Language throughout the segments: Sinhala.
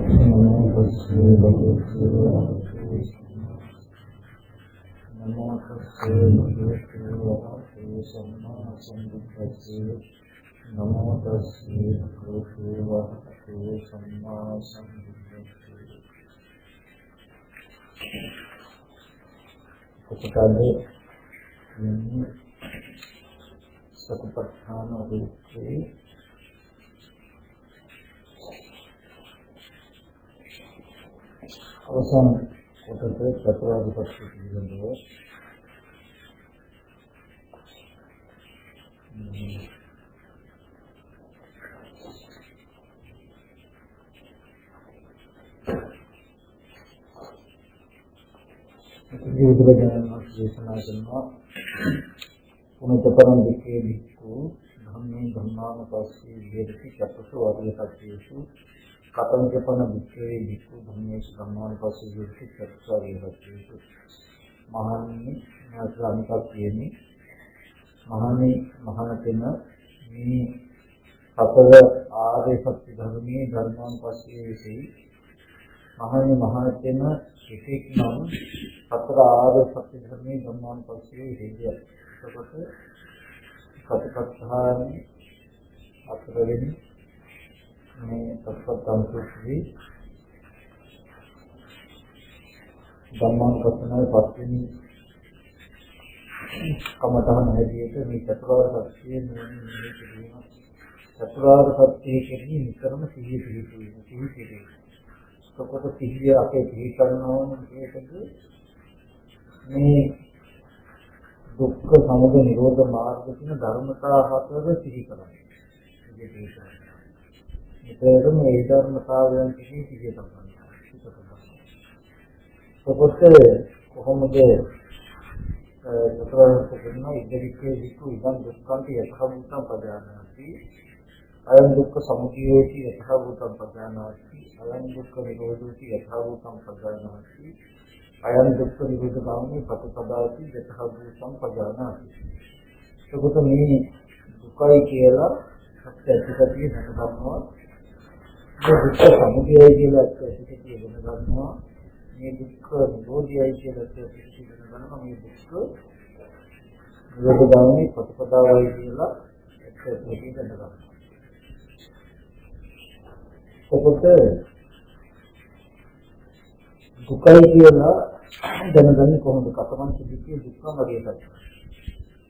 नमो तस्से भगवते सम्मा सम्बुद्धस्से नमो तस्से भगवते सम्मा सम्बुद्धस्से। पुस्तकाले सतपत्थान रूपे අවසන් කොටස චතුරාර්ය සත්‍ය පිළිබඳව බුදුරජාණන් වහන්සේ දේශනා කරනවා පුණ්‍යතරම් විකේ වික්ඛු ධම්මේ ධම්මානුපස්සී වේදති චතුසු ආර්ය සත්‍යේසු කතංජපන වික්ඛේ වික්ඛු ධම්මේසු ධම්මානුපස්සී වේදති චතුසු ආර්ය සත්‍යේසු මහණනි ඥානනිකක් කියන්නේ මහණතෙන මේ සතර ආර්ය සත්‍ය ධර්මයේ ධර්මානුපස්සී වේසී මහණතෙන එකෙක් නම් සතර ආර්ය සත්‍ය ධර්මයේ ධර්මානුපස්සී වේසී. එතකොට සතිපට්ඨානෙ අතරවෙනි මේ සත්‍යංශුද්ධි ධම්මානුපස්සනාවේ පස්වෙනි කමඨහන හැටියට මේ චතුරාර්ය සත්‍යයේ නුවණින් ඉගෙන චතුරාර්ය සත්‍යයේ කෙරෙහි නිතරම සිහිය පිහිටුවීම. එතකොට සිහිය අපේ පිහිටන්න ඕන මේකද මේ දුක්ඛ සමුදය නිරෝධ මාර්ග කියන ධර්මතා හතර සිහි කරන්නේ. ඒකම ඒ ධර්මතාවයන් කිසි සිහිය තමයි. එතකොට කොහොමද චතුරාර්ය සත්‍යන ඉදිරිකේ විකු ඉදන් දුක්ඛන්ති යථාභූතං පදානාති අයං දුක්ඛ සමුදයෝති යථාභූතං පදානාති අයං දුක්ඛ නිරෝධෝති යථාභූතං පදානාති අයං දුක්ඛ නිරෝධ ගාමී පටිපදාති යථාභූතං පදානාති. එතකොට මේ දුකයි කියලා සත්‍යතිකතිය දැනගන්නවා. මේ දුක්ඛ සමුදයයි කියලා සත්‍යතිකතිය දැනගන්නවා. මේ දුක්ඛ නිරෝධයයි කියලා සත්‍යතිකතිය දැනගන්නවා. මේ දුක්ඛ නිරෝධ ගාමී පටිපදාවයි කියලා සත්‍යතිකතිය දැනගන්නවා. එතකොට දුකයි කියලා දැනගන්නේ කොහොමද? කතමං සිද්ධිය දුක්ඛම වගේකට.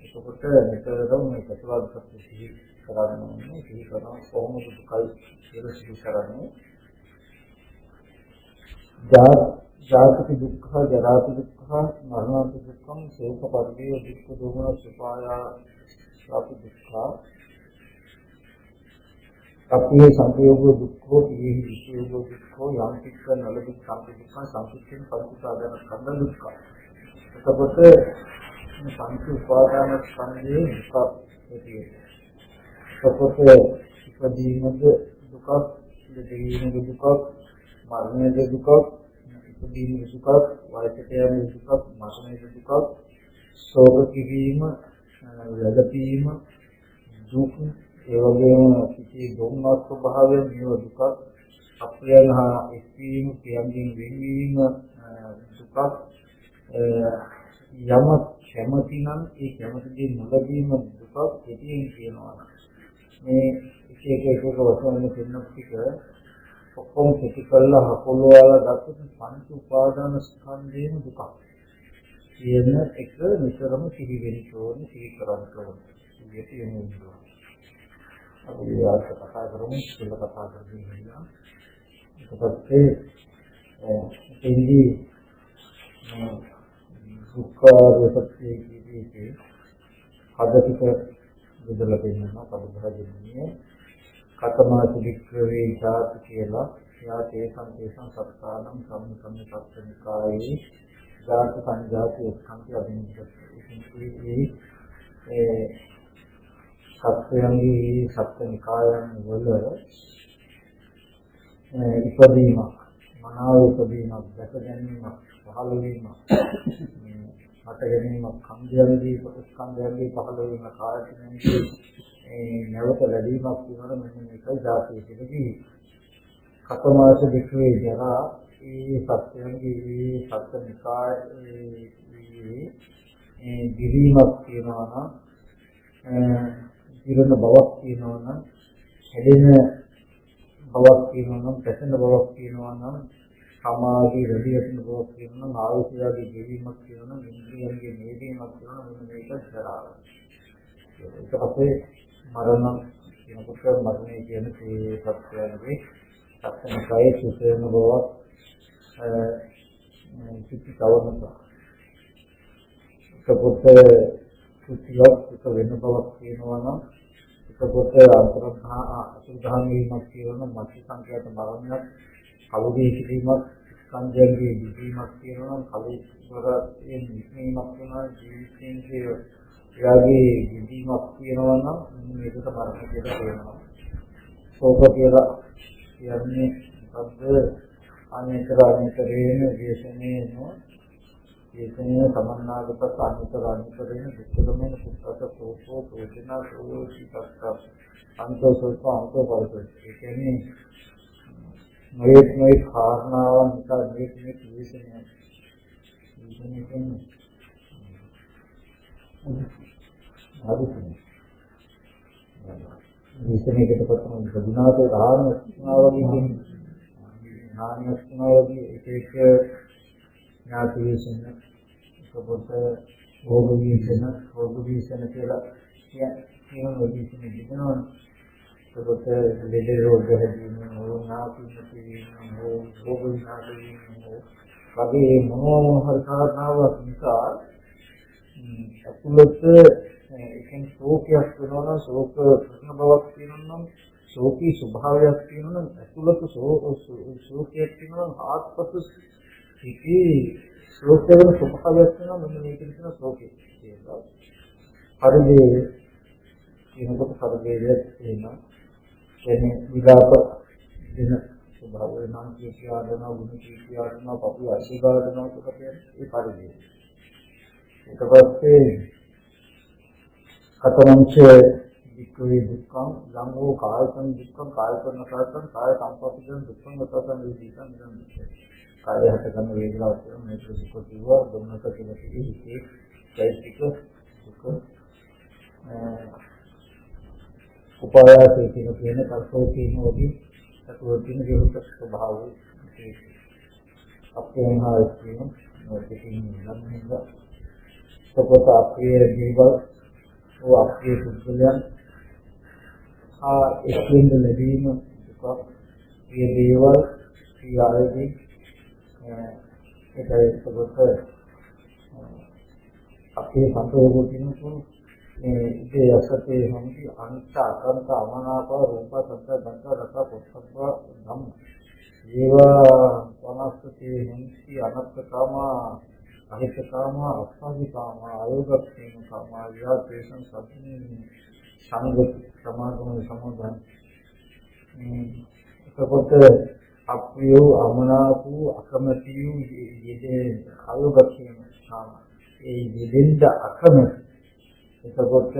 එතකොට මෙතනදම මේ චතුරාර්ය සත්‍ය සිහි කරන්නේ සිහි කරන කොහොමද දුකයි කියලා සිහි කරන්නේ? ජාති දුක්ඛ, ජරාති දුක්ඛ, මරණාති දුක්ඛ, ශෝක පරිදේ දුක්ඛ දෝමන සුපායා සාපි දුක්ඛ අපේ සංයෝග දුක්ඛෝ පියෙහි විශේෂෝ දුක්ඛෝ යම්තික්ක නල දුක්ඛ සම්පිච්ඡන් සංකීර්ණ පරිසාදන කන්න දුක්ඛ. එතකොට මේ සංකීර්ණ උපාදාන සංයේ දුක්ඛ ඇතිවේ. එතකොට ඉපදීමද දුක්ඛ, දෙවීමද දුක්ඛ, මරණයද දුක්ඛ, ඉපදීමද දුක්ඛ, වයසට යෑම දුක්ඛ, මරණයද දුක්ඛ, ශෝක කිරීම, වැළපීම දුක්, ඒ වගේම සිටි දුක්ඛ ස්වභාවය නිව දුක, අප්‍රියං හා එක්වීම, ප්‍රියංගෙන් වෙන්වීම දුක, යම කැමති නම් ඒ කැමතිදී නොලැබීම දුක. පිටින් කියනවා මේ එක වචන දෙන්නක් ටික ඔක්කොම පිටි කළා හකොලවලා ගත්තොත් පංච උපාදාන ස්කන්ධේම දුක කියන එක නිතරම සිහි වෙන්න ඕනේ, සිහි කරන්න ඕනේ. ඒක යන්නේ අපි වාස්ත කතා කරමු, සිල් කතා කරමු කියලා. ඒකත් එන්නේ දුක්ඛ සත්‍ය කීදී හදතික විදලා දෙන්නවා පදභාජනීය කතමාති වික්‍රේ ජාති කියලා. යාතේ සංකේසං සත්තානම් සම්මුඛම් සත්‍යනිකායේ ජාති සංජාති ස්කන්ධය අදින්දේ සත්‍යයන්ගේ සත්‍යනිකායන් වල ඉපදීමක්, මනාව ඉපදීමක්, දැක ගැනීමක්, පහළ වීමක්, හට ගැනීමක්, කන්දයන්ගේ ස්කන්ධයන්ගේ පහළ වීම, කායයන්ගේ නැවත ලැබීමක් කියනකොට මෙන්න මේකයි ධාතය කියලා කිව්වේ. කතමාස වික්‍රේ ජරා ඒ සත්‍යයන්ගේ සත්‍ය නිකායේ දිවිමක් කියනවා නම් ඉරණ බවක් කියනවා නම් හැදෙන බවක් කියනවා නම් පැසෙන බවක් කියනවා නම් සමාධි රැඳියන බවක් කියනවා නම් ආයුෂයගේ දිවිමක් කියනවා නම් ඉන්ද්‍රියන්ගේ නිවීමක් කියනවා නම් මේක ජරාව. ඊට පස්සේ මරණ කියනකොට මරණය කියන්නේ ඒ සත්‍යයන්ගේ සත්‍යනිකායේ සුසේන බවක් සිතිකවන්නත. ඒකපොත සුතියක් එක වෙන බවක් කියනවා නම් ඒකපොත අසුද්ධාන වීමක් කියනවා නම් මත්ති සංඛ්‍යාත මරණයක් කලුදී සිටීමක් ස්කන්ධයන්ගේ විදීමක් කියනවා නම් කලුවර ඒ නිස්මීමක් වෙනවා ජීවිතයේ යාගේ විදීමක් කියනවා නම් මේකට මරණ කියලා කියනවා. ශෝක කියලා කියන්නේ මොකද්ද? අනිතරේන දේශනේන දේශනේ සමන්නාගත අනිතරේන දුක්ඛමෙන සුත්තත සෝකෝ ප්‍රේතනා සෝචිතස්ස අන්තෝසෝක අන්තෝපරිත. ඒ කියන්නේ මේ කාරණාවන් නිසා මේ දේශනය කියන්නේ විශේෂයකට පස්සෙන් ප්‍රතිනාතේ ධාරණා වගේ ඥානස්නාවදී එක ඥාති විශේෂණ ඒකපොත භෝග විශේෂණ කියලා කියන විශේෂණ දෙනවා. ඒකපොත ලෙඩ රෝග හැදීම ඥාති විශේෂණ භෝග විශේෂණ වගේ මොනවාහරි කාරණාවක් නිසා අතුලත එකෙන් ශෝකයක් වෙනවා නම් ශෝක ප්‍රශ්න බවක් තියෙනවා නම් ශෝකී ස්වභාවයක් තියෙනවා නම් අතුලත ශෝකයක් තියෙනවා නම් ආත්පස සිටී ශෝකයෙන් ස්වභාවයක් තියෙනවා මෙන්න මේක නිසා ශෝකය කියලා. හරිද? කියනකොට හරිද එනවා. එන්නේ විලාප දෙන ස්වභාවය නම් කියනවා ගුණ කියනවා පපු අශීර්වාදනවා කියලා කියන්නේ ඒ පරිදි. ඊට පස්සේ කතමංච වික්‍රේ දුක්ඛං යම්ෝ කායසං දුක්ඛං කායකරණ කායසං කාය සංපස්සිකං දුක්ඛං ගතසං වේදිකං නිරන්තරයි. කාය හට ගන්න වේදනාවක් කියන මේක දුක කිව්වා දුන්නක කියලා කිව්වේ චෛතසික දුක උපායාසයේ කියන කල්පෝ කියන වගේ සතුව කියන විරුද්ධ ස්වභාවය අපේ මහා කියන මොකකින් නම් නේද සපෝත අපේ දේවල් ਉਹ අපේ පුද්ගලයන් එක්කෙන් ලැබීම දුක ඒ දේවල් ඊයේදී ඒකයි සපෝත අපේ සම්පූර්ණ කිනුතු ඒ අසතේ හැටි අනිත්‍ය අකන්ත අමනාප රූප සත්‍ය ගන්ධ රස පොත්සබ්බ ධම්ම ඒවා වනස්පති හැටි අනත්තකම අහිතකාම අස්වාදිකාම ආයෝගක්ෂේම කාම යා තේසං සම්පූර්ණ සංගත සමාගම සම්බන්ධ ඒකපොත අප්‍රිය අමනාපු අකමැතිය යෙදේ ආයෝගක්ෂේම කාම ඒ යෙදෙන්න අකමැති ඒකපොත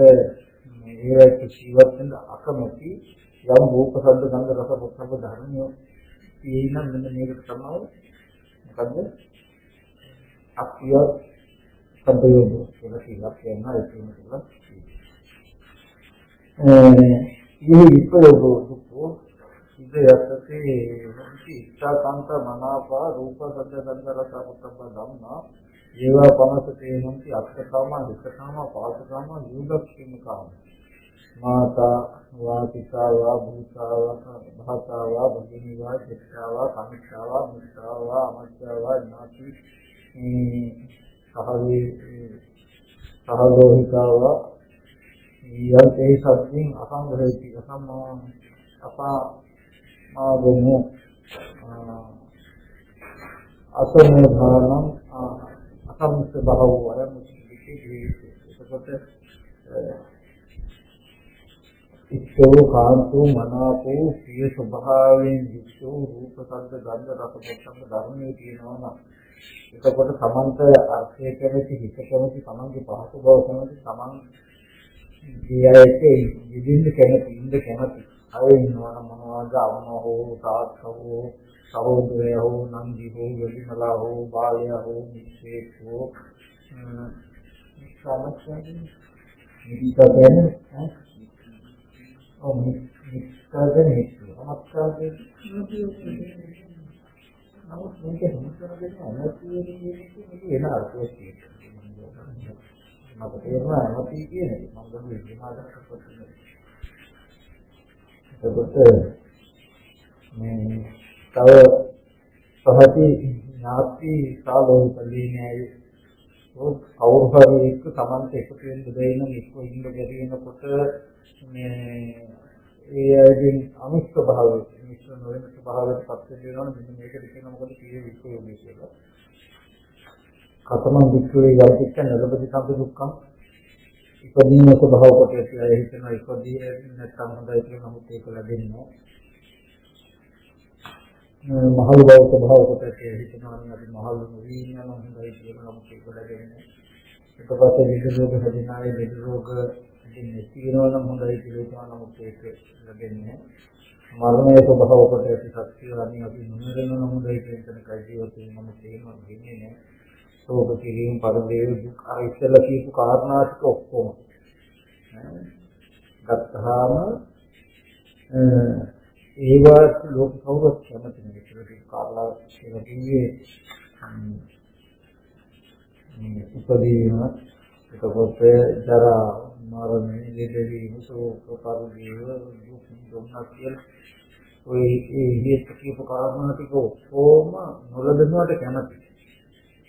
මේ කිසිවක්ෙන් අකමැති යම් රූප ශබ්ද ගන්ධ රස පොත්සබ්බ ධර්මිය කියනනම් මෙන්න මේක තමයි මොකද්ද අප්‍රිය සම්පයෝග කියලා කියනවා ඒක නෙවෙයි. මේ විපයෝග දුකෝ ඉදයන්තේ ඉච්ඡාකාන්ත මනාපා රූප සද්ද ගන්ධ රස පොත්සබ්බ ධම්මා ඒවා පනසතේ හොන්ති අක්ඛකාම දුක්ඛකාම පාසකාම යුගක්ඛිම කාම මාතා වාතිකාවා භූතාවා භාතාවා භගිනිවා චිත්තාවා කමිතාවා මුත්තාවා අමත්තාවා ඥාති සහලෝහිකාවා යන්තේ සත්‍යින් අසංග්‍රහති අපාමාගමු අසමෝධානම් අසම්ස බහව වරම ඒකකොට ඉච්ඡෝ කාන්තෝ මනාපෝ සිය ස්වභාවයෙන් විශ්ව රූප සද්ද ගන්ධ රස පොත්සබ්බ ධර්මයේ කියනවා නම් එතකොට සමන්ත අර්ථය කැමති හිත කැමති සමන්ගේ පහසු බව කැමති සමන් ගියයට ඉදින්න කැමති ඉන්න කැමති අය ඉන්නවනම් මොනවද අම්මා හෝ තාත්තා හෝ සහෝදරයා හෝ නංගි හෝ යලිමලා හෝ බාලයා හෝ මිත්‍රයෙක් හෝ සමස්තයෙන් නිතරම මිත්‍රගෙන හිතුවා. නමුත් මේක හිතනකොට අනතියේ මේක වෙන අර්ථයක් තියෙනවා. මට තේරෙනවා අනතිය කියන්නේ මම ගන්නේ විනාශයක් කරනවා. ඒකට මේ තව සහති ඥාති සාලෝකලීනයි කවුරු හරි එක්ක Tamante එකතු වෙන්න දෙයින් එක්ක ඉන්න බැරි වෙනකොට මේ ඒ අයගෙන් අනිත්‍ය භාවය මිශ්‍ර නොවන ස්වභාවයට පත් වෙනවා. මෙන්න මේකට කියන මොකද කියේ විශ්වයෝගී කියලා. කතමං විශ්වයේ යටිච්ච නරබති සම්ප දුක්ඛම් ඉපදීම ස්වභාව කොට කියලා හිතනවා. ඉපදී නැත්නම් හොඳයි කියලා නමුත් ඒක ලැබෙන්නේ මහලු බව ස්වභාව කොට හිතනවා. නම් අපි මහලු නොවී යන හොඳයි කියලා නමුත් ඒක ලැබෙන්නේ. ඊට පස්සේ විවිධ රෝග හැදෙනායි විවිධ රෝග තියෙනවා නම් හොඳයි කියලා හිතනවා. නමුත් ඒක ලැබෙන්නේ මරණය ස්වභාව කොට ඇති සත්‍ය අනිත් අපි නොමරන නම් හොඳයි කියන එකයි ජීවිතේ මම තේරුම් ගන්නේ නෑ. ශෝක කිරීම පරිදේව දුක් අර ඉස්සෙල්ලා කියපු කාරණා ටික ඔක්කොම ගත්තාම ඒවත් ලෝක කවුරුත් කැමති නෙවෙයි කියලා කාරණා කියලා කිව්වේ උපදීන එතකොට ජරා මරණය ලෙඩවීම ශෝක පරිදේව දුක් දුක්ඛ කියලා ඔය ඒ කියපු කාරණා ටික ඔක්කොම නොලදෙනවට කැමති.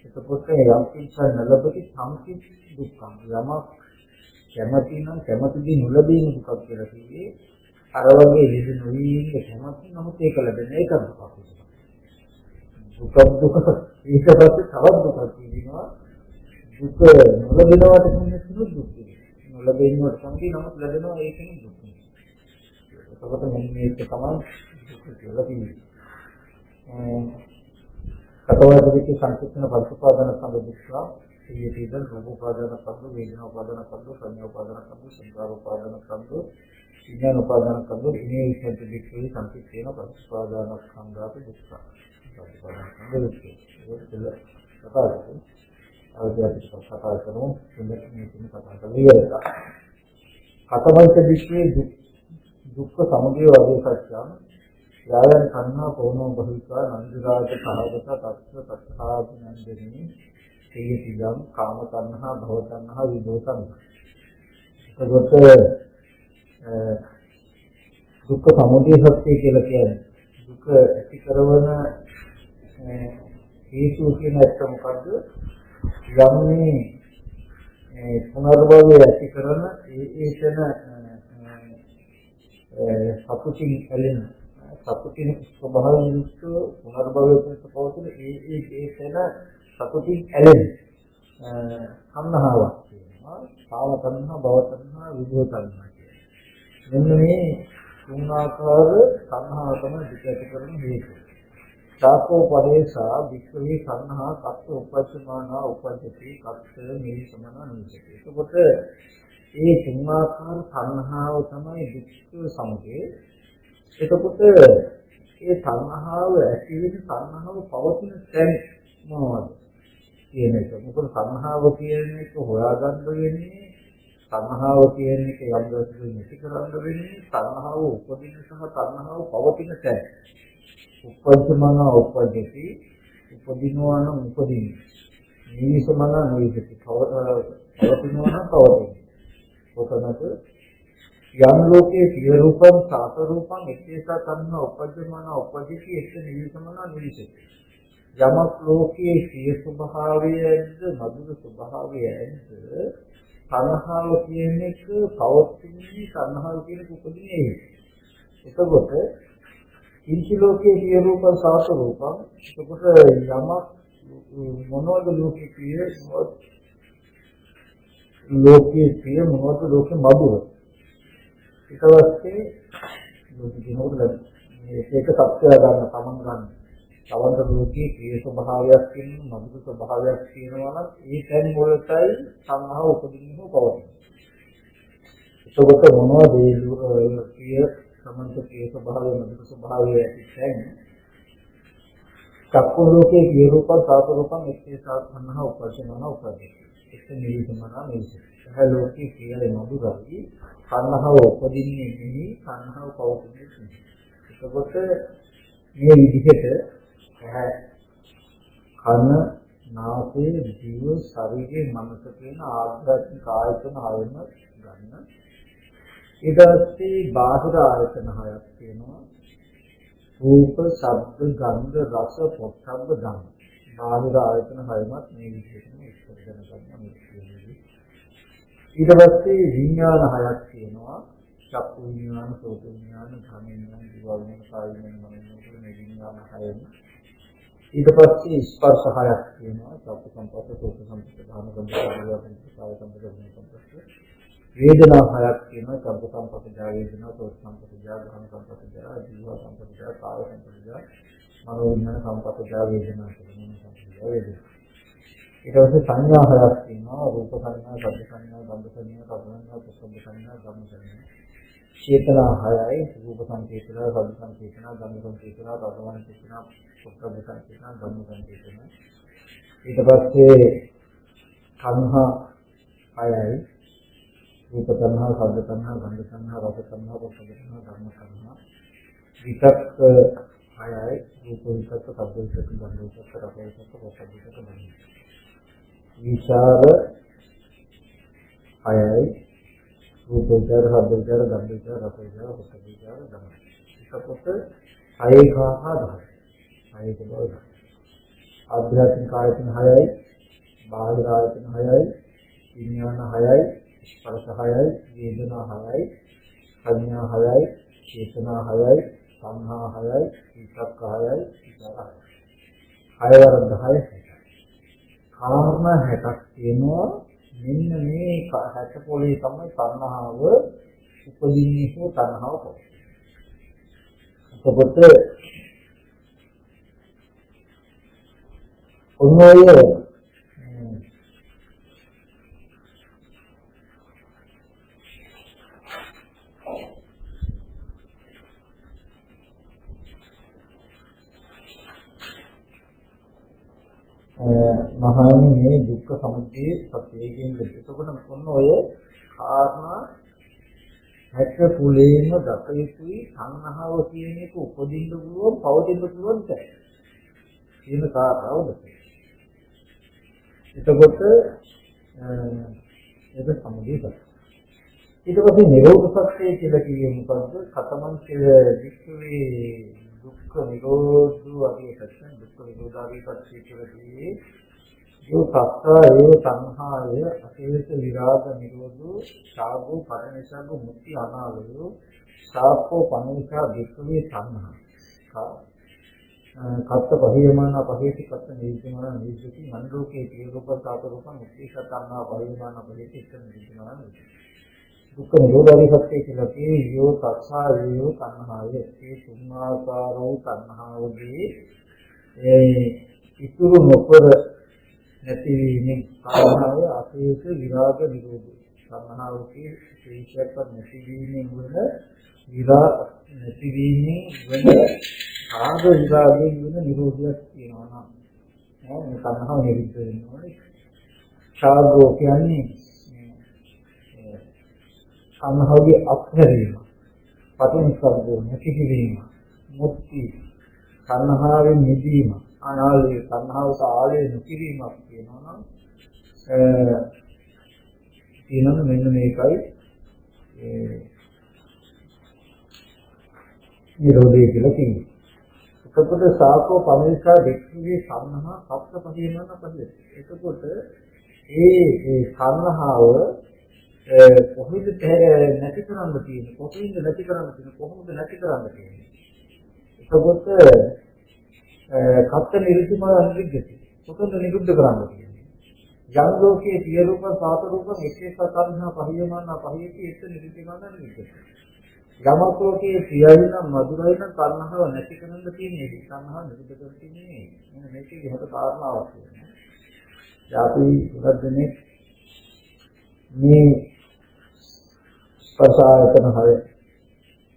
එතකොට යම් කිසි නලබති සම්පති දුක්ඛම් යමක් කැමති නම් කැමතිදී නොලැබීම දුකක් කියලා කිව්වේ අර වගේ විදි නොවී ඉන්න කැමති නමුත් ඒක ලැබෙන්නේ ඒක දුකක්. දුක ඊට පස්සේ තවත් දුකක් කියනවා. දුක නොලැබෙනවට කියන්නේ දුක්. නොලැබෙනවට සම්පති නමුත් ලැබෙනවා ඒකෙන් දුක. එතකොට මෙන්න මේක තමයි දුක කියලා කියන්නේ. කතවදික සංකීර්ණ පරිපාදන සම්බුද්ධා සියතිදන් රූපෝපාදන සම්බ වේදනෝපාදන සම්බ සංඥාෝපාදන සම්බ සංකාරෝපාදන සම්බ විඥානෝපාදන සම්බ ඉනේ විශේෂ දෙකේ සංකීර්ණ පරිපාදන සංගාත දුක්ඛ පරිපාදන සම්බ දුක්ඛ ඒක දෙල කතාවයි අවශ්‍යයි කතා කරමු මෙන්න මේ කතා කරලා කතවදික විශ්ේ දුක්ඛ සමුදය වගේ සත්‍යම් යායන් කන්නා කොනෝ බහිකා නන්දිරාජ කහවත තත්ත්ව තත්ථාඥන්දෙනි සියතිදම් කාම තණ්හා භව තණ්හා විදෝ තණ්හා. එතකොට දුක්ඛ සමුදය සත්‍ය කියලා කියන්නේ දුක ඇති කරන හේතු කියන එක මොකද්ද? යම්නේ පුනර්භවය ඇති කරන ඒකන සතුටින් ඇලෙන සතුටින් ස්වභාවයෙන් යුක්ත පුනර්භවයෙන් පවතින ඒකන සතුටින් ඇලෙන සංහාවක් කියනවා. කාම තණ්හා භව තණ්හා විභව තණ්හා කියනවා. මෙන්න මේ තුන් ආකාර සංහාව තමයි දුක ඇති කරන හේතුව. සාකෝ පරේසා වික්‍රේ සංහා කත්ත උපච්චමානා උපජ්ජති කත්ත මේ සමාන නිසති. එතකොට ඒ තුන් ආකාර සංහාව තමයි දුක් සමුදය. එතකොට ඒ සංහාව ඇති වෙන සංහාව පවතින තැන මොනවද කියන එක. මොකද සංහාව කියන එක හොයාගන්න වෙන්නේ සංහාව කියන එක යම් දවසක නැති කරන්න වෙන්නේ සංහාව උපදින සහ සංහාව පවතින තැන. උපජ්ජමන උපජ්ජති උපදිනවා නම් උපදින. නිවිසමන නිවිසති පවතිනවා නම් පවතින. ඔතනට යම් ලෝකයේ සිය රූපං සාත රූපං එක්කේසා තණ්හා උපජ්ජමන උපජ්ජති එක්ක නිවිසමන නිවිසති. යමක් ලෝකයේ සිය ස්වභාවයද මధుර ස්වභාවයද තණ්හාව කියන එක පවතින්නේ තණ්හාව කියන එක උපදින්නේ. එතකොට කිංචි ලෝකයේ සිය රූපං සාත රූපං එතකොට යමක් මොනවද ලෝකයේ සිය මොනවද ලෝකයේ මధుර ඊට පස්සේ ලෝකෙට මේක සත්‍යය ගන්න තමන් ගන්න. තවන්ත ලෝකයේ ක්‍රිය ස්වභාවයක් තියෙන මధుර ස්වභාවයක් තියෙනවා නම් ඒ තැන් වලටයි සංහාව උපදින්න පවතින. ඒකත් මොනවද ඒ ක්‍රිය සමන්ත ඒ ස්වභාවය මධුර ස්වභාවය ඇතිවෙන චක්කු ලෝකයේ කිය රූප සාත රූපං එක්කේ සාධනහ උපදිනවන උපදී එක්ක නිවිසමනා නිවිස ඒ ලෝකයේ කියලේ මధుරයි කන්නහව උපදින්නේ නෙමෙයි කන්නහව පවතින්නේ නෙමෙයි ඒකකොට මේ විදිහට කන නාසය දිව ශරීරය මනස කියන ආධ්‍යාත්මික ආයතන ආයම ගන්න ඊට පස්සේ බාහිර ආයතන හයක් තියෙනවා රූප, ශබ්ද, ගන්ධ, රස, පොට්ටබ්බ ධම්ම. බාහිර ආයතන හයමත් මේ විදිහටම ඉස්සර දැනගන්න ඕනේ. ඊට පස්සේ විඥාන හයක් තියෙනවා. චක්කු විඥාන, සෝත විඥාන, ධම්ම විඥාන, දිව විඥාන, කාය විඥාන, මනෝ විඥාන මේ විඥාන හයම. ඊට පස්සේ ස්පර්ශ හයක් තියෙනවා. චක්කු සංපස්ස, සෝත සංපස්ස, ධම්ම සංපස්ස, දිව සංපස්ස, කාය සංපස්ස, මනෝ සංපස්ස. වේදනා හයක් තියෙනවා චක්ක සංපස්සජ වේදනා සෝත සංපස්සජ ධම්ම සංපස්සජ ජීව සංපස්සජ කාය සංපස්සජ මනෝ විඥාන සංපස්සජ වේදනා කියන සංපස්සජ වේදනා ඊට පස්සේ සංඥා හයක් තියෙනවා රූප සංඥා ශබ්ද සංඥා ගන්ධ සංඥා රස සංඥා ස්පර්ශ සංඥා ධම්ම සංඥා චේතනා හයයි රූප සංකේතන ශබ්ද සංකේතන ගන්ධ සංකේතන රස සංකේතන ස්පර්ශ සංකේතන ධම්ම සංකේතන ඊට පස්සේ සංහා හයයි रूप तन्हा शब्द तन्हा गंध तन्हा रस तन्हा रस तन्हा धर्म तन्हा वितक आया है रूप वितक शब्द वितक गंध वितक रस वितक रस वितक धर्म विचार आया है रूप विचार शब्द विचार गंध विचार रस विचार रस विचार धर्म इसका पुत्र आये का धर्म आये के बाद आध्यात्मिक आयतन है बाहर आयतन है विज्ञान है स्पर्श हयයි වේදනා හයයි සංඥා හයයි චේතනා හයයි සංහා හයයි විතක්ක හයයි විචාර හයයි හයවර 10යි කාරණ 60ක් තියෙනවා මෙන්න මේ 60 පොලේ තමයි තණ්හාව උපදින්නේ හෝ තණ්හාව පොත ඔන්නෝය මහානි මේ දුක්ඛ සමුදය සත්‍යයෙන් දෙතකොට මොන ඔය කාරණා 60 කුලේම දත යුතුයි සංහව කියන එක උපදින්න පුළුවන් පවතින්න පුළුවන් තැන. කියන කාරණාවද? එතකොට ඒක සමුදය සත්‍ය. ඊට පස්සේ නිරෝධ සත්‍ය කියලා කියන්නේ මොකද්ද? කතමං කියලා විශ්වයේ දුක්ඛ නිරෝධ වගේ සත්‍ය දුක්ඛ නිරෝධාගේ සත්‍ය කියන්නේ जो सत्ता एव संहाय अशेष विराग निरोधो सागो परमेशागो मुक्ति अनालयो सापो पनेशा विश्वे संहा का कत्त पहियमान पहेति कत्त निविद्यमान निविद्यति मनोके तीरूप सात रूप मुक्ति सत्ताना पहियमान पहेति कत्त निविद्यमान दुःख निरोधादि सत्य किलके यो तत्सा यो संहाय ये तुमाकारो संहावगे इतुरु नोपर නැතිවීමෙන් කාරණාව අශේෂ විරාග නිරෝධය සම්මනාවකේ ශේෂයක් නැතිවීමෙන් වන නැතිවීමෙන් වන ආග විරාගයෙන් වන නිරෝධයක් තියෙනවා නම් මේ සංහව නිරුද්ධ වෙනවා ශාගෝ කියන්නේ සංහවගේ අත්හැරීම පටිනිස්සග්ගෝ නැතිවීම මුක්ති සංහාවෙන් නිදීම අනාලේ සංහාවට ආලේ නොකිරීමක් කියනවා නම් කියනවා මෙන්න මේකයි නිරෝධය කියලා කියන්නේ. එතකොට සාකෝ පමේශා දෙක්ඛේ සංහා සත්‍ය පරිමාණ පදේ. එතකොට ඒ සංහාව කොහොමද නැති කරන්න තියෙන්නේ? කොහොමද නැති කරන්න තියෙන්නේ? කොහොමද නැති කරන්න තියෙන්නේ? එතකොට කත්ත නිරුද්ධම අනිවිද්දති. කොතනද නිරුද්ධ කරන්න තියෙන්නේ? යම් ලෝකයේ සිය රූප සාත රූප එක්කේ සතන්හා පහියමන්න පහියති එක්ක නිරුද්ධ කරන්න අනිවිද්දති. යමක ලෝකයේ සියයි නම් මధుරයි නම් තණ්හාව නැති කරන්න තියෙන්නේ. තණ්හාව නිරුද්ධ කරන්න තියෙන්නේ. මෙන්න මේකේ හොත කාරණාවක් තියෙනවා. අපි උගදන්නේ මේ ස්පර්ශ ආයතන හය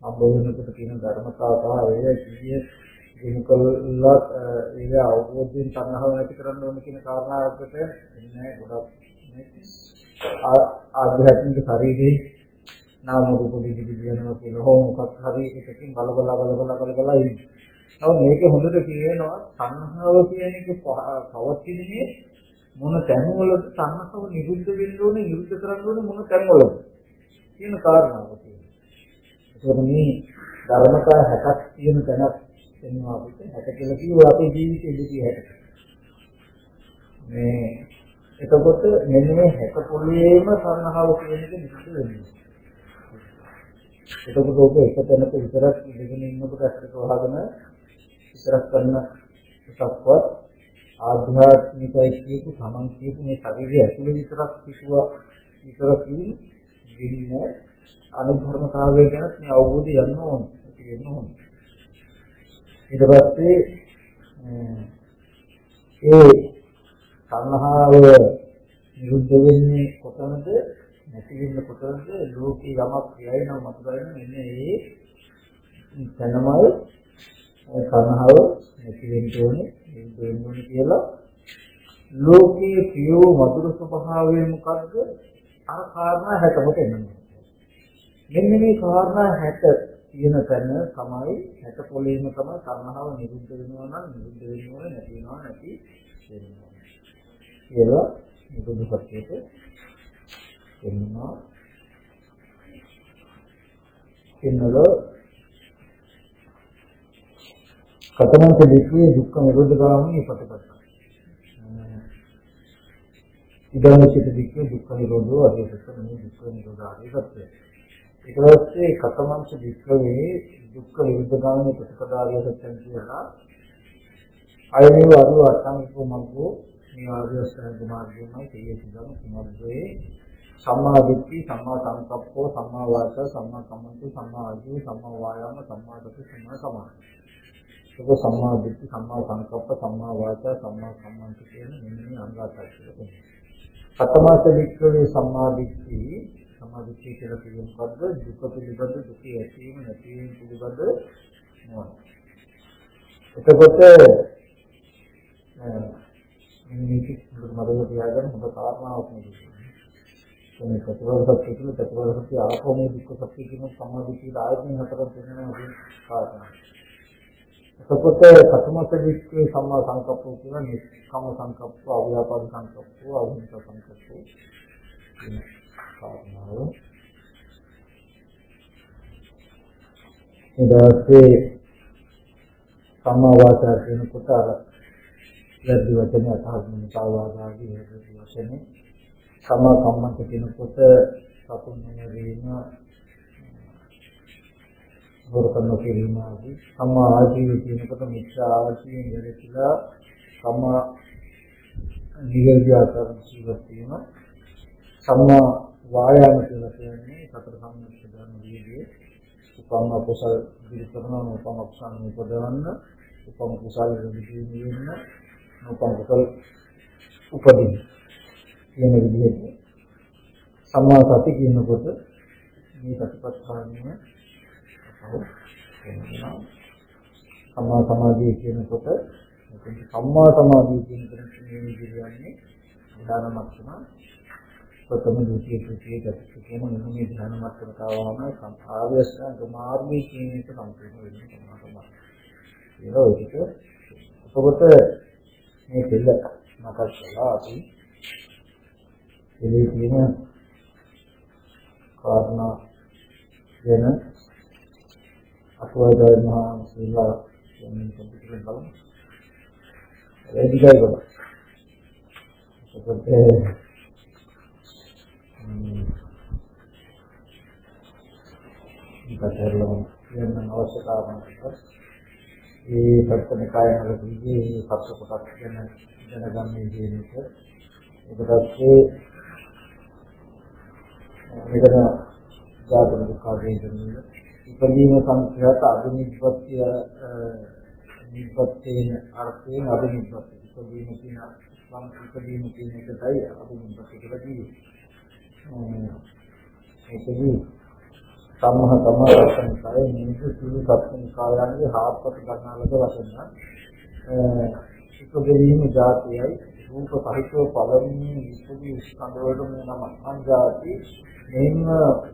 අභෝධනකට තියෙන ධර්මතාව සහ ඒ කියේ දිනු කළා ඒ අවබෝධයෙන් තණ්හාව නැති කරන්න ඕන කියන කාරණාවකට එන්නේ ගොඩක් ආධ්‍යාත්මික ශරීරේ නාම රූප විදිහට කියනවා කියන හෝ මොකක් හරි එකකින් බලබලා ඉන්නේ. නමුත් මේක හොඳට කියනවා තණ්හාව කියන එක පවතින්නේ මොන තැන්වලද තණ්හාව නිරුද්ධ වෙන්න ඕනේ නිරුද්ධ කරන්න ඕනේ මොන තැන්වලද කියන කාරණාව තියෙනවා. ඒකෝ මේ ධර්මතා 60ක් තියෙන තැනක් එනවා අපිට 60 කියලා කිව්වා අපේ ජීවිතේදී 60. මේ එතකොට මෙන්න මේ 60 පොළේම තණ්හාව කියන එක නිරුද්ධ වෙනවා. එතකොට ඔබ එක තැනක විතරක් ඉඳගෙන ඉන්නකොට ඇත්තට වහගෙන විතරක් කරන එකක්වත් ආධ්‍යාත්මිකයි කියපු සමන් කියපු මේ ශරීරය ඇතුලේ විතරක් පිටුවා විතරක් ඉන්නේ අනුධර්මතාවය ගැන මේ අවබෝධය යන්න ඕනේ. ඒක වෙන්න ඕනේ. ඊට පස්සේ ඒ තණ්හාව නිරුද්ධ වෙන්නේ කොතනද නැති වෙන්නේ කොතනද ලෝකේ යමක් කියයි නම් මතකයි මෙන්න ඒ තනමයි තණ්හාව නැති වෙන්න ඕනේ කියලා ලෝකයේ පියෝ මధుර ස්වභාවය මොකද්ද අර කාරණා 60කට එනවා. මෙන්න මේ කාරණා 60 තියෙන තැන තමයි 60 පොළේම තමයි තණ්හාව නිරුද්ධ වෙනවා නම් නිරුද්ධ වෙනවා නැති වෙනවා නැති වෙනවා කියලා නිරුද්ධ සත්‍යයට එනවා. එන්නලෝ කතමන්ත දෙකේ දුක්ඛ නිරෝධ ගාමිනී ප්‍රතිපත්තිය. ඉදංචිත දෙකේ දුක්ඛ නිරෝධෝ අධිසත්‍යනේ දුක්ඛ නිරෝධ අධිසත්‍යය. ඊට පස්සේ කතමන්ත දෙකේ දුක්ඛ නිරෝධ ගාමිනී ප්‍රතිපදාවේ සත්‍යය කියලා අයමේ වරු අටංගික මග්ගෝ මේ ආර්ය අෂ්ටාංග මාර්ගයමයි තේසිදම සම්මාදයේ සම්මා දිට්ඨි සම්මා සංකප්පෝ සම්මා වාචා සම්මා කම්මන්ත සම්මා ආජීව සම්මා වායාම සම්මා සති සම්මා සමාධි. ඒක සම්මා දිට්ඨි සම්මා සංකප්ප සම්මා වාචා සම්මා කම්මන්ත කියන මේ අංගාතයි. සතමාස වික්‍රේ සම්මා දිට්ඨි කියලා කියන්නේ මොකද්ද? දුක පිළිබඳ දුක ඇතිවීම නැතිවීම පිළිබඳ මොනවද? එතකොට මේක මතක තියාගන්න හොඳ කාරණාවක් නෙවෙයි. මේ ප්‍රතිවර්තක කියන ප්‍රතිවර්තක ආපෝමේ දුක්ඛ සත්‍ය කියන සම්මාදිතී ආයතන හතරක් තියෙනවා කියන කාරණා. එතකොට කතමත වික්‍රේ සම්මා සංකප්පෝ කියන නික්කම සංකප්පෝ අව්‍යාපාද සංකප්පෝ අවිහිංස සංකප්පෝ කියන කාරණාව. ඊටසේ සම්මා වාචා කියනකොට අර වැරදි වචන අතහරින්න පාවාදාගේ වැරදි වචන සම්මා කම්මන්ත කියනකොට සතුන් වෙනදීම වරකන්න කිරීම ආදී සම්මා ආජීව කියනකොට මිත්‍යා ආජීවයෙන් වැළකීලා සම්මා නිවැරදි ආකාරයෙන් ජීවත් වීම සම්මා වායාම කියලා කියන්නේ සතර සම්මුතියන් විදිහේ උපම කුසල දිරිකරන උපම කුසල නිපදවන්න උපම කුසල විදිහේ වෙන්න උපම කුසල උපදින්න කියන විදිහට සම්මා සති කියනකොට මේ සතිපට්ඨානය සම්මා සමාධිය කියනකොට සම්මා සමාධිය කියන මේ විදිහන්නේ ධ්‍යාන මට්ටම ප්‍රථම ද්විතීය තෘතීය චතුර්ථ කියන මේ ධ්‍යාන මට්ටමට ආවම ආර්යසංග මාර්ගයේ කියන එක සම්පූර්ණ වෙනවා තමයි. ඒක ඔයික ඔබට මේ දෙල්ල මතක් කළා අපි එලේ තියෙන කාරණා ගැන අතුවයි මහා සීලා කියන්නේ කම්පියුටර් බලමු. රෙඩිගයි බලමු. ඉතින් යන අවශ්‍ය කාරණා ඒ පත්තනිකාය වලදී මේ සත්‍ය කොටස් ගැන දැනගන්න ඉගෙනීමට ඒකටත් මෙතන ජාතක දුකාගේ දෙන්නේ ඉපදීම සංඛ්‍යාත අභිනිෂ්පත්‍ය නිපත්තේන අර්ථයෙන් අභිනිෂ්පත්‍ය ඉපදීම කියන ඉපදීම කියන එකයි අභිනිෂ්පත්‍ය කියලා කියන්නේ. ඒකදී සම්මහ තම සංකාරය නිදි සිවි සංකාරයන්ගේ හාත්පස ගන්නා ලද වචන ඉපදීම જાතියයි රූප සහිතව පළමුව ඉපදී ස්කන්ධ වලට මේ නම සංජාති මෙන්න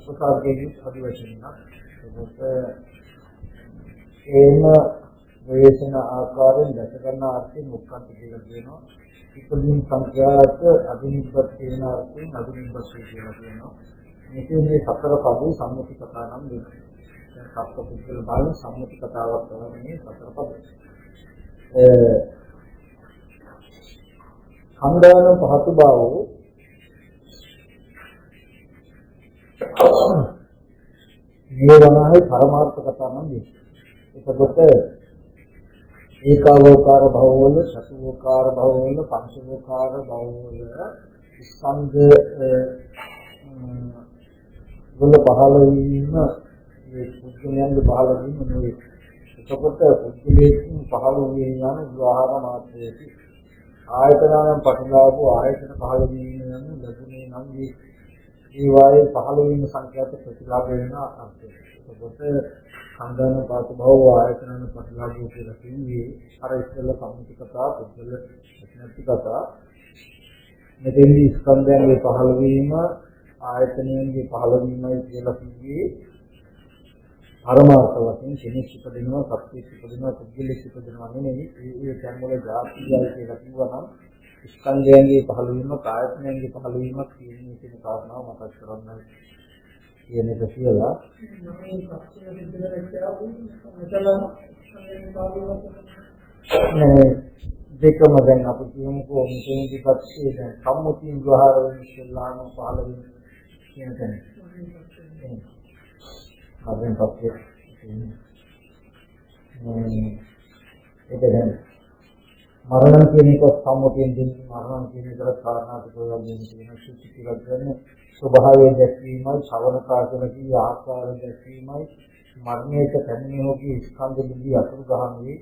උපසර්ගයේ අධිවචනයක් ඒන වේසන ආකාරයෙන් දැක ගන්න අර්ථයෙන් මුක්ඛන්ත කියලා කියනවා. ඉපදීම සංඛ්‍යාත අදිනිබ්බත් කියන අර්ථයෙන් අදිනිබ්බත් කියලා කියනවා. මේ සතර පදේ සම්මුති කතා නම් දෙකයි. දැන් සත්පුද්ගල බාල සම්මුති කතාවක් තමයි මේ සතර පදේ. ඛණ්ඩාන පහතු බව නිරෝධනයි පරමාර්ථ කතා නම් දෙකයි. එතකොට ඒකාවෝකාර භවවල, චතුෝකාර භවවල, පංචවෝකාර භවවල ස්කන්ධ වල පහළ වීම මේ පුද්ගලයන්ගේ පහළ වීම නෙවෙයි. එතකොට පුද්ගලයන් පහළ වූයේ යන විවහාර මාත්‍රයේදී ආයතනයන් පටලවාපු ආයතන පහළ වීම යන ලැබුණේ නම් ඒ වායේ පහළ වීම සංඛ්‍යාත ප්‍රතිලාභ වෙන අර්ථය. එතකොට සංගාන පාත භව ආයතනන පටලවාපු කියලා කිව්වේ අර ඉස්සෙල්ලා සම්මුති කතා පුද්ගල නැති කතා මෙතෙන්දී ස්කන්ධයන්ගේ පහළ වීම ආයතනයන්ගේ පහළ වීමයි කියලා කිව්වේ පරමාර්ථ වශයෙන් කෙනෙක් ඉපදිනවා සත්‍යයක් ඉපදිනවා පුද්ගලෙක් ඉපදිනවා නෙමෙයි ඒ ධර්මවල જાතියයි කියලා කිව්වනම් ස්කන්ධයන්ගේ පහළ වීම ආයතනයන්ගේ පහළ වීමක් කියන්නේ කියන කාරණාව මතක් කරගන්න කියන එක කියලා දෙකම දැන් අපි කියමුකෝ මෙතනදී පස්සේ දැන් සම්මුති විවහාර වෙන ඉස්සෙල්ලාම පහළ වෙන කියන තැන. අපෙන් පස්සේ ඒක දැන් මරණ කියන එක සම්මුතියෙන් දෙන්නේ මරණ කියන එක කාරණාට ප්‍රයෝජන දෙන සුචි කියලා කියන්නේ ස්වභාවය දැක්වීමයි ශවන කාර්යකී ආකාර දැක්වීමයි මරණයට පැමිණෙෝගේ ස්කන්ධ බිඳි අතුරු ගහන්නේ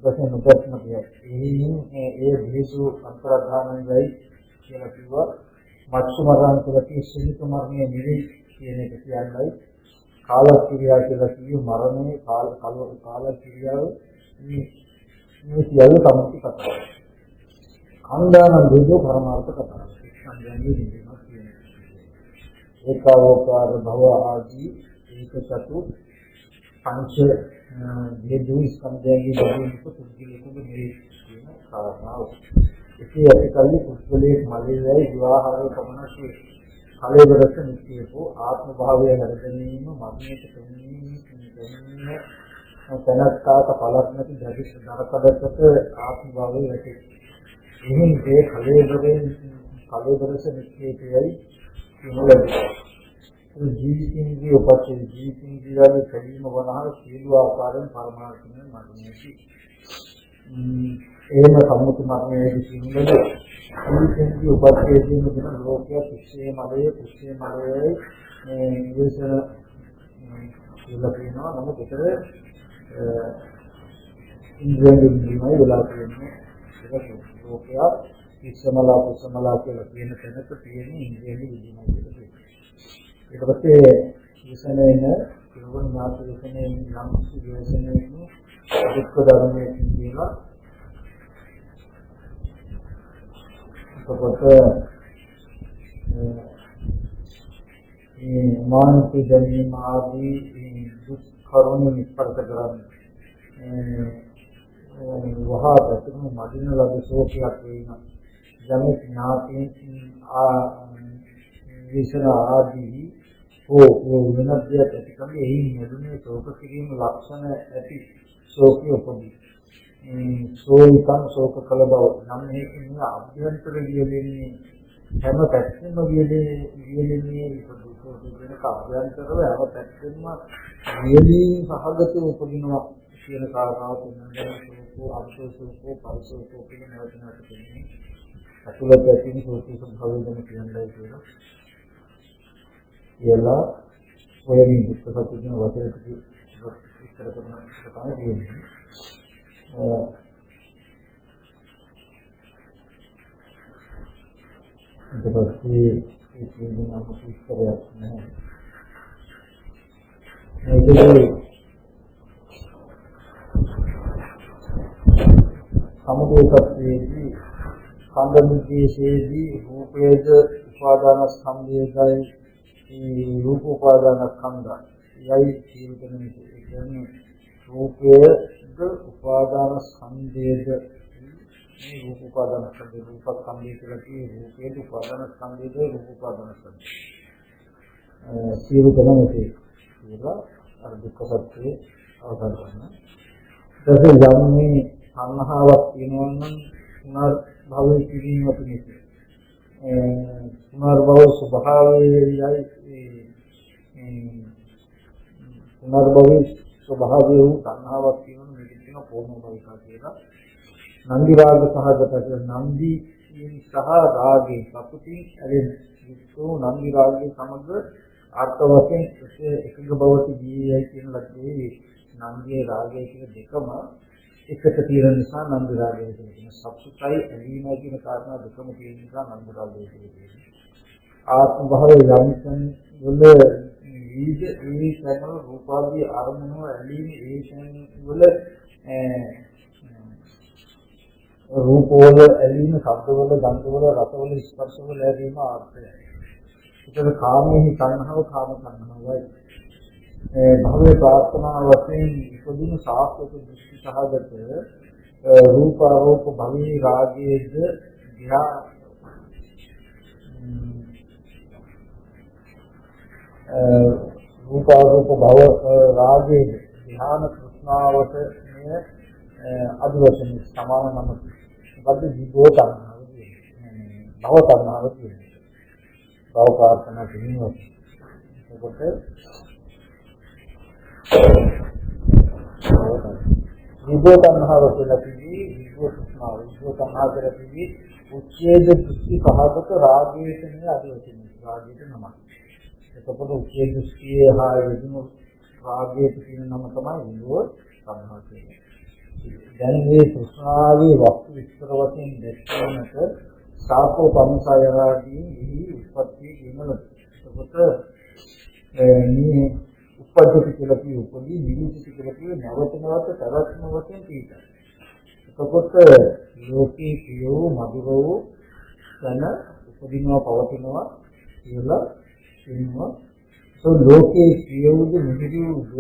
දැන් නොදැක්ම කියන්නේ ඒ බිහිසු අන්තරාධානයයි කියලා කිව්වා මච්චු මරණ කියලා කිසිම මරණය නෙවෙයි කියන එක කියන්නේ කාල ක්‍රියාව කියලා කිව්ව මරණය කාල ක්‍රියාව මේ සියල්ල සම්මුති කතාව. ඛණ්ඩාන දෙදෝ පරමාර්ථ කතාව. සංඥාවේ දෙනවා කියන්නේ. ඒකාවෝකාර භව ආදී ඒකසතු පංච දෙදෝ ස්කන්ධයන්ගේ දෙවියන්ට පුද්ගලිකව දෙවි කියන කාරණාව. ඉතින් ඒකල්ලි පුද්ගලයේ මලේයි විවාහයේ පමණක් කලෙබරස නිත්‍යෝ ආත්ම භාවය හරදීම මරණයට පැමිණීම තනත්තාක පලක් නැති දරකඩකට ආත්ම භාවය ඇති. එහෙන් ඒ කලෙබරස නිත්‍යයයි කියනවා. ජීවිතින්ගේ උපතේ ජීවිතින්ගේ කැදීම වනහා සියලු ආකාරයෙන් පරමාර්ථයෙන් මරණයයි. එහෙම සම්මුති මරණයේදී කියන්නේ ජීවිතින්ගේ උපතේදී මෙතන ලෝකයේ කුෂේ මලයේ මේ විශේෂ කියලා කියනවා. නමුත් ඒතර ඉන්ද්‍රියෙන් නිමයි වෙලා තියෙන්නේ ඒක ලෝකයේ කුෂමලා කියලා කියන තැනක තියෙන ඉන්ද්‍රියෙන් නිමයි කියලා. ඊට පස්සේ විසනේන කිරුවන් නාති විසනේ නම් විසනේ දුක්ඛ ධර්මයේ කියලා එතකොට මේ මානසික දැනීම ආදී දුක් කරුණු නිස්පර්ශ කරන්නේ වහා පැතුම මදින ලද ශෝකයක් වෙන යමෙක් ඥාතීන් විසන ආදී වෙනස්ය ඇතිකම එහි නෙදුනේ ශෝක කිරීම ලක්ෂණ ඇති ශෝකී උපදී. ශෝකං ශෝක කල බව නම් මේකේ අභ්‍යන්තර වියලෙන්නේ හැම පැත්තෙම වියලෙන්නේ කියන අභ්‍යන්තරව හැම පැත්තෙම වියලී සහගත උපදිනවා කියන කාරණාව තුනෙන් ශෝකෝ අභිශෝකෝ පරිශෝකෝ කියන නැවතනට කියන්නේ අතුලත් ඇතින් ශෝකී සම්භවයෙන් කියන්නයි කියලා. කියලා ඔය මේ පුස්තක කියන වචනකදී විස්තර කරන තමයි කියන්නේ. ඊට පස්සේ ඒ කියන විස්තරයක් නැහැ. ඒකේ සමුදේ සත්‍යයේදී සංගමිතයේදී රූපේද උපාදාන ස්කන්ධයයි රූප උපාදාන ස්කන්ධය යයි කියන එක කියන්නේ රූපේද උපාදාන ස්කන්ධයේද මේ රූප උපාදාන ස්කන්ධය රූප ස්කන්ධය කියලා කියේ රූපේද උපාදාන ස්කන්ධයේද රූප උපාදාන ස්කන්ධය සියලු දෙනාමසේ කියලා අර දුක්ඛ සත්‍යයේ අවබෝධ කරගන්න. ඊට යන්නේ සංහාවක් තියෙනවා නම් පුනර් භවයේ කිරීමත් නෙමෙයි. පුනර් භව ස්වභාවයයි පුනර් භවයේ ස්වභාවය වූ සංහාවක් තියෙනවා මේක කියන පොණෝ භවිකා කියලා. නන්දි රාග සහගත නන්දි සහ රාගේ සතුටින් ඇලෙන විසෝ නන්දි රාගයේ සමග අර්ථ වශයෙන් එකඟ බවට ජීවයයි කියන ලක්ෂණේ නන්දියේ රාගය කියන දෙකම එකට තියෙන නිසා නන්දි රාගය කියන සතුටයි ඇලීමයි කියන කාරණා දෙකම තියෙන නිසා නන්දි රාගය කියන්නේ ආත්ම භාවයේ යම්සන් වල විවිධ ඒ සමන රූපාදී අරමුණු ඇලීම ඒ වල රූපවල ඇලීම ශබ්දවල ගන්ධවල රසවල ස්පර්ශවල ඇලීම ආර්ථය. ඒකද කාමයේ සංහව කාම සංහවයි. භවයේ ප්‍රාර්ථනා වශයෙන් ඉපදුණු සාස්වත දෘෂ්ටි සහගත රූප ආරෝප භවයේ රාගයේද ධ්‍යා රූප ආරෝප භව රාගයේ ධ්‍යාන කෘෂ්ණාවත මේ අදුවචන සමාන නම මොකද්ද විභෝ තණ්හාව කියන්නේ භව තණ්හාව කියන්නේ භව ප්‍රාර්ථනා කිරීම. ඒකට විභෝ තණ්හාව කියලා කිවි විභෝ තණ්හාව විභෝ තණ්හාව කියලා කිවි උච්ඡේද දෘෂ්ටි පහකට රාගයට නේ අදුවචන රාගයට නම. එතකොට උච්ඡේද දෘෂ්ටියේ හා යෙදුණු රාගයට කියන නම තමයි විභෝ තණ්හාව කියන්නේ. දැන් මේ තෘෂ්ණාවේ වස්තු විස්තර වශයෙන් දැක්වීමට සාකෝ පංසයරාදී මෙහි උත්පත්ති කියනවා. එතකොට මේ උපද්දති කියලා කිය උපදී නිවිති කියලා කිය නැවත නැවත පැවැත්ම වශයෙන් තියෙනවා. එතකොට ලෝකේ කියෝ මధుරෝ යන උපදිනවා පවතිනවා කියලා කියනවා. ඒ ලෝකේ කියෝද නිවිතිවද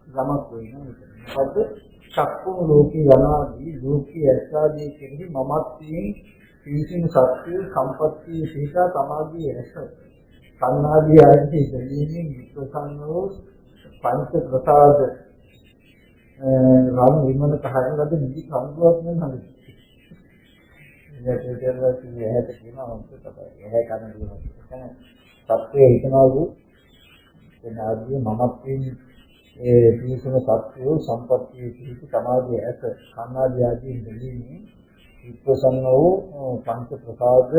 ගමක් වෙනවා. මොකද චක්කුන් ලෝකේ යනාදී ලෝකයේ ඇසාදී කෙරෙහි මමත්වයෙන් පිළිසින සත්‍ය සම්පත්තිය සිතා තමාගේ ඇස සංනාදී ආදී දෙලීමින් විශ්වසන්නෝ පංච ප්‍රසාද රාම විමන කහරලද නිදි සම්පූර්ණ වෙනවා. ඉතින් ඒක කියන්නේ ඇහැට කියනවා මොකද තමයි. ඇහැ කන කියනවා. ඒ සත්‍යය හිතනවා වූ එනාදී මමත්වයෙන් ඒ පිළිසන සත්‍යෝ සම්පත්තිය පිහිටි සමාධිය ඇත කන්නාදී ආදී දෙලින් විපස්සන වූ පංච ප්‍රසාද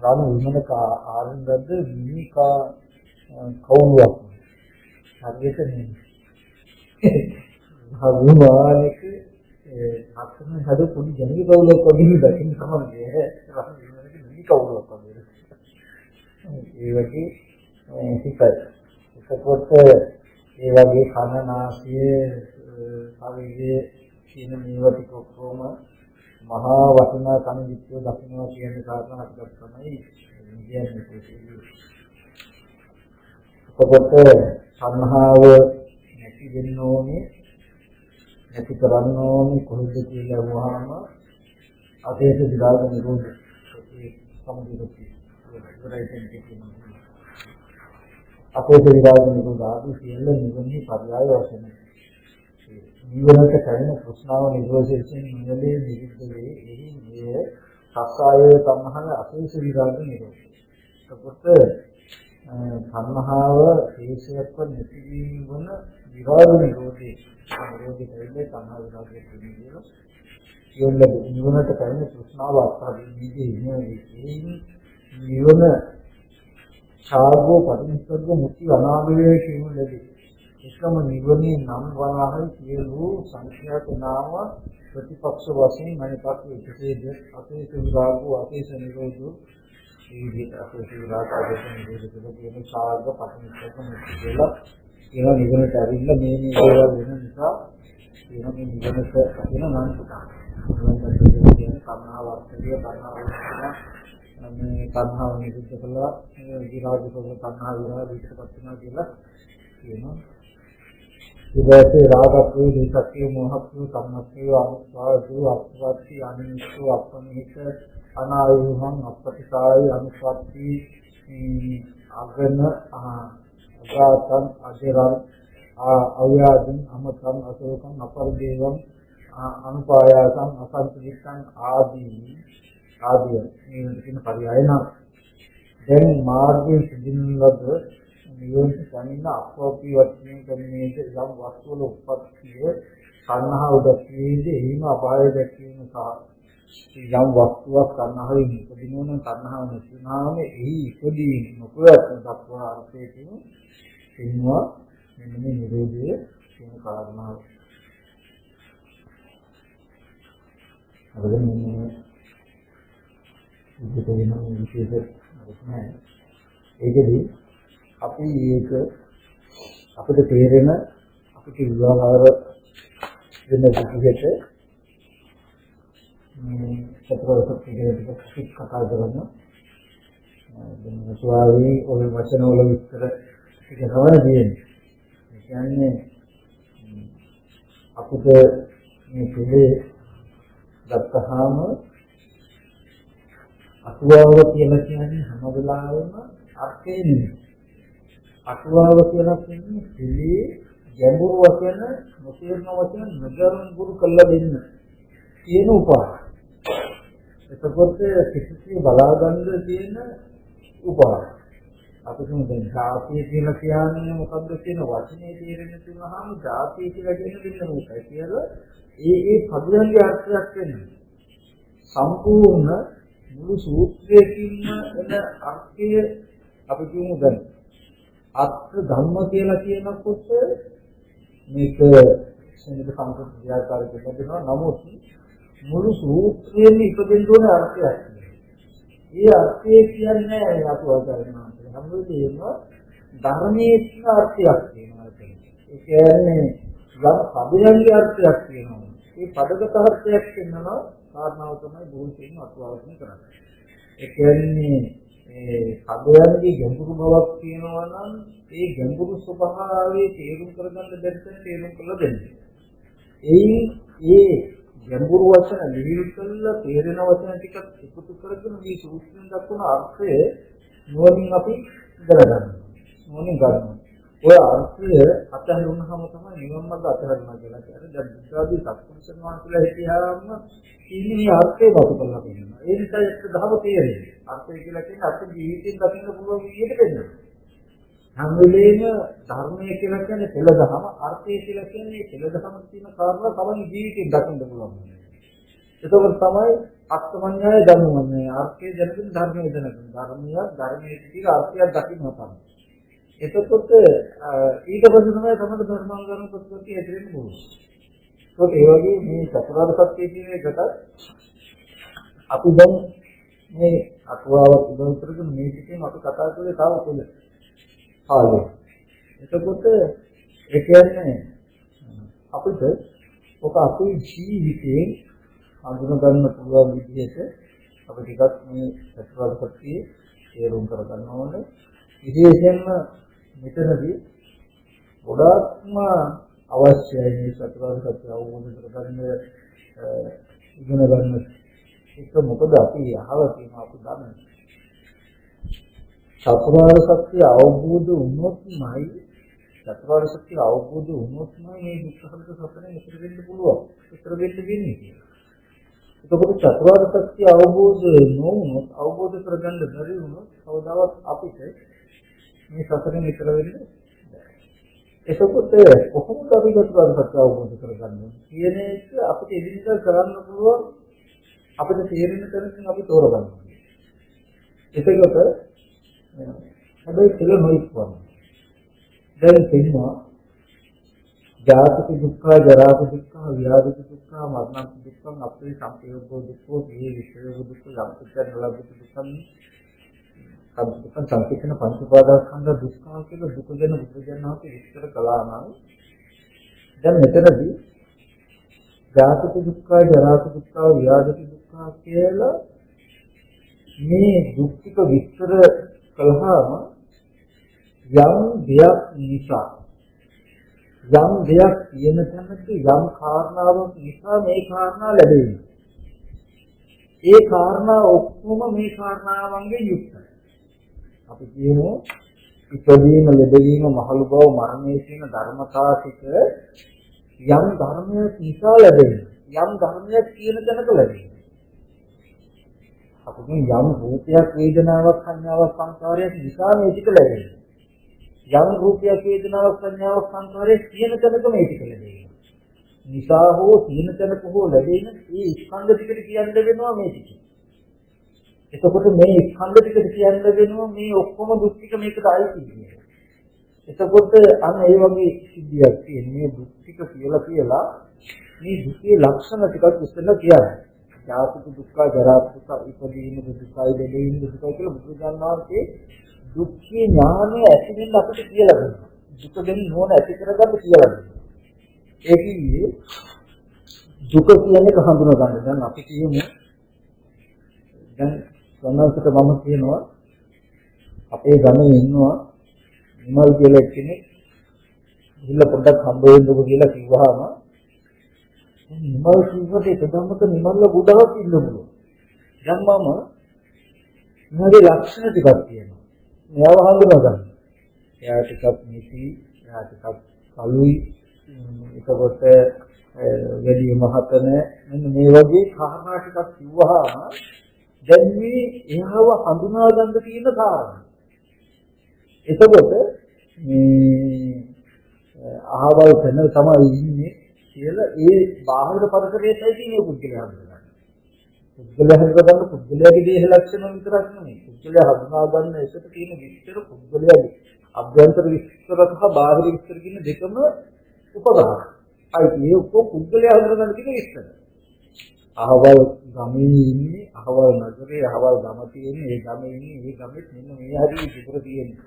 රාම විමනක ආනන්දද විනිකා කවුලක් හරියට නේ භවමානික අත්ම හද පොඩි ජනක කවුලක් වගේ දැකින් තමයි රාම විමනක විනිකා කවුලක් වගේ ඒ වගේ හිතයි. එතකොට ඒ වගේ කන නාසය ශරීරයේ කියන මේවා ටික ඔක්කොම මහා වටිනා කන විශ්ව දකින්නවා කියන කාරණා අපිට තමයි කියන්නේ. එතකොට සංහාව නැති වෙන්න ඕනේ නැති කරන්න ඕනේ කොහොමද කියලා වහාම අතේස විරාග නිරෝධ ඒ සම්පූර්ණයි. අපේස විරාග නිරෝධ ආදී සියල්ල නිවනේ පරියාය වශයෙන් නිවනට කරන කෘෂ්ණාව නිරෝධයෙන් නිවනේ නිරුද්ධ වේ. එහි මේ සස්සාය තණ්හාව අපේස විරාග නිරෝධ. එතකොට තණ්හාව හේෂයක්ව නැති වීම වන විරාග නිරෝධේ නිරෝධය කියන්නේ තණ්හා විරාගයේ තියෙනවා. සියල්ල නිවනට කරන කෘෂ්ණාව අත්හරින්නේ නිවන ඡාගෝ පටිච්චසමුප්පාද මුක්ති අනාගතයේ කියන ලැබේ. එකම නිවනේ නම් වනාහයි සියලු සංඛ්‍යාත නාම ප්‍රතිපක්ෂ වශයෙන් මනිපත් එකසේද අපේස විරාගෝ අපේස නිරෝධෝ විදිහට අපේ සීලාකාරයෙන් විදිහට කියන සාර්ග පටිච්චසමුප්පාද කියලා ඒවා නිවනට ඇවිල්ලා මේ දේවල් වෙන නිසා කියන මේ නිවනට කියන නම් පුතා. නිවනට කියන කර්ණාව වර්තකයේ කර්ණාව මේ කර්ණාව නිරුද්ධ කළා විරාජිතව කර්ණාව විරාජිතපත් වෙනවා කියලා කියනවා. ඉතින් රාගක්ඛේ දේශක්ඛේ මොහක්ඛේ කම්මක්ඛේ අනුස්වාදෝ අප්‍රවත්ති අනිමිත්තෝ අප්‍රමිත අනායුහං අප්‍රතිසාය අනුස්වාති අගන අගාතං අජරං අව්‍යාදින් අමතං අසෝකං අපරිදේවං අනුපායාසං අසංචිත්තං ආදී මේ කියන පරියාය නම් දැන් මාර්ගයේ සිදින ලද නියෝජිත සමින්න අපෝපී වචනේ කන්නේ යම් වස්තු වල උප්පත්තිය කන්හව දැක්වීමද එහිම අපාය දැක්වීම සහ යම් වස්තුවක් කන්හවෙන් ඉපදිනවන කන්හව නැතිවම එහි ඉපදීම නොකරත් දක්වා අර්ථයේ තියෙනවා මෙන්න මේ නිරෝධයේ කියන කාරණාව. අවදන් මේ විදිහට වෙන විශේෂ නැහැ. ඒකදී අපි ඒක අපිට තේරෙන අපිට විවහාර වෙන විදිහට මේ චතුරාර්ය සත්‍ය කතා කරනවා. දැන් ස්වාමී ඔය වචන වල විස්තර ටික හොයන දෙන්නේ. ඒ කියන්නේ අපිට මේ පිළේ ගත්තහම අතුවාව කියලා කියන්නේ හැම වෙලාවෙම අර්ථය නෙමෙයි. අතුවාව කියලා කියන්නේ පිළේ ගැඹුරු වචන නොතේරෙන වචන නගරුගුරු කළා දෙන්න කියන උපාය. එතකොට කිසිසි බලා ගන්න තියෙන උපාය. අපි දැන් ධාතිය කියලා කියන්නේ මොකක්ද කියන වචනේ තේරෙන්න තුනහම ධාතිය කියලා කියන මොකක්ද කියලා ඒ පදයන්ගේ අර්ථයක් වෙනවා. සම්පූර්ණ මුළු සූත්‍රයකින්ම එන අර්ථය අපි කියමු දැන් අර්ථ ධම්ම කියලා කියනකොට මේක සෙනඟ සම්පූර්ණ ව්‍යාකාරයක දෙනවා. නමුත් මුළු සූත්‍රයේම ඉපදෙන්න ඕන අර්ථයක්. ඒ අර්ථය කියන්නේ අපුවා කරනවා. හැම වෙලේම ධර්මයේ තියෙන අර්ථයක් තියෙනවා. ඒ කියන්නේ යම් පදයන්ගේ අර්ථයක් තියෙනවා. ඒ පදගත අර්ථයක් වෙනවා කාරණාව තමයි බොහෝසෙයින් අතුවාවසන කරන්නේ. ඒ කියන්නේ පදයන්ගේ ගැඹුරු බවක් තියෙනවා නම් ඒ ගැඹුරු ස්වභාවයේ තේරුම් කරගන්න බැරිසෙන් තේරුම් කරලා දෙන්නේ. ඒ ගැඹුරු වචන ලිහිල් කළා තේරෙන වචන ටිකක් එකතු කරගෙන මේ සූත්‍රයෙන් දක්වන අර්ථය නුවණින් අපි ඉගෙන ගන්නවා. ඔය අර්ථය අතහරිනුනහම තමයි නිවන් මාර්ග අතහරිනවා කියලා කියන්නේ. දැන් බුද්ධාදී සත්පුරුෂයන් වහන්සේලා හිතියාම ඉන්නේ මේ අර්ථය බතු කරලා තියෙනවා. ඒ නිසා ඒක දහම තේරෙන්නේ. අර්ථය කියලා කියන්නේ අපේ ජීවිතෙන් දකින්න පුළුවන් විදිහට වෙනවා. හැම වෙලේම ධර්මය කියලා කියන්නේ පෙළ දහම, අර්ථය කියලා කියන්නේ පෙළ දහම තියෙන කාරණා තමයි ජීවිතෙන් දකින්න පුළුවන්. එතකොට තමයි අත්මඤ්ඤය ධර්මමඤ්ඤය. අර්ථය දැනගෙන ධර්මය දැනගෙන. ධර්මයේ තියෙන අර්ථයක් දකින්න තමයි. එතකොට ඊට පස්සේ තමයි තමයි ධර්මාංගන ප්‍රතිපත්තිය ඇතුළේ මොකද. ඒත් ඒ වගේ මේ චතුරාර්ය සත්‍ය කියන එකට අපි දැන් මේ අටුවාවක් උදව් කරගෙන මේ පිටින් අපි කතා කරේ තව පොළ. ආලේ. එතකොට ඒ කියන්නේ අපිට ඔක අපේ ජීවිතේ අඳුන ගන්න පුළුවන් විදිහට අපි ටිකක් මේ චතුරාර්ය සත්‍ය තේරුම් කරගන්න ඕනේ. විශේෂයෙන්ම මෙතනදී ගොඩාක්ම අවශ්‍යයි මේ චතුරාර්ය සත්‍ය අවබෝධ කරගන්න ඉගෙන ගන්න. ඒක මොකද අපි අහලා තියෙන අපි දන්නේ චතුරාර්ය සත්‍ය අවබෝධ වුණොත්මයි චතුරාර්ය සත්‍ය අවබෝධ වුණොත්මයි මේ දුක්ඛ සත්‍යයෙන් ඉතර වෙන්න පුළුවන්. ඉතර වෙන්න වෙන්නේ කියලා. එතකොට චතුරාර්ය සත්‍ය අවබෝධ නොවුනොත් අවබෝධ කරගන්න බැරි වුණොත් කවදාවත් අපිට මේ සසරෙන් ඉතර වෙන්නේ නැහැ. එතකොට කොහොමද අපි චතුරාර්ය සත්‍ය අවබෝධ කරගන්නේ කියන එක අපිට එදිනෙදා කරන්න පුළුවන් අපිට තේරෙන තැනකින් අපි තෝරගන්න. එතකොට හැබැයි කියලා නොයිස්වන්න. දැන් තියෙනවා ජාති දුක්ඛ, ජරා දුක්ඛ, ව්‍යාධි දුක්ඛ, මරණ දුක්ඛ, අපේ සංකේයෝ දුක්ඛ, මේ විශේෂ දුක්ඛ, යම්පිට ලැබෙන දුක්ඛ සම්පූර්ණ සංකීර්ණ පංච උපාදානස්කන්ධ දුක්ඛ කියලා දුක ගැන බුදුජානක විස්තර කළා නම් දැන් මෙතනදී ජාතික දුක්ඛ, ජරාක දුක්ඛ, ව්‍යාධි දුක්ඛ කියලා මේ දුක් ටික විස්තර කළාම යම් දෙයක් නිසා යම් දෙයක් කියන තැනක යම් කාරණාවක් නිසා මේ කාරණා ලැබෙනවා. ඒ කාරණා ඔක්කොම මේ කාරණාවන්ගෙන් යුක්තයි. අපි කියමු ඉපදීම, ලැබීම, මහලු බව, මරණය කියන ධර්මතා ටික යම් ධර්මයක් නිසා ලැබෙනවා. යම් ධර්මයක් කියන තැනක ලැබෙනවා. අපි යම් රූපයක්, වේදනාවක්, සංඥාවක්, සංකාරයක් නිසා මේ ටික ලැබෙනවා. යම් රූපයක්, වේදනාවක්, සංඥාවක්, සංකාරයක් කියන තැනක මේ ටික ලැබෙනවා. නිසා හෝ කියන තැනක හෝ ලැබෙන මේ ස්කන්ධ ටිකට කියන්න වෙනවා මේ ටික. එතකොට මේ ස්කන්ධ ටිකට කියන්න වෙනවා මේ ඔක්කොම දුක් ටික මේකට ආйти කියන්නේ. එතකොට අන්න ඒ වගේ සිද්ධියක් තියෙන මේ දුක් ටික කියලා මේ දුකේ ලක්ෂණ ටිකක් ඉස්සෙල්ලා කියන්නේ. ජාතික දුක්ඛ, ජරා දුක්ඛ, ඉපදීම දුක්ඛයි, දෙලීම දුක්ඛයි කියලා බුදුන් වහන්සේ දුක්ඛේ ඥානය ඇති වෙන්න අපිට කියලා දෙනවා. දුක ගැන නෝන ඇති කරගන්න කියලා දෙනවා. ඒ කියන්නේ දුක කියන්නේ හඳුනා ගන්න. දැන් අපි කියමු දැන් සමහරකට මම කියනවා අපේ ගමේ ඉන්නවා නිමල් කියලා කෙනෙක් ගිහිල්ලා පොඩ්ඩක් හම්බ වෙන්නකෝ කියලා කිව්වහම නිමල් කිව්වට එකදමක නිමල්ල ගොඩක් ඉන්න පුළුවන්. දැන් මම මගේ ලක්ෂණ ටිකක් තියෙනවා. මෙයාව හඳුනා ගන්න. එයා ටිකක් නිසි, එයා ටිකක් කළුයි, එතකොට වැඩි මහතන මෙන්න මේ වගේ කාරණා ටිකක් කිව්වහම දැන් මේ එයාව හඳුනා ගන්න තියෙන කාරණා. එතකොට මේ අහවල් තැන තමයි ඉන්නේ කියලා ඒ බාහිර පරිසරයේයි තියෙන පුද්ගලයා හඳුනගන්න. පුද්ගලයා හඳුනගන්න පුද්ගලයාගේ දේහ ලක්ෂණ විතරක් නෙමෙයි. පුද්ගලයා හඳුනා ගන්න එකට තියෙන විස්තර පුද්ගලයාගේ අභ්‍යන්තර විස්තර සහ බාහිර විස්තර කියන දෙකම උපකාරයි. ඒ ඔක්කොම පුද්ගලයා හඳුනගන්න තියෙන විස්තර. අහවල් ගමේ ඉන්නේ, අහවල් නගරේ, අහවල් ගම තියෙන්නේ, ඒ ගමේ ඉන්නේ, ඒ ගමෙත් මෙන්න මේ හරිය විතර තියෙන්නේ.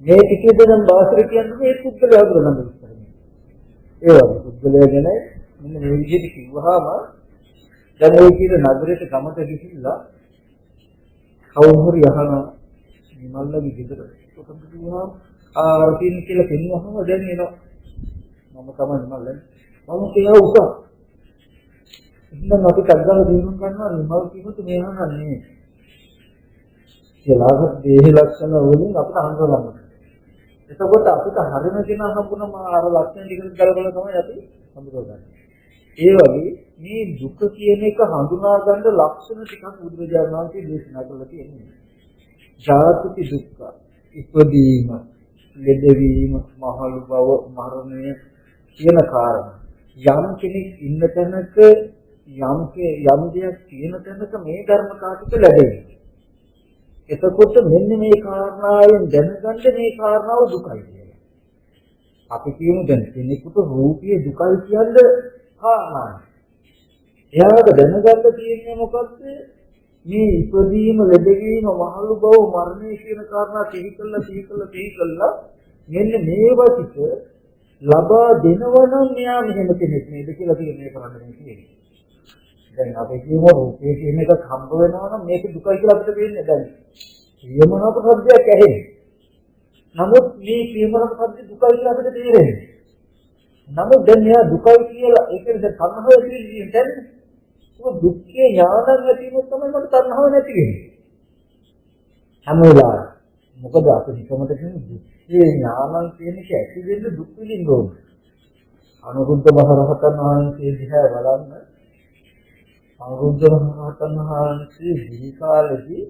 මේ ටිකේද නම් බාහිර කියන්නේ මේ පුද්ගලයා හඳුනගන්න විස්තර. ඒ වගේ පුද්ගලයා ගැන මෙන්න මේ විදිහට කිව්වහම දැන් ඔය කියන නගරයට ගමට ගිහිල්ලා කවුරු හරි අහනවා නිමල්ලගේ ගෙදර කොතනද කිව්වහම ආර්තින් කියලා කියනවහම දැන් එනවා මම තමයි නිමල්ලනේ මම කියලා උස ඉතින් අපි කද්දාල දිනුම් ගන්නවා නිමල් කිව්වොත් මේ අහන්නේ කියලාග දේහ ලක්ෂණ වලින් අපිට හඳුනගන්න. එතකොට අපිට හරින කෙනා හම්බුනම අර ලක්ෂණ ටික ගලවලා තමයි අපි හඳුනගන්නේ. ඒ වගේ මේ දුක කියන එක හඳුනා ගන්න ලක්ෂණ ටිකක් බුදුරජාණන් වහන්සේ දේශනා කළා තියෙනවා. ජාතික දුක්ඛ, ඉපදීම, ලෙඩවීම, මහලු බව, මරණය කියන කාරණා. යම් කෙනෙක් ඉන්න තැනක යම් දෙයක් තියෙන තැනක මේ ධර්ම කාටික ලැබෙනවා. එතකොට මෙන්න මේ කාරණාවෙන් දැනගන්න මේ කාරණාව දුකයි කියලා. අපි කියමු දැන් කෙනෙකුට රූපයේ දුකයි කියන්නේ කාරණාවක්. එයාට දැනගන්න තියෙන්නේ මොකද්ද? මේ ඉපදීම, ලැබීම, මහලු බව, මරණය කියන කාරණා සිහි කළා මෙන්න මේවා ටික ලබා දෙනවනම් මෙයා මෙහෙම කෙනෙක් නේද කියලා කියන්නේ කරන්නේ කියන්නේ. දැන් අපි කියමු රූපේ කියන එකක් හම්බ වෙනවා නම් මේක දුකයි කියලා අපිට පේන්නේ දැන්. කියමනක සත්‍යයක් ඇහෙන්නේ. නමුත් මේ කියමනක සත්‍ය දුකයි කියලා අපිට තේරෙන්නේ. නමුත් දැන් එයා දුකයි කියලා ඒකෙන් දැන් තණ්හාව ඇතිවෙන්නේ නැහැ. ඒක දුක්ඛේ ඥානං ඇතිවෙන්න තමයි මට තණ්හාව නැති වෙන්නේ. හැම වෙලාවෙම. මොකද අපි හිතමද කියන්නේ දුක්ඛේ ඥානං කියන එක ඇති වෙන්න දුක් විඳින්න ඕනේ. අනුරුද්ධ මහරහතන් වහන්සේ දිහා බලන්න අනුරුද්ධ මහරහතන් වහන්සේ දිවි කාලෙදී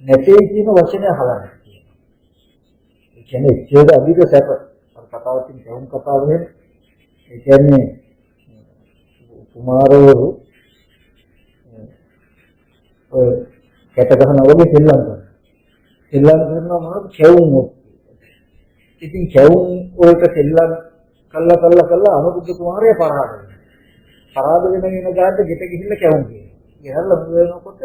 නැtei කියන වචනය අහලා නැහැ. ඒ කියන්නේ එච්චර අධික සැප. අර කතාවකින් කවුම් කතාව වෙන. ඒ කියන්නේ කුමාරවරු ඔය කැට ගහන වගේ සෙල්ලම් කරනවා. සෙල්ලම් කරනවා මොනවද? කැවුම් ඔක්කොම. ඉතින් කැවුම් වලට සෙල්ලම් කළා අනුරුද්ධ කුමාරයා පරාද වෙනවා. පරාද වෙන ගානට ගෙට ගිහිල්ලා කැවුම් කියනවා. ගෙනල්ලා වෙනකොට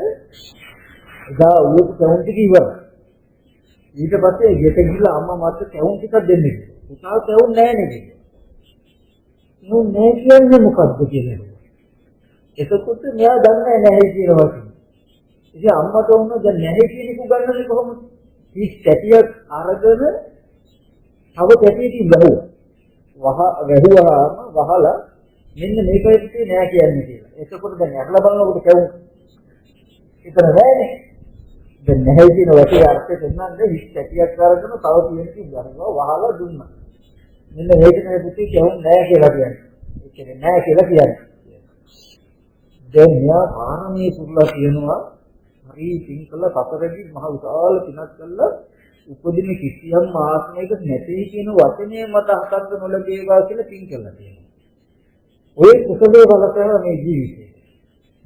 එදා උයක කැවුම් ටික ඉවරයි. ඊට පස්සේ ගෙට ගිහලා අම්මා මාත් කැවුම් ටිකක් දෙන්න කිව්වා. පුතා කැවුම් නැහැ නේ කිව්වා. නෝ නෑ කියන්නේ මොකද්ද කියලා. එතකොට මෙයා දන්නේ නැහැ කියන වචනේ. ඉතින් අම්මට වුණා දැන් නැහැ කියන එක ගන්නනේ කොහොමද? ඉස් කැටියක් අරගෙන තව කැටියකින් වැහුවාම වහලා මෙන්න මේකයි කිව්වේ නෑ කියන්නේ කියලා. එතකොට දැන් අරලා බලනකොට කැවුම් එතන නෑනේ. දැන් නැහැ කියන වචනේ අර්ථය දෙන්නන්නේ ඉස් කැටියක් අරගෙන තව කැටියකින් වහලා දුන්නා. මෙන්න මේක තමයි පුතේ කැවුම් නෑ කියලා කියන්නේ. ඒ කියන්නේ නෑ කියලා කියන්නේ. දැන් මෙයා පාරමී පුරලා කියනවා හරි පින් කළා සතරදී මහ විශාල පිනක් කළා උපදින කිසියම් ආත්මයක නැති කියන වචනේ මත හතක් නොලැබේවා කියලා පින් කළා කියනවා. ඔය කුසලයේ බලතර මේ ජීවිතේ.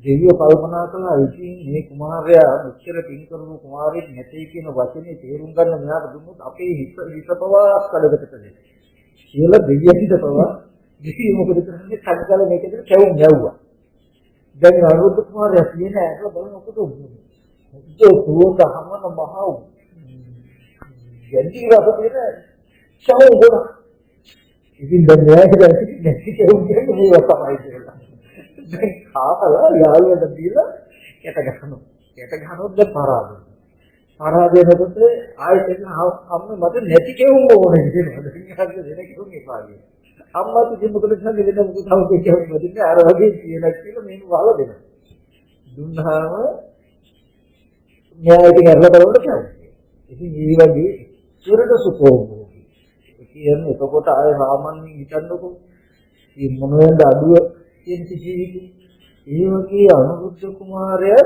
දෙවියෝ කල්පනා කළා ඉතින් මේ කුමාරයා මෙච්චර පින් කරපු කුමාරයෙක් නැtei කියන වචනේ තේරුම් ගන්න මෙයාට දුන්නොත් අපේ හිත පවා කඩකට දෙන්නේ. කියලා දෙවියන්ට පවා දෙවියෝ මොකද කරන්නේ කඩකල මේකද කැවුම් යවුවා. දැන් අනුරුද්ධ කුමාරයා කියන එක බලනකොට දුක හමන මහා ගැටි රබතේ චවුම් ගොඩ. ඉතින් දැන් මෙයාට නැති කැවුම් කියන්නේ මේ තමයි කියලා. දැන් කාලා යාළුවට දීලා යට ගන්නවා. යට ගන්නොත් දැන් පරාදයි. පරාදයනකොට ආයෙත් එන්න අම්ම මට නැති කැවුම් ඕනේ කියනවා. දැන් දෙන කැවුම් එපා කියනවා. අම්මාට ඉතින් මොකද කියන්නේ වෙන මොකද තව කියවන්න දෙන්නේ අර වගේ කියලා මේක වහලා දෙනවා. දුන්නාම මෙයා ඉතින් අරලා බලන්න කියනවා. ඉතින් මේ වගේ සුරට සුඛෝ කියන්නේ එතකොට ආය සාමාන්‍යයෙන් හිතන්නකො මේ මොනවෙන්ද අඩුව කියන ජීවිතේ ඒ වගේ අනුරුද්ධ කුමාරයා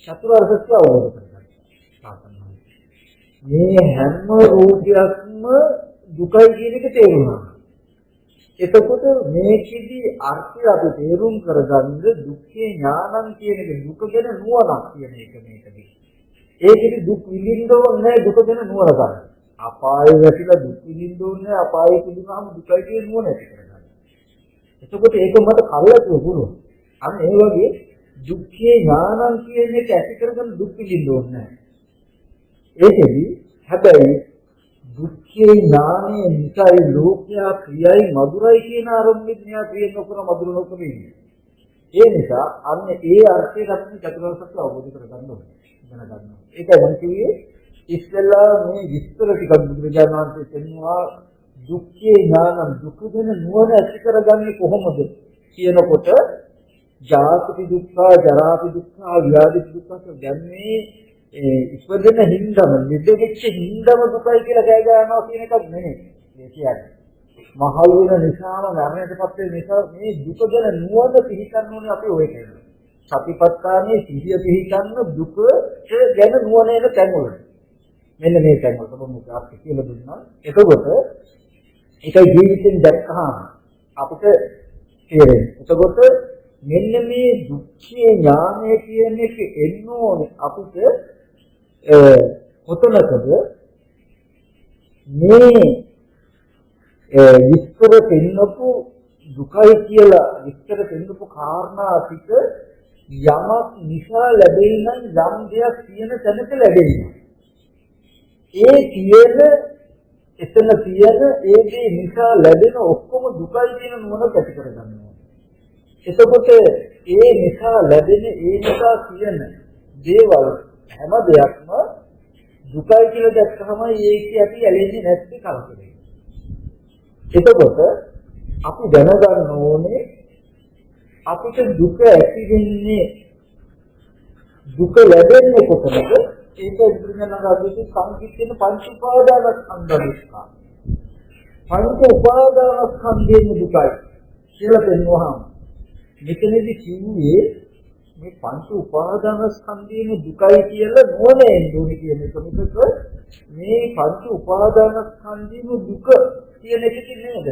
චතුරාර්ය සත්‍ය අවබෝධ කරගන්නවා. මේ හැම රූපයක්ම දුකයි කියන එක තේරුණා. එතකොට මේකෙදි අර්ථය අපි තේරුම් කරගන්න දුක්ඛේ ඥානං කියන එක දුක ගැන නුවණක් කියන එක මේකදී. ඒකෙදි දුක් විඳින්න ඕනේ දුක ගැන නුවණ ගන්න. අපායේ වැටිලා දුක් විඳින්න ඕනේ අපායේ පිළිගාම දුකයි කියන නුවණ ඇති කරගන්න. එතකොට ඒක මට කල්ලාතුව පුළුවන්. අන්න ඒ වගේ දුක්ඛේ ඥානං කියන එක ඇති කරගන්න දුක් විඳින්න ඕනේ. ඒකෙදි හැබැයි දුක්ඛේ ඥානයේ නිසයි ලෝකයා ප්‍රියයි මధుරයි කියන ආරම්භෙත් මෙයා ප්‍රිය නොකර මధుර නොකර ඉන්නේ. ඒ නිසා අන්න ඒ අර්ථයට අපි චතුරාර්ය සත්‍ය අවබෝධ කරගන්න ඕනේ. දැනගන්න ඕනේ. ඒකයි මම කිව්වේ ඉස්සෙල්ලා මේ විස්තර ටිකක් බුදුරජාණන් වහන්සේ කියනවා දුක්ඛේ ඥාන දුක ගැන නුවණ ඇති කරගන්නේ කොහොමද කියනකොට ජාති දුක්ඛ, ජරා දුක්ඛ, ව්‍යාධි දුක්ඛ කියන්නේ ඉපදෙන හින්දම නිදෙච්ච හින්දම දුකයි කියලා කෑ ගන්නවා කියන එකක් නෙමෙයි. මේ කියන්නේ මහලු වෙන නිසාම මරණයටපත් වෙන නිසා මේ දුක ගැන නුවණ පිළිගන්න ඕනේ අපි ඔය කියන්නේ. සතිපට්ඨානයේ සිහිය පිළිගන්න දුක ගැන නුවණ එන තැන්වල. මෙන්න මේ තැන්වල තමයි අපි කියලා දුන්නා. එතකොට ඒකයි ජීවිතෙන් දැක්කහම අපිට තේරෙන්නේ. එතකොට මෙන්න මේ දුක්ඛේ ඥානය කියන එක එන්න ඕනේ අපිට කොතනකද මේ විස්තර දෙන්නපු දුකයි කියලා විස්තර දෙන්නපු කාරණා ටික යමක් නිසා ලැබෙයි නම් යම් දෙයක් තියෙන තැනක ලැබෙයි. ඒ තියෙන එතන තියෙන ඒ දේ නිසා ලැබෙන ඔක්කොම දුකයි කියන නුවණ ඇති කරගන්නවා. එතකොට ඒ නිසා ලැබෙන ඒ නිසා තියෙන දේවල් හැම දෙයක්ම දුකයි කියලා දැක්කම ඒක අපි ඇලෙන්නේ නැති කලකිරීම. එතකොට අපි දැනගන්න ඕනේ අපිට දුක ඇති වෙන්නේ දුක ලැබෙන්නේ කොතනද? ඒක ඉදිරියනගාදී සංකීර්ණ පංච උපාදානස්කන්ධ දුක්ඛ. පංච උපාදානස්කන්ධයේ දුකයි කියලා පෙන්වහම මෙතනදී කිව්වේ මේ පංච උපාදානස්කන්ධයේ දුකයි කියලා නොනේ දුනි කියන එක මිසක මේ පංච උපාදානස්කන්ධයේ දුක කියන එක නේද?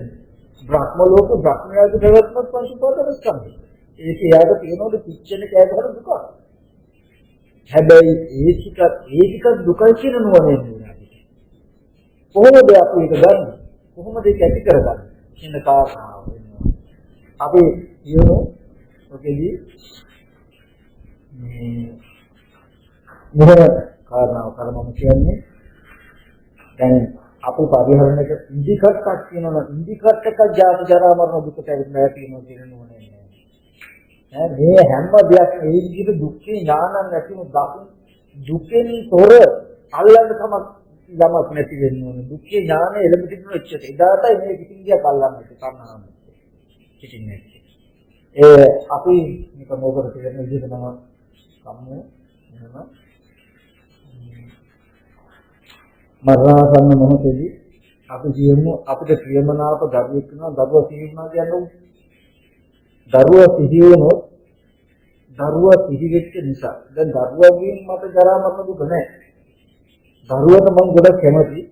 බ්‍රහ්ම ලෝක බ්‍රහ්මයාගේ ප්‍රවත්මත් පංච උපාදානස්කන්ධය. ඒක යාට තියෙනවද පිච්චෙන කෑගහන දුක. හැබැයි ඒකත් දුකයි කියන නොනේ නේද? කොහොමද අපි ඒක ගන්නේ? කොහොමද ඒක ඇති කරගන්නේ? කියන කාරණාව වෙනවා. අපි කියමු ඔකෙදී මේ මොහොත කාරණාව කරමු කියන්නේ දැන් අපේ පරිහරණයක ඉන්දිකට් එකක් කියනවා නම් ඉන්දිකට් එකක් ජාති ජරා මරණ දුකට ඇවිල්ලා තියෙනවා කියන නෝනේ නෑ. මේ හැම දෙයක් ඒ විදිහට දුක්ඛේ ඥානං නැතිව දුකෙන් තොර අල්ලන්න යමක් නැති වෙන්න ඕනේ. දුක්ඛේ ඥානය එළඹ තිබුණ එච්චර. එදාටයි මේ කිසිම දෙයක් අල්ලන්නේ තණ්හාව. කිසිම නැහැ. අපි මේක මොකද කියන විදිහට මම සම්මු එහෙම මරණාසන්න මොහොතේදී අපි කියමු අපිට ප්‍රියමනාප දරුවෙක් වෙනවා දරුවා සිහි වුණා කියන්නේ දරුවා සිහි වුණොත් දරුවා සිහි වෙච්ච නිසා දැන් දරුවාගෙන් මට ජරා මරණ දුක නැහැ. දරුවට මම ගොඩක් කැමතියි.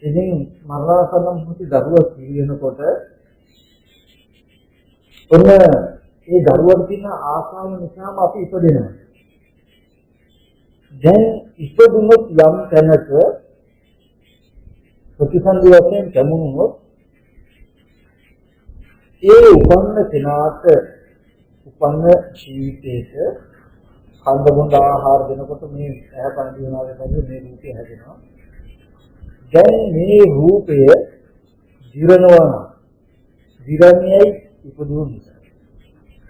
ඉතින් මරණාසන්න මොහොතේ දරුවා සිහි වෙනකොට ඔන්න ඒ දරුවට තියෙන ආසාව නිසාම අපි ඉපදෙනවා. දැන් ඉපදුනොත් යම් තැනක ප්‍රතිසන්දි වශයෙන් කැමුණොත් ඒ උපන්න කෙනාට උපන්න ජීවිතේට කන්ද බොඳ ආහාර දෙනකොට මේ ඇහැ කන දිවනාවේ වගේ මේ රූපය හැදෙනවා. දැන් මේ රූපය දිරනවා නම් දිරන්නේ ඉපදුන නිසා.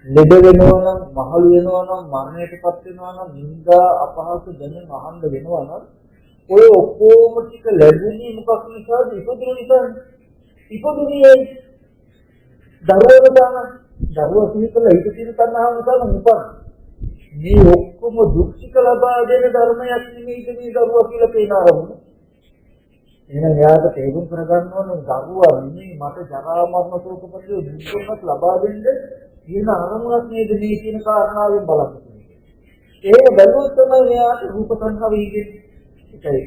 ලෙඩ වෙනවා නම් මහලු වෙනවා නම් මරණයටපත් වෙනවා නම් නිന്ദා අපහාස දැනෙන අහන්න වෙනවා නම් ඔය ඔක්කොම ටික ලැබුණේ මොකක් නිසාද? ඉපදුන නිසා. ඉපදුනේ දරුවා සිහිකල හිත තියෙන තණ්හාව නිසා උපන්. මේ ඔක්කොම දුක් ටික ලබා දෙන ධර්මයක් නෙමෙයිද මේ දරුවා කියලා පේන ආරමුණ. එහෙනම් යාට තේරුම් කරගන්න ඕනේ දරුවා නෙමෙයි මට ජරා මරණ සෝකපරිදේ දුක්ඛවත් ලබා දෙන්න කියන අරමුණක් නේද මේ කියන කාරණාවෙන් බලන්න. ඒක බැලුවොත් තමයි මෙයාට රූප සංඛාව ඉගෙන්නේ. ඒකයි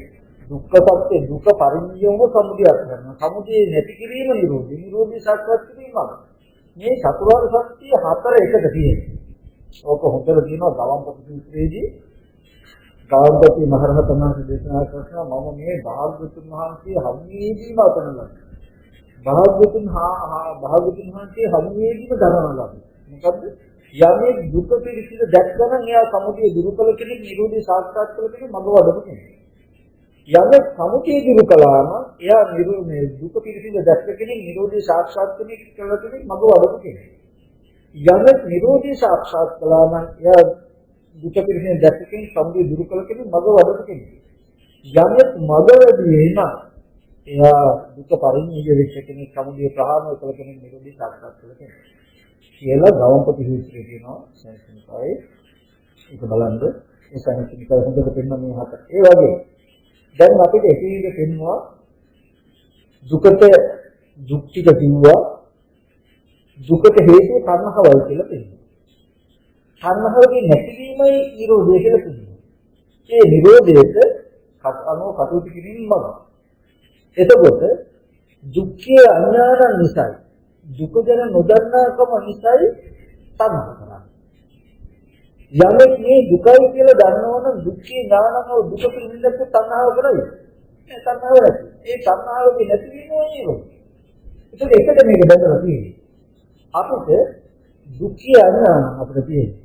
දුක්ඛ සත්‍ය දුක පරිණියම සමුදයක් කරනවා. සමුදේ නැති කිරීම නිරෝධය. නිරෝධය සාක්ෂාත් කිරීම. මේ චතුරාර්ය සත්‍ය හතර එකට තියෙනවා. ඕක හොඳට කියනවා ගවම්පති සූත්‍රයේදී ගවම්පති මහරහතන් වහන්සේ දේශනා කරනවා මම මේ භාග්‍යවතුන් වහන්සේ හමුවේදීම අතනලා. භාග්‍යවතුන් වහන්සේ හමුවේදීම දරනවා. මොකද්ද? යමේ දුක පිළිසිඳ දැක්කම එයා සමුදය දුරු කළ කෙනෙක් නිරෝධය සාක්ෂාත් කළ කෙනෙක් මඟ වඩපු කෙනෙක්. යමේ සමුදය දුරු කළාම එයා නිරෝධය දුක පිළිසිඳ දැක්ක කෙනෙක් නිරෝධය සාක්ෂාත් කළ කෙනෙක් මඟ වඩපු කෙනෙක්. යමේ නිරෝධය සාක්ෂාත් කළාම එයා දුක පිළිසිඳ දැක්ක කෙනෙක් සමුදය දුරු කළ කෙනෙක් මඟ වඩපු කෙනෙක්. යමේ මඟදී එන එයා දුක පරිණිය වෙච්ච කෙනෙක් සමුදය ප්‍රහාණය කළ කෙනෙක් නිරෝධය සාක්ෂාත් කළ කෙනෙක්. කියලා ගවම්පති සූත්‍රයේ තියෙනවා සංස්කෘතයි ඒක බලන්න ඒ සංස්කෘතික හොඳට පෙන්වන මේ හත. ඒ වගේ දැන් අපිට එක එක පෙන්වනවා දුකට දුක් ටික කිව්වා දුකට හේතුව තණ්හාවයි කියලා පෙන්වනවා. තණ්හාවගේ නැතිවීමයි නිරෝධය කියලා පෙන්වනවා. ඒ නිරෝධයට අනුව කටයුතු කිරීම මඟ. එතකොට දුක්ඛේ අඥාන නිසායි දුක ගැන නොදන්නාකම නිසායි තණ්හා කරන්නේ. යමෙක් මේ දුකයි කියලා දන්නවනම් දුක්ඛේ ඥානව දුක පිළිබඳව තණ්හාව කරයි. ඒ තණ්හාව නැති. ඒ තණ්හාවගේ නැතිවීම නෙවෙයි. ඒක එකට මේක බඳලා තියෙන්නේ. අපිට දුක්ඛේ අඥාන අපිට තියෙන්නේ.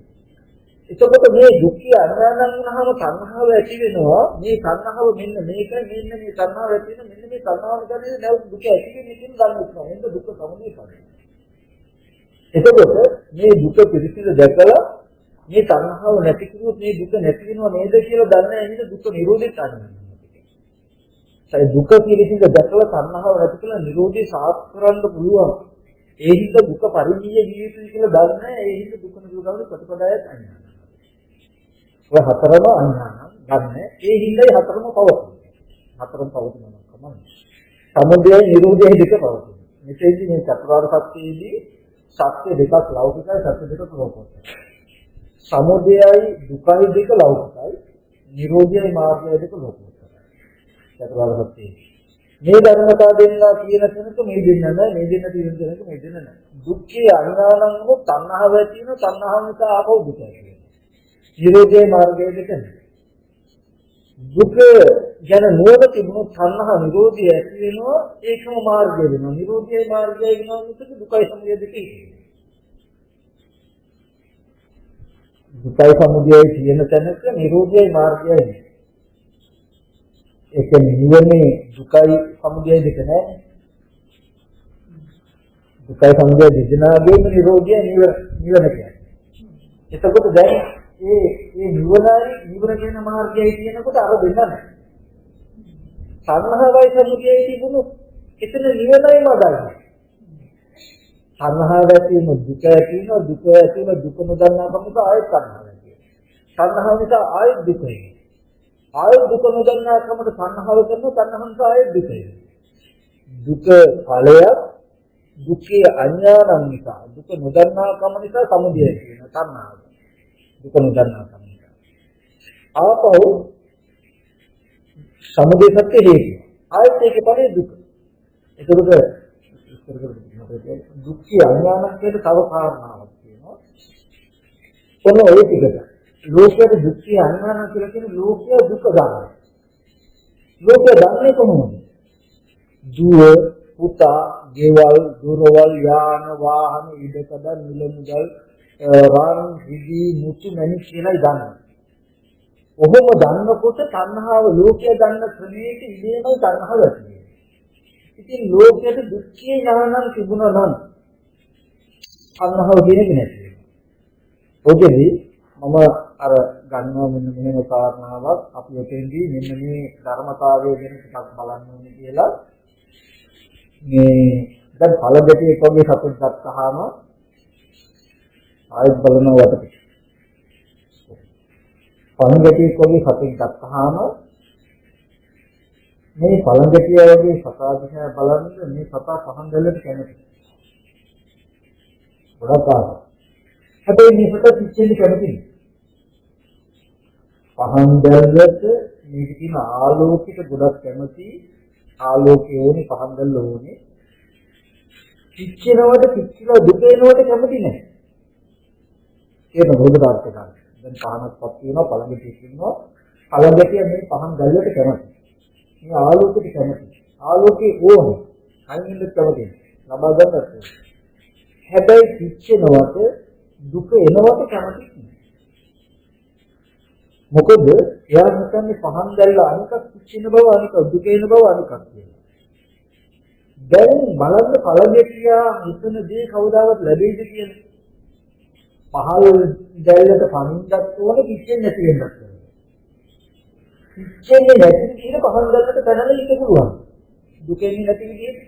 එතකොට මේ දුක්ඛේ අඥානන් වුණාම තණ්හාව ඇති වෙනවා. මේ තණ්හාව මෙන්න මේකයි මෙන්න මේ තණ්හාව ඇති වෙන මෙන්න මේ තණ්හාව කියන්නේ නැවත දුක ඇති වෙන්නේ කියන දන්නවා. එන්න දුක සමුදය කරනවා. එතකොට මේ දුක පිළිසිඳ දැකලා මේ තණ්හාව නැති කිව්වොත් මේ දුක නැති වෙනව නේද කියලා දන්නේ නැහැ. දුක නිරෝධයට අරගෙන. ඒ දුක පිළිසිඳ දැකලා තණ්හාව නැති කළා නිරෝධය සාර්ථක කරන්න පුළුවන්. ඒ හින්දා දුක පරිණිය ජීවිතය කියලා දන්නේ නැහැ. ඒ හින්දා දුක නිරෝධවල ප්‍රතිපදායක් නැහැ. ඔය හතරම අඥාන ගන්න. ඒ හිඳයි හතරම පවතින. හතරම පවතිනවා කමන්නේ. සමුදය නිරෝධය දෙක පවතින. මෙතෙන්දී මේ චතුරාර්ය සත්‍යයේදී සත්‍ය දෙකක් ලෞකිකයි සත්‍ය දෙකක් ලෝකෝත්තරයි. සමුදයයි දුකයි දෙක ලෞකිකයි. නිරෝධයයි මාර්ගයයි දෙක ලෝකෝත්තරයි. චතුරාර්ය සත්‍යයේ මේ ධර්මතා දෙන්නා කියන කෙනෙක් මේ දෙන්න නැහැ. මේ දෙන්න තියෙන කෙනෙක් මේ දෙන්න නැහැ. දුක්ඛේ අඥානං වූ තණ්හාව ඇති වෙන තණ්හාව නිසා ආපහු දුක ඇති වෙනවා. නිරෝධයේ මාර්ගය දෙක. දුක ගැන නුවණ තිබුණොත් තණ්හා නිරෝධය ඇති වෙනවා ඒකම මාර්ගය වෙනවා. නිරෝධයේ මාර්ගය වෙනවා මිසක දුකයි සමුදය දෙකයි. දුකයි සමුදයයි කියන තැනක නිරෝධයේ මාර්ගයයි. ඒක නිවනේ දුකයි සමුදය දෙක නෑ. දුකයි සමුදය දෙදෙනාගේම නිරෝධය නිවන කියන්නේ. එතකොට දැන් මේ නිවන කියන මාර්ගයයි කියනකොට අර දෙන්න නැහැ. සංහාවයි සමුදයයි තිබුණු එතන නිවනයි මදයි. සංහාව ඇතිවීම දුක ඇතිවීම දුක ඇතිවීම දුක නොදන්නා කමක ආයෙත් සංහාව ඇති වෙනවා. සංහාව නිසා ආයෙත් දුක එනවා. ආයෙත් දුක නොදන්නා කමක සංහාව කරනවා සංහාව ආයෙත් දුක එනවා. දුක ඵලයක් දුක්ඛේ අඥානං නිසා දුක නොදන්නා කම නිසා සමුදය කියන සංහාව. දුක නොදන්නා කම නිසා. ආපහු සමුදය සත්‍ය හේතුව. ආයෙත් ඒකේ ඵලයේ දුක. ඒකට දුක්ඛ අඥානං කියන තව කාරණාවක් තියෙනවා. ඔන්න ඔය ටිකට ලෝකයේ දුක්ඛ අඥානං කියලා කියන ලෝකයේ දුක ගන්නවා. ලෝකයේ දන්නේ කොහොමද? දුව, පුතා, ගෙවල්, දොරවල්, යාන, වාහන, ඉඩකඩ, මිල මුදල්, රාන්, රිදී, මුතු මැණික් කියලා දන්නවා. ඔහොම දන්නකොට තණ්හාව ලෝකයේ දන්න ක්‍රමයක ඉදීමයි තණ්හාව ඇති වෙන්නේ. ඉතින් ලෝකයේ දුක්ඛේ ඥානං තිබුණා නම් තණ්හාව කියන්නේ නැති වෙනවා. ඔකෙදි මම අර ගන්නවා මෙන්න මෙහෙම කාරණාවක් අපි ඔතෙන්දී මෙන්න මේ ධර්මතාවය ගැන ටිකක් බලන්න ඕනේ කියලා මේ දැන් පළදෙටේ වගේ සතුට ගත්තාම ආයෙත් බලනවා වටපිට. පළදෙටේ වගේ සතුට ගත්තාම මේ පළදෙටිය වගේ සතා දිහා බලන්න මේ සතා පහන් දැල්ලට කැමති. ගොඩක් ආස. හැබැයි මේ සතා පිච්චෙන්න කැමති නෑ. පහන් දැල්ලට මේක තියෙන ආලෝකයට ගොඩක් කැමති. ආලෝකය ඕනේ පහන් දැල්ල ඕනේ. පිච්චෙනවට පිච්චිලා දුක එනවට කැමති නෑ. ඒක මොකද අර්ථ ගන්න. දැන් පහනක්පත් වෙනවා පළඟෙටි කියනවා. පළඟෙටිය මේ පහන් දැල්ලට කැමති. මේ ආලෝකයට කැමති. ආලෝකේ ඕනේ. අයින්ද කැමති. ලබා ගන්නත්. හැබැයි පිච්චෙනවට දුක එනවට කැමති නෑ. මොකද එයා හිතන්නේ පහන් දැල්ල අනිකක් පිච්චෙන බව අනික දුක එන බව අනිකක් කියලා. දැන් බලන්න පළදෙටියා හිතන දේ කවදාවත් ලැබෙයිද කියලා. පහල් දැල්ලට පනින්නත් ඕනේ පිච්චෙන්නේ නැති වෙන්නත් ඕනේ. පිච්චෙන්නේ නැති කියන පහන් දැල්ලට පැනලා ඉන්න පුළුවන්. දුක එන්නේ නැති විදිහට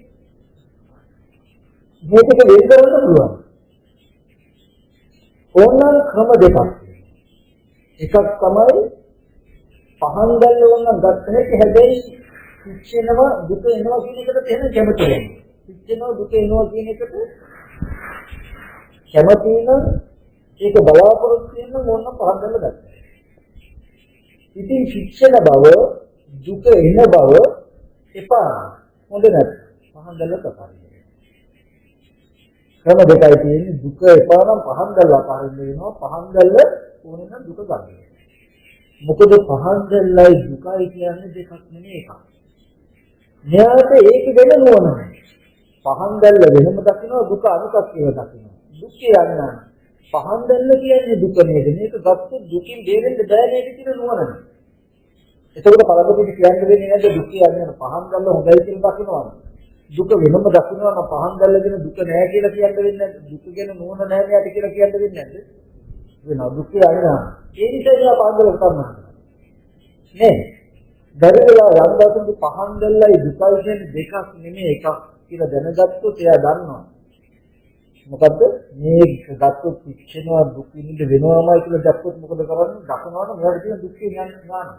මේක වෙන් කරන්න පුළුවන්. ඕනනම් ක්‍රම දෙකක්. එකක් තමයි පහන් දැල්ල වුණා ගත්ත හැකි හැබැයි පිච්චෙනවා දුක එනවා කියන එකට තේන කැමති වෙනවා. පිච්චෙනවා දුක එනවා කියන එකට කැමති නම් ඒක බලාපොරොත්තු වෙන මොන පහන් දැල්ල ගත්තා. ඉතින් පිච්චෙන බව දුක එන බව එපා හොඳ නැත්. පහන් දැල්ල තපාරින්න. ක්‍රම දෙකයි තියෙන්නේ දුක එපා නම් පහන් දැල්ල අපාරින්න වෙනවා. පහන් දැල්ල ඕනේ නම් දුක ගන්න. මොකද පහන් දැල්ලයි දුකයි කියන්නේ දෙකක් නෙමෙයි එකක්. න්යායට ඒක ගැන නුවණ නැහැ. පහන් දැල්ල වෙනම දකිනවා දුක අනිකක් කියලා දකිනවා. දුක්ඛය යනවා. පහන් දැල්ල කියන්නේ දුක නේද? මේක ගත්ත දුකින් බේරෙන්න බෑ නේද කියලා නුවණ නැහැ. එතකොට පළවෙනි කියන්නේ වෙන්නේ නැද්ද දුක්ඛය යනවා. පහන් දැල්ල හොඳයි කියලා දකිනවා. දුක වෙනම දකිනවා නම් පහන් දැල්ල ගැන දුක නැහැ කියලා කියන්න වෙන්නේ නැද්ද? දුක ගැන නුවණ නැහැ යට කියලා කියන්න වෙන්නේ නැද්ද? වෙනවා දුක්ඛය යනවා. ඒ නිසා පහන් දැල්ල කරනවා. නේ දරිලා යම් දවසක පහන් දැල්ලයි දුකයි කියන්නේ දෙකක් නෙමෙයි එකක් කියලා දැනගත්තොත් එයා දන්නවා. මොකද්ද මේ ගත්තොත් පිච්චෙනවා දුක නිද වෙනවාමයි කියලා දැක්කොත් මොකද කරන්නේ? දකිනවනේ මෙයාට තියෙන දුක්ඛේ ඥාන.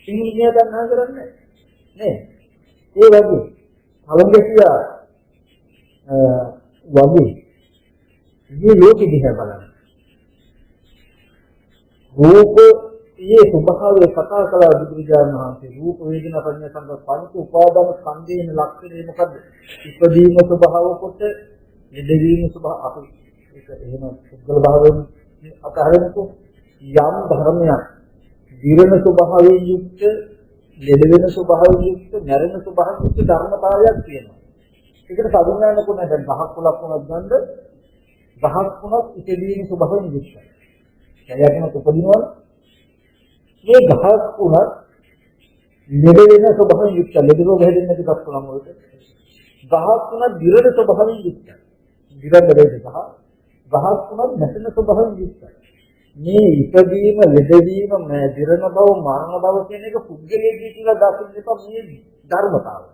සිංහිනිය දන්නා කරන්නේ නේ. ඒ වගේ අවංගකියා වගේ මේ ලෝකෙ දිහා බලන්න. රූපයේ ස්වභාවය කතා කළා බුදුරජාණන් වහන්සේ. රූප වේදනා සංඥා සංකාර පංච උපාදාන ස්කන්ධයේ ලක්ෂණය මොකද්ද? ඉපදීම ස්වභාව කොට නිදවීම ස්වභාව අපි ඒක එහෙම සුද්ධ භාවයෙන් අතහරිනකොට යම් ධර්මයක් දිරණ ස්වභාවයෙන් යුක්ත, ලෙඩ වෙන ස්වභාවයෙන් යුක්ත, නැරෙන ස්වභාවයෙන් යුක්ත ධර්මතාවයක් තියෙනවා. ඒකට සාධුනාන කොනේ දැන් ගහක් කුලක් වුණත් ගන්න ගහක් වුණත් ඉපදීම ස්වභාවයෙන් යුක්තයි. එයාටම උපදිනවනේ. මේ ගහක් වුණත් ලෙඩ වෙන ස්වභාවයෙන් යුක්ත ලෙඩ රෝග හැදෙන්නේ නැති කප්පලම් වලට ගහක් තුනක් දිරණ ස්වභාවයෙන් යුක්තයි. දිරණ දෙක ගහක් තුනක් නැසෙන ස්වභාවයෙන් යුක්තයි. මේ ඉපදීම ලෙඩවීම දිරණ බව මරණ බව කියන එක පුද්ගලයෙක්ගේ කියලා දකින්න එපා මේ ධර්මතාවය.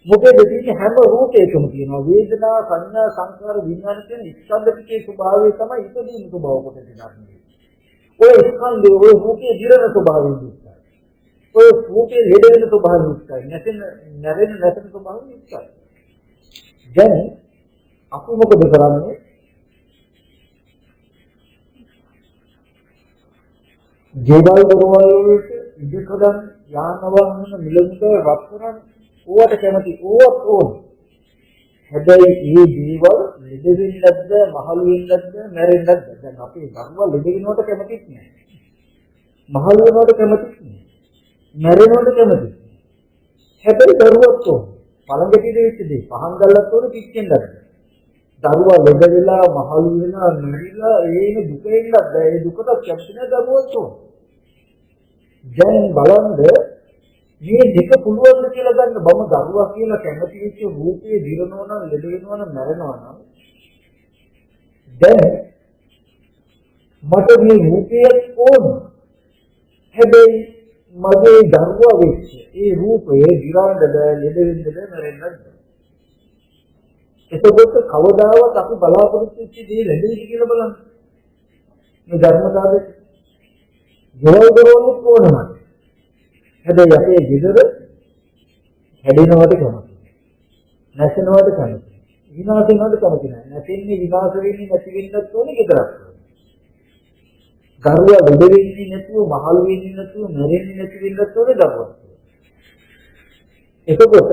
මොකද තියෙන්නේ හැම රූපයකම තියෙනවා වේදනා සංඥා සංකාර විඥාන කියන ස්කන්ධ ටිකේ ස්වභාවය තමයි ඉපදීම ස්වභාව කොට දෙන්නේ. ඔය ස්කන්ධේ ඔය රූපයේ දිරණ ස්වභාවයෙන් යුක්තයි. ඔය රූපයේ ලෙඩ වෙන ස්වභාවයෙන් යුක්තයි. නැසෙන ස්වභාවයෙන් යුක්තයි. දැන් අපි මොකද කරන්නේ? ජීවල් දරුවල් වලට ඉදිකඩන් යාන වාහන මිලමුදල් රත්තරන් ඕවට කැමති ඕවත් ඕන. හැබැයි මේ ජීවල් ලෙඩ වෙන්නද, මහලු වෙන්නද, මැරෙන්නද? දැන් අපේ දරුවා ලෙඩ වෙනවට කැමතිත් නෑ. මහලු වෙනවට කැමතිත් නෑ. මැරෙනවට කැමතිත්. හැබැයි දරුවත් ඕන. පළඟටිද වෙච්චදී පහන් ගල්ලත් ඕන පිච්චෙන්නද. දරුවා ලෙඩ වෙලා, මහලු වෙලා, මැරිලා ඒන දුකෙන්ද ඒ දුකට කැමති නෑ දරුවත් ඕන. දැන් බලන්න මේ දෙක පුළුවන්ද කියලා ගන්න බම දරුවා කියලා කැමති වෙච්ච රූපේ දිරනවා නම් ලෙඩ වෙනවා නම් මැරෙනවා නම් දැන් මට මේ රූපේ ඕන හැබැයි මගේ දරුවා වෙච්ච ඒ රූපේ දිරන්නද ලෙඩ වෙන්නද මැරෙන්නද එතකොට කවදාවත් අපි බලාපොරොත්තු වෙච්ච දේ ලැබෙයි කියලා බලන්න මේ ධර්මතාවයේ ජීවවලුත් ඕනමයි. හැබැයි අපේ ගෙදර හැදෙනවට කැමති. නැසෙනවට කැමති. විනාශ වෙනවට කැමති නැහැ. නැසෙන්නේ විනාශ වෙන්නේ නැති වෙන්නත් ඕනේ ගෙදරක්. දරුවා ලෙඩ වෙන්නේ නැතුව, මහලු වෙන්නේ නැතුව, මැරෙන්නේ නැති වෙන්නත් ඕනේ දරුවා. එතකොට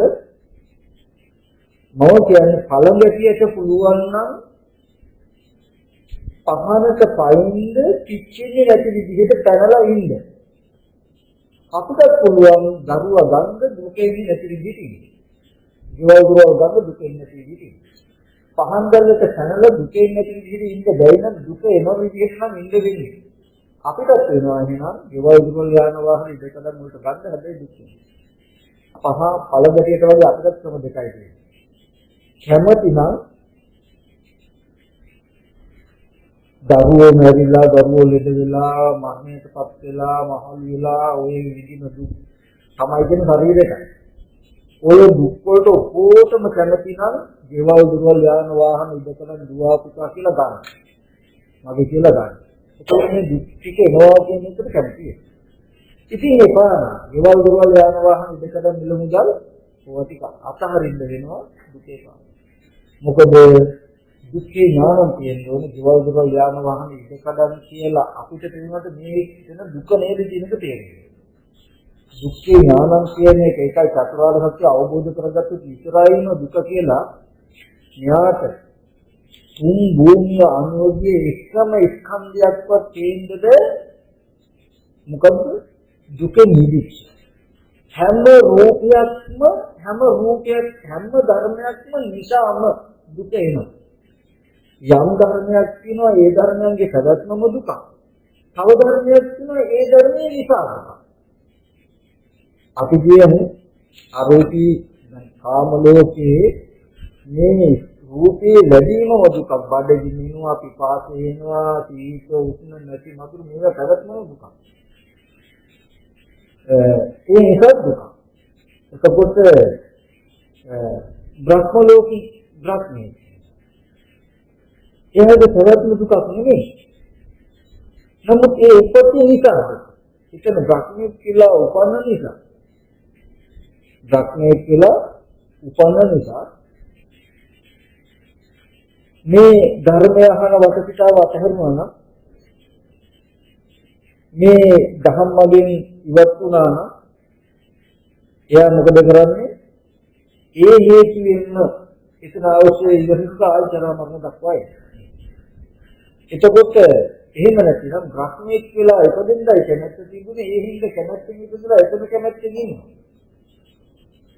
මම කියන්නේ පළඟැටියට පුළුවන් නම් පහනක පයින්ද පිච්චෙන්නේ නැති විදිහට පැනලා ඉන්න. අපිට පුළුවන් දරුවා ගන්න දුකෙන්නේ නැති විදිහට ඉන්න. ජීවල් දරුවා ගන්න දුකෙන්නේ නැති විදිහට ඉන්න. පහන් ගල්ලට පැනලා දුකෙන්නේ නැති විදිහට ඉන්න බැරි නම් දුක එන විදිහට නම් ඉන්න වෙන්නේ. අපිට වෙනවා එහෙනම් ජීවල් දරුවා යාන වාහන දෙකකට මුලට ගන්න හැබැයි දුක. පළඟැටියට වගේ අපිට ක්‍රම දෙකයි තියෙන්නේ. කැමති නම් දරුවෝ මැරිලා දරුවෝ ලෙඩ වෙලා මරණයටපත් වෙලා මහලු වෙලා ওই විදිහම දුක් තමයි කියන ශරීරයට. ඔය දුක් වලට ඔක්කොටම කැමති නම් ජීවල් දුර්වල යාන වාහන ඉදකරන් දුවා පුතා කියලා ගන්න. මගේ කියලා ගන්න. ඒකෝ මේ දුක් ටික එනවා කියන එකට කැමතියි. ඉතින් ඒ පාන ජීවල් දුර්වල යාන වාහන ඉදකරන් මිල මුදල් ඕවා ටික අතහරින්න වෙනවා දුකේ පාන. මොකද දුක්ඛේ ඥානම් කියන්නේ ජීවල් දුර්වල යාන වාහන ඉදකඩන් කියලා අපිට තේරුණාට මේ වෙන දුක නේද කියන එක තේරෙන්නේ. දුක්ඛේ ඥානම් කියන්නේ ඒකයි චතුරාර්ය සත්‍ය අවබෝධ කරගත්තු විතරයිම දුක කියලා ඥාත. තුන් භූමිය අනුෝගයේ එකම ස්කන්ධයක්වත් තේින්දද මොකද දුකෙ නිදිච්ච. හැම රූපයක්ම හැම ධර්මයක්ම නිසාම දුක එනවා. යම් ධර්මයක් තියෙනවා ඒ ධර්මයන්ගේ පැවැත්මම දුක. තව ධර්මයක් තියෙනවා ඒ ධර්මයේ නිසා. අපි කියමු අරෝපී කාම ලෝකයේ මේ රූපේ ලැබීමම දුක. බඩගිනිනවා, පිපාසය එනවා, සීත උෂ්ණ නැති මధుර මේවා පැවැත්මම දුක. ඒ නිසා දුක. එතකොට බ්‍රහ්ම ලෝකී බ්‍රහ්මී එහෙද පැවැත්ම දුකක් නෙමෙයි. නමුත් ඒ උපත්ති නිසා එතන බ්‍රහ්මී කියලා උපන්න නිසා මේ ධර්මය අහන වටපිටාව අතහැරුණා නම් මේ ධම්මයෙන් ඉවත් වුණා නම් එයා මොකද කරන්නේ? ඒ හේතුවෙන්ම එතන අවශ්‍ය ඉවහික ආචාර මරණ දක්වයි. එතකොට එහෙම නැතිනම් බ්‍රහ්මීක් කියලා ඉපදෙන්නයි කැමැත්ත තිබුණේ. ඒ හින්දා කැමැත්තෙන් ඉපදලා එතන කැමැත්තෙන් ඉන්නවා.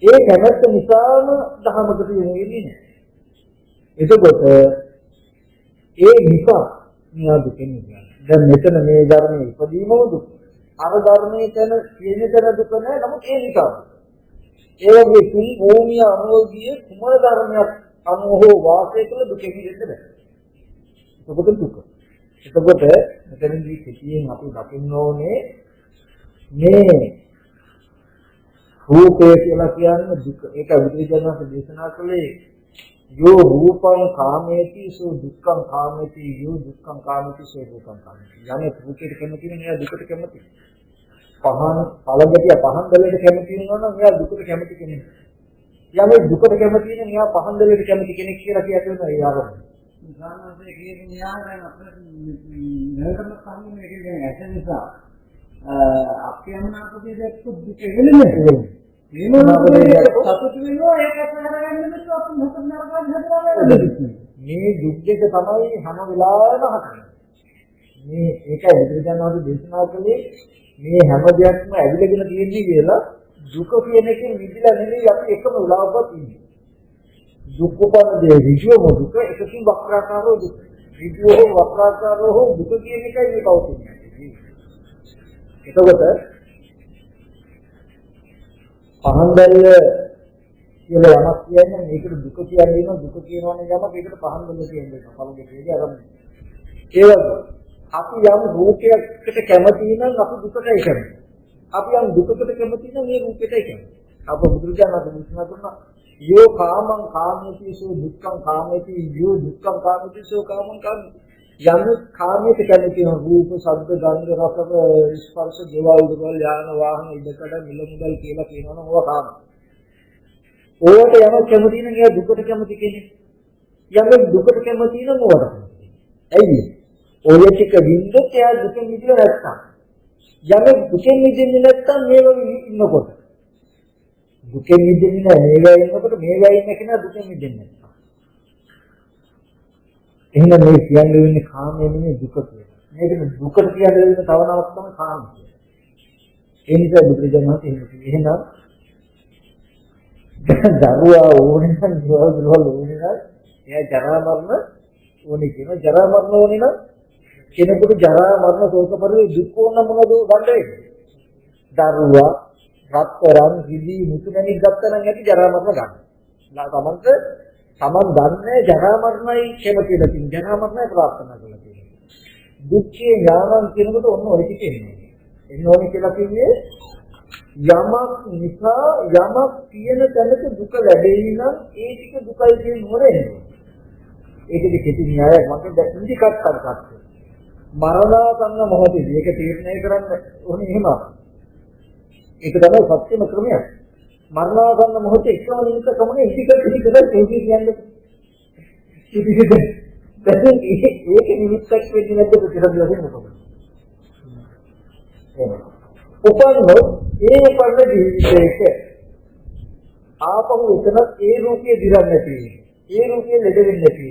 ඒ කැමැත්ත නිසාම ධර්මකට යොමු වෙන්නේ නැහැ. එතකොට ඒ නිසා මෙයා දුකෙන් මිදෙනවා. දැන් මෙතන මේ ධර්මයේ ඉපදීමම දුක. අර ධර්මයේ තන කියන තන දුක නැහැ. නමුත් ඒ නිසා ඒ වගේ තුන් භූමිය අනුෝගිය කුමන ධර්මයක් අනුහෝ වාසය කළ දුකෙන් මිදෙන්න බෑ. ඒක දුක. එතකොට මෙතනදී සිටියෙන් අපි දකින්න ඕනේ මේ රූපය කියලා කියන්නේ දුක. ඒක බුදුරජාණන් වහන්සේ දේශනා කළේ යෝ රූපං කාමේති සෝ දුක්ඛං කාමේති යෝ දුක්ඛං කාමේති සෝ දුක්ඛං කාමේති. යන්නේ රූපයට කැමති නම් එයා දුකට කැමති. පහන් පළඟටිය පහන් දෙලට කැමති වෙනවා නම් එයා දුකට කැමති කෙනෙක්. යන්නේ දුකට කැමති නම් එයා පහන් දෙලට කැමති කෙනෙක් කියලා කියනවා ඒ ආරම්භය. උදාහරණයක් කියන න්‍යායයන් අපිට නිරන්තරව සම්මුඛ එකකින් ඇස නිසා අප්‍රියමනාපකයේ දැක්ක දුක එන්නේ. මේ මොනවාද සතුට වෙනවා ඒකත් හරගන්න මෙන්න අපි මොකද නරකයි හදලා මේ දුක් දෙක තමයි හැම වෙලාවෙම හටගන්නේ. මේ ඒකයි බුදුරජාණන් වහන්සේ දේශනා කළේ මේ හැම දෙයක්ම ඇවිලගෙන තියෙන්නේ කියලා දුක කියන එකෙන් විදිලා නෙවෙයි අපි එකම වෙලාවකත් ඉන්නේ. දුක් උපන්නේ ඍජුවම දුක එකකින් වක්‍රාකාරව දුක. ඍජුවම වක්‍රාකාරව දුක කියන එකයි මේ පවතින්නේ. එතකොට පහන් දැල්ල කියලා යමක් කියන්නේ මේකට දුක කියන්නේ දුක කියනවනේ යමක් ඒකට පහන් දැල්ල කියන්නේ පළඟේ ආරම්භය. ඒ වගේ අපි යම් රූපයකට කැමති නම් අපි දුකටයි කැමති. අපි යම් දුකකට කැමති නම් මේ රූපෙටයි කැමති. අප බුදුරජාණන් වහන්සේ දේශනා කරනවා යෝ කාමං කාමේති සෝ දුක්ඛං කාමේති යෝ දුක්ඛං කාමේති සෝ කාමං කාමේති. යම් කාමයට කැමති නම් රූප, ශබ්ද, ගන්ධ, රස, ස්පර්ශ, දේවල්, දුර්වල, යාන, වාහන, ඉදකඩ, මිල මුදල් කියලා කියනවනම් ඕවා කාම. ඕවට යම කැමති නම් එයා දුකට කැමති කෙනෙක්. යම් දුකට කැමති නම් ඕවට කැමති. ඇයි? ඔය ටික වින්දොත් එයා දුකෙන් මිදෙලා නැත්තම්. යම් දුකෙන් මිදෙන්නේ නැත්තම් මේ වගේ ඉන්නකොට. දුකෙන් මිදෙන්නේ නැහැ මේ වගේ ඉන්නකොට මේ වගේ ඉන්න කෙනා දුකෙන් මිදෙන්නේ නැහැ. එහෙනම් මේ කියන්නේ වෙන්නේ කාමයේ නෙමෙයි දුක කියලා. මේක දුකට කියන්නේ වෙන තව නමක් තමයි කාම කියන්නේ. ඒ නිසා බුදුරජාණන් වහන්සේ එහෙම දරුවා ඕනේ නම් දුරවල් ඕනේ නම් එයා ජරා මරණ ඕනේ කියනවා. ජරා මරණ ඕනේ නම් කෙනෙකුට ජරා මරණ ශෝක පරිදේ දුක් ඕන මොනවද ගන්න වෙන්නේ? දරුවා රත්තරන් කිලි මුතුමැණික් ගත්තා නම් ඇති ජරා මරණ ගන්න. තමන් දන්නේ ජරා මරණයි කැමති නැතිනම් ජරා මරණය ප්‍රාර්ථනා කරලා තියෙනවා. දුක්ඛේ ඥානං කියනකොට ඔන්න ඔය ටික එන්නේ. එන්න ඕනේ කියලා කියන්නේ යමක් නිසා යමක් කියන තැනක දුක ලැබෙයි නම් ඒ ටික දුකයි කියන මොරේ. ඒකද කෙටි න්‍යායක් මම දැන් ඉදි කට්ටක් ගත්තා. මරණාසන්න මොහොතේදී ඒක තීරණය කරන්න ඕනේ එහෙම. ඒක තමයි සත්‍යම ක්‍රමය. මරණාසන්න මොහොතේ එකම නිමිත්ත කමනේ ඉතිකත් කියන්නේ. දැන් ඒක නිමිත්තක් වෙන්නේ නැද්ද ප්‍රතිසන්දිය වශයෙන් මොකද? උපන්නෝ ඒ උපන්න ජීවිතයක ආපහු එතන ඒ රූපයේ දිරන්නේ නැති. ඒ රූපයේ ලෙඩ වෙන්නේ නැති.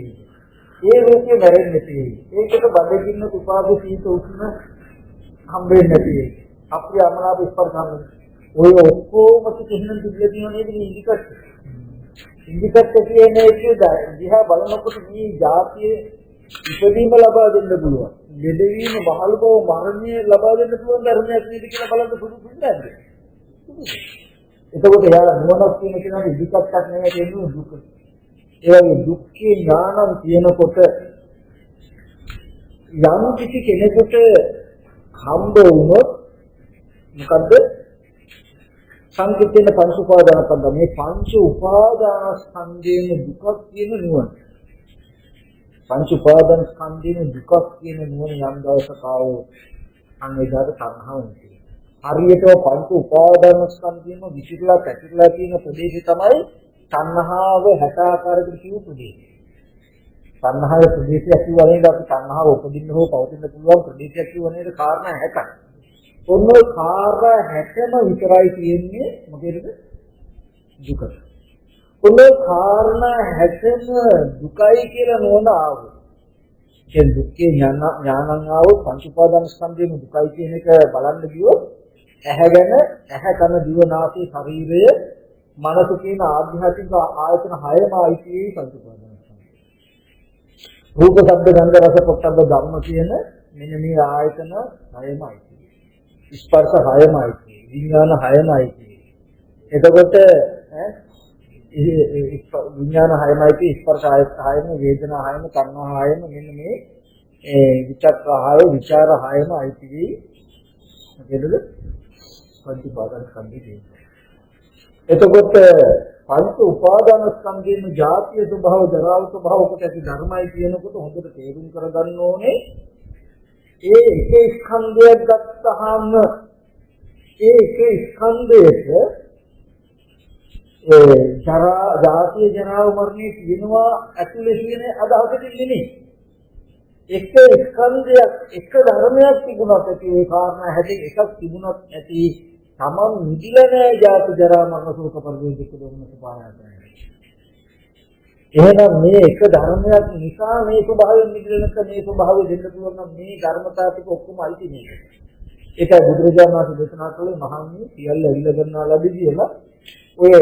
ඒ රූපේ මැරෙන්නේ නැති. ඒකට බඩගින්න උපාද සීත උෂ්ණ හම්බෙන්නේ නැති. අප්‍රිය අමනාප ස්පර්ශ ඔය ඔක්කොම කිසිම දෙයක් නේද ඉන්දිකට්. ඉන්දිකට් කියන්නේ ඒක දිහා බලනකොට මේ જાතියේ ඉපදීම ලබා දෙන්න පුළුවන්. ලෙඩවීම, මහලු බව, මරණය ලබා දෙන්න පුළුවන් ධර්මයක් නේද කියලා බලන්න පුළුවන් නේද? එතකොට යාලා නුවණක් කියන කෙනාට ඉන්දිකට්ක් නෙවෙයි කියන්නේ දුක. ඒ වගේ දුක්ඛේ ඥානං කියනකොට යම් කිසි කෙනෙකුට හම්බ වුණොත් මොකද්ද? සංකිටේන පංච උපාදාන ස්කන්ධ. මේ පංච උපාදාන ස්කන්ධයේ දුක කියන නුවණ. පංච උපාදාන ස්කන්ධයේ දුක කියන නුවණ යම් දවසක ආවෝ අන්නේදාට තණ්හාව උනේ. හරියට පංච උපාදාන ස්කන්ධයේම විචිරලා පැතිරලා තියෙන ප්‍රදේශය තමයි තණ්හාව 60 ආකාරයකට කියු ප්‍රදේශය. තණ්හාවේ ප්‍රදේශයක් කියවනේ අපි තණ්හාව උපදින්න හෝ පවතින්න පුළුවන් ප්‍රදේශයක් කියවනේ කාරණා 60ක්. ඔන්න ඔය කාර්ය 60ම විතරයි තියෙන්නේ මොකේද? දුක. ඔන්න කාරණා 60ම දුකයි කියලා නෝන ආවෝ. ඒ දුක්ඛේ ඥානං ආවෝ පංච උපාදාන ස්කන්ධයේ දුකයි කියන එක බලන්න ගියොත් ඇහැගෙන ඇහැ කන දිව නාසය ශරීරය මනස කියන ආධ්‍යාත්මික ආයතන 6ම ආයිතියි පංච උපාදාන ස්කන්ධය. රූප, ශබ්ද, ගන්ධ, රස, පොට්ටබ්බ ධම්ම කියන මෙන්න මේ ආයතන 6ම ආයිතියි. ස්පර්ශ 6මයි තියෙන්නේ. විඥාන 6මයි තියෙන්නේ. එතකොට විඥාන 6මයි තියෙන්නේ ස්පර්ශ 6ම වේදනා 6ම සංඥා 6ම මෙන්න මේ විචක්ක 6 විචාර 6ම අයිති වෙයි. මොකදද? පංච උපාදාන ස්කන්ධේ. එතකොට පංච උපාදාන ස්කන්ධේම ජාතිය ස්වභාව ජරාව ස්වභාව කොට ඇති ධර්මයි කියනකොට හොඳට තේරුම් කරගන්න ඕනේ. ඒ එක ස්කන්ධයක් ගත්තාම ඒ එක ස්කන්ධයක ජරා ජාතිය ජරාව මරණය කියනවා ඇතුලේ තියෙන අදහසකින් නෙමෙයි. එක ස්කන්ධයක් එක ධර්මයක් තිබුණත් ඇති ඒ කාරණා හැටින් එකක් තිබුණත් ඇති තමන් නිදිලා නැහැ ජාති ජරා මරණ ශෝක පරිදේ දුක් දෝමන සුභායතන. එහෙනම් මේ එක ධර්මයක් නිසා මේ ස්වභාවයෙන් නිදිලනක මේ ස්වභාවය දෙන්න පුළුවන් නම් මේ ධර්මතා ටික ඔක්කොම අයිති මේක. ඒකයි බුදුරජාණන් වහන්සේ දේශනා කළේ මහන්නේ සියල්ල ඇවිල්ලා ගන්නා ලැබී කියලා. ඔය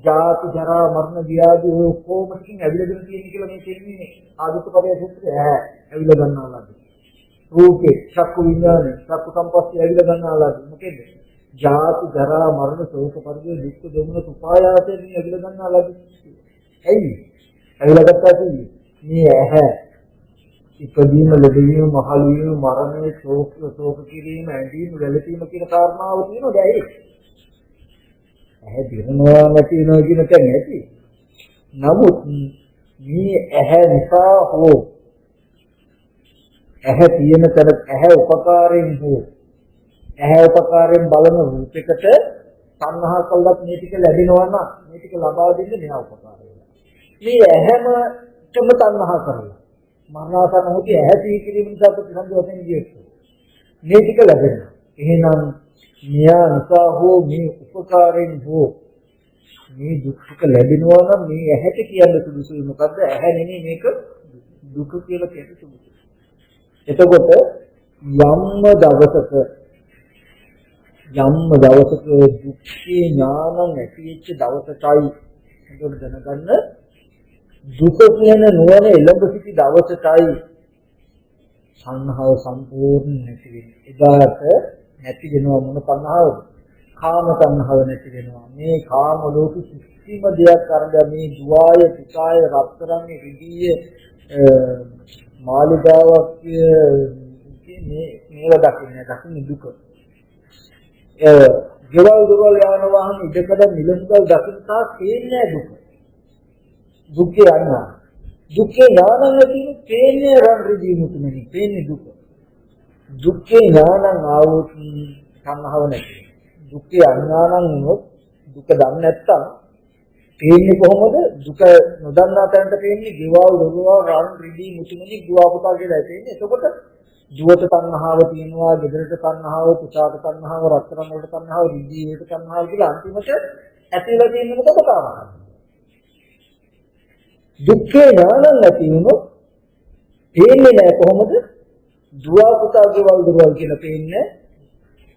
ජාති ජරා මරණ ව්‍යාධි ඔය ඔක්කොම ටිකින් ඇවිල්ලාගෙන තියෙන කියලා මේ කියන්නේ ආදිත්‍යපදයේ සූත්‍රය ඇවිල්ලා ගන්නවා ලැබී. රූපේ චක්කු විඥානේ චක්කු සම්පස්සේ ඇවිල්ලා ගන්නවා ලැබී. මොකෙද? ජාති ජරා මරණ ශෝක පරිදේ දුක් දෝමන සුපායාසයෙන් ඇවිල්ලා ගන්නවා ලැබී. ඇයි? ඇවිල්ලා ගත්තා කියන්නේ මේ ඇහැ ඉපදීම ලැබීම මහලු වීම මරණය ශෝක කිරීම ඇඳීම වැළපීම කියන කාරණාව තියෙනවා දැයි. ඇහැ දිනනවා නැති වෙනවා කියන එක නැති. නමුත් මේ ඇහැ නිසා හෝ ඇහැ තියෙන තර ඇහැ උපකාරයෙන් හෝ ඇහැ උපකාරයෙන් බලන රූපයකට සංහා කළත් මේ ටික ලැබෙනවා නම් මේ ටික ලබා දෙන්නේ මෙහා උපකාරය. මේ ඇහැම චම සංහා කරලා මරණාසන්න හොති ඇහැ තී කිරීම නිසා ප්‍රතිසන්දි වශයෙන් කියනවා. මේ ටික ලැබෙනවා. එහෙනම් මියා නිසා හෝ මේ උපකාරයෙන් හෝ මේ දුක් ටික ලැබෙනවා නම් මේ ඇහැට කියන්න සුදුසුයි මොකද්ද? ඇහැ නෙමෙයි මේක දුක කියලා කියන්න සුදුසුයි. එතකොට යම් දවසක දුක්ඛේ ඥානං ඇතිවෙච්ච දවසටයි හොඳට දැනගන්න දුක කියන නුවණ එළඹ සිටි දවසටයි සංහව සම්පූර්ණ නැති වෙන්නේ. එදාට නැති වෙනවා මොන සංහවද? කාම සංහව නැති වෙනවා. මේ කාම ලෝක කිසිම දෙයක් අරගෙන මේ දුආය පිටාය රත්තරන් රිදීය මාලිගාවක් මේවා දකින්න දුක. ගෙවල් දොරවල් යාන වාහන ඉදකඩ මිලමුදල් දකින්න තා තේන්නේ දුක. දුක්ඛේ අන්නා. දුක්ඛේ ඥානං ඇතිවෙන්නේ තේන්නේ රන් රිදී මුතුමනි. තේන්නේ දුක. දුක්ඛේ ඥානං ආවොත් සංහව නැති. දුක්ඛේ අඥානං වුණොත් දුක දන්නේ නැත්තම් තේන්නේ කොහොමද? දුක නොදන්නා තැනට තේන්නේ ගෙවල් දොරවල් රන් රිදී මුතුමනි දුවා පුතා කියලා තේන්නේ. එතකොට ජීවිත තණ්හාව තියෙනවා, gedරට තණ්හාව, පුතාට තණ්හාව, රත්තරන් වලට තණ්හාව, රිදී වලට තණ්හාව කියලා අන්තිමට ඇතිලා තියෙන මොකද කාරණා? දුක්ඛේ ඥානං නැති වුණොත් තේන්නේ නැහැ කොහොමද? දුව පුතා ගෙවල් දොරවල් කියලා තේන්නේ.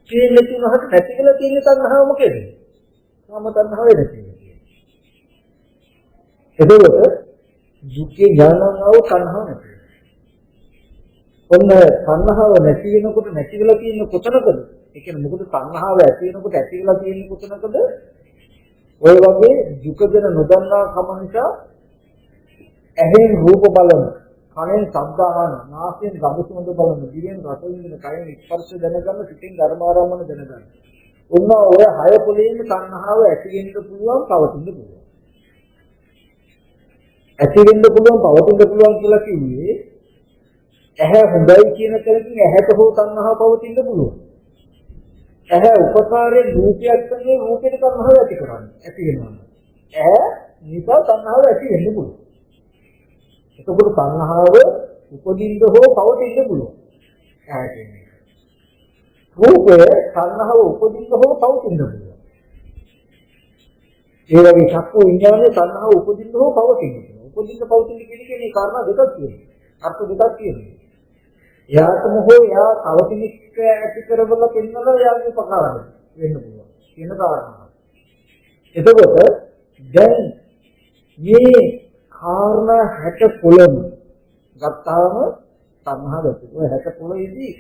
තේන්නේ තුනහට නැති කියලා තියෙන තණ්හාව මොකේද? කාම තණ්හාව නැති වෙන්නේ. එතකොට දුක්ඛේ ඥානං ආව තණ්හාව නැති. ඔන්න තණ්හාව නැති වෙනකොට නැති වෙලා තියෙන කොතනකද? ඒ කියන්නේ මොකද තණ්හාව ඇති වෙනකොට ඇති වෙලා තියෙන කොතනකද? ඔය වගේ දුක ගැන නොදන්නා කම නිසා ඇහෙන් රූප බලන, කනෙන් ශබ්ද අහන, නාසයෙන් ගඳ සුවඳ බලන, දිවෙන් රස විඳින, කයෙන් ස්පර්ශ දැනගන්න, සිතින් ධර්මාරම්මන දැනගන්න. ඔන්න ඔය හය පොලේම තණ්හාව ඇති වෙන්න පුළුවන්, පවතින්න පුළුවන්. ඇති වෙන්න පුළුවන්, පවතින්න පුළුවන් කියලා කිව්වේ ඇහැ හොඳයි කියන තැනකින් ඇහැට හෝ තණ්හාව පවතින්න පුළුවන්. ඇහැ උපකාරයෙන් රූපයක් තමයි රූපෙට තණ්හාව ඇති කරන්නේ. ඇති වෙනවා. ඇහැ නිසා තණ්හාව ඇති වෙන්න පුළුවන්. එතකොට තණ්හාව උපදින්න හෝ පවතින්න පුළුවන්. ඇහැ කියන්නේ. රූපේ තණ්හාව උපදින්න හෝ පවතින්න පුළුවන්. ඒ වගේ චක්කු විඥානයේ තණ්හාව උපදින්න හෝ පවතින්න පුළුවන්. උපදින්න පවතින්න කියන්නේ කාරණා දෙකක් තියෙනවා. අර්ථ දෙකක් තියෙනවා. යාතම හෝ යා අවතිනික ඇති කරවල කෙන්නල යාගේ උපකාරය වෙන්න පුළුවන් කියන කාරණා. එතකොට දැන් මේ කාරණා 60 පොළම ගත්තාම තණ්හාව ඇති. ඔය 60 පොළේදී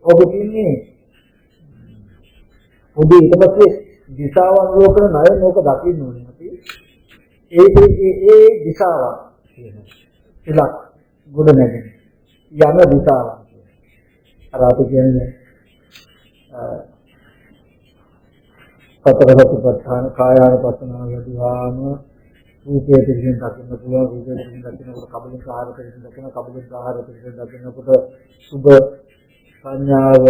ඔබ කියන්නේ පොඩි ඊට පස්සේ දිශාවලෝකන ණය නෝක දකින්න ඕනේ අපි. ඒ දිශාවක් කියනවා. ඉලක් ගොඩ නැගෙන යන දිශාවක්. අර අපි කියන්නේ සතර සතිපට්ඨාන කායානුපස්සනාව යදුවාම රූපයේ පිළිසින් දකින්න පුළුවන් රූපයේ පිළිසින් දකින්නකොට කබලින් ආහාර පිළිසින් දකින්න කබලින් ආහාර පිළිසින් දකින්නකොට සුභ සංඥාව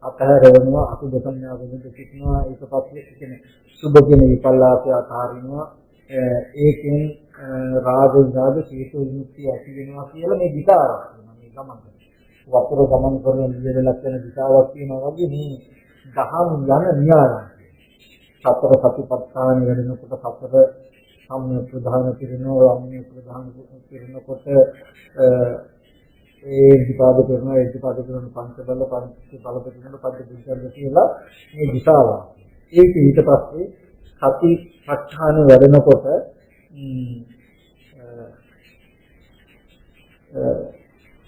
අතහැරෙනවා අසුභ සංඥාව වෙනද සිටිනවා ඊට පස්සේ කියන්නේ සුභ කියන විපල්ලාසය අතහරිනවා ඒකෙන් රාග විරාග හේතු විමුක්තිය ඇති වෙනවා කියලා මේ විචාරයක් වෙනවා මේ ගමන. වතුර ගමන් කරන නිදලක් වෙන දිශාවක් තියෙනවා වගේ මේ දහම් යන න්‍යායය. සතර සතිපට්ඨාන වෙනකොට සතර සම්මිය ප්‍රධාන පිරිනෝ අම්මිය ප්‍රධාන පිරිනකොට ඒ විපාද කරන ඒ විපාද කරන පංච බල පිරිනොට පංච බුද්ධර්ග කියලා මේ දිශාව. ඒක ඊට පස්සේ සතිපට්ඨාන වැඩනකොට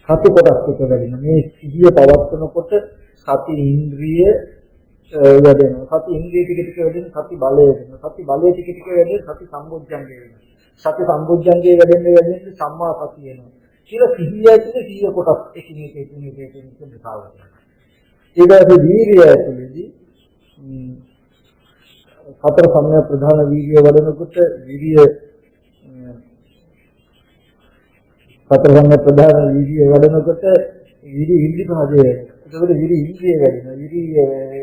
සති කොටස් එක වැඩින මේ සිහිය පවත්වනකොට සති ඉන්ද්‍රිය වැඩෙනවා සති ඉන්ද්‍රිය ටික ටික වැඩෙන සති බලය වෙනවා සති බලය ටික ටික වැඩෙන සති සම්බොජ්ජංගය වෙනවා සති සම්බොජ්ජංගය වැඩෙන්න සම්මා සතිය වෙනවා කියලා සිහිය ඇතුලේ සිහිය කොටස් එකින් එක දිශාව වෙනවා ඊට වීර්යය ඇතුලේදී සතර සම්‍යක් ප්‍රධාන වීර්යය වැඩෙනකොට වීර්යය සතර සම්‍යක් ප්‍රධාන වීර්යය වැඩෙනකොට වීර්ය ඉන්ද්‍රිය භාජය ඒකවල වීර්ය ඉන්ද්‍රිය වැඩෙනවා වීර්ය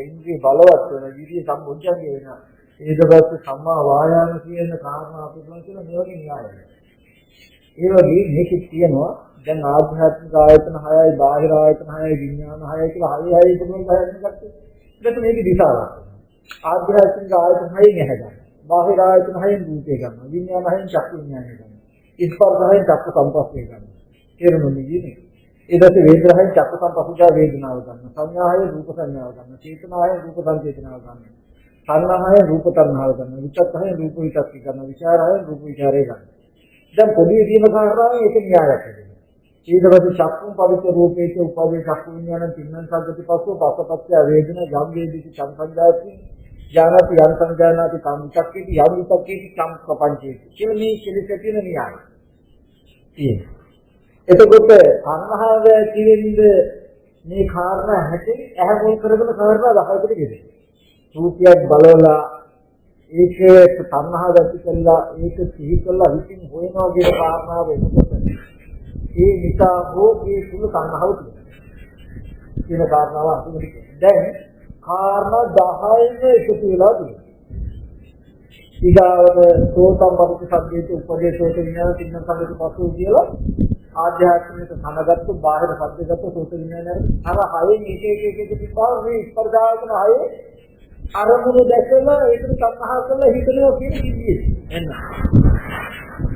ඉන්ද්‍රිය බලවත් වෙනවා වීර්ය සම්බොජ්ජංගය වෙනවා ඊට පස්සේ සම්මා වායාම කියන කාරණා අපිට කියන මේ වගේ න්‍යායයි ඒ වගේ මේකෙත් තියෙනවා දැන් ආධ්‍යාත්මික ආයතන 6යි බාහිර ආයතන 6යි විඥාන 6යි කියලා 6යි එකම ගහන්න ගත්තොත් ඒක මේකේ දිශාවක් ආධ්‍යාත්මික ආයතන 6න් ඇහැගන්න බාහිර ආයතන 6න් රූපේ ගන්නවා විඥාන 6න් චක්කු විඥානය ගන්නවා ස්පර්ශ 6න් චක්කු සංපස්සේ ගන්නවා තේරුණොත් ඊනේ ඊට පස්සේ වේදනාවෙන් චක්කු සංපස්සජා වේදනාව ගන්නවා සංඥාවෙන් රූප සංඥාව ගන්නවා චේතනාවෙන් රූප සංචේතනාව ගන්නවා සංඥාවෙන් රූප තණ්හාව ගන්නවා විචක්කයෙන් රූප විචක්ක ගන්නවා විචාරයෙන් රූප විචාරය ගන්නවා දැන් පොඩි විදිහම කාරණාව ඒක න්‍යායක් වෙනවා ඊට පස්සේ චක්කුම් පරිච්ඡ රූපේච උපවේ චක්කු විඥාන තින්නං සද්දති පස්සෝ පස්සපච්චය වේදනා යම් වේදිත සංසංජාති ඥානති යම් සංජානනාති කාමිතක්කේති යම් විතක්කේති චම් ප්‍රපංචේති කියලා මේ කෙලෙස කියන න්‍යායය තියෙනවා එතකොට අන්හාව කියන්නේ මේ කාරණා හැටි ඇහැ මොල් කරගෙන කාරණා 10කට ගෙදේ. රූපයක් බලවලා ඒකේ තණ්හාව ඇති කළා ඒක සිහි කළා හිතින් හොයනවා කියන කාරණාව එතකොට ඒ නිසා හෝ ඒ සුළු තණ්හාව තියෙනවා. කියන කාරණාව අන්තිමට දැන් කාරණා 10ම එකතු වෙලා තියෙනවා. ඊගාවට සෝතම් පරිච්ඡ සබ්දේට උපදේශෝත විඥාන තින්න සම්බන්ධ පසු කියලා ආධ්‍යාත්මික සමගත්තු බාහිර සබ්දගත සෝත විඥාන අර හයෙන් එක පිටාව මේ ස්පර්ශායතන හයේ අරමුණු දැකලා ඒකට සංහා කරලා හිතනවා කියන කිව්වේ එන්න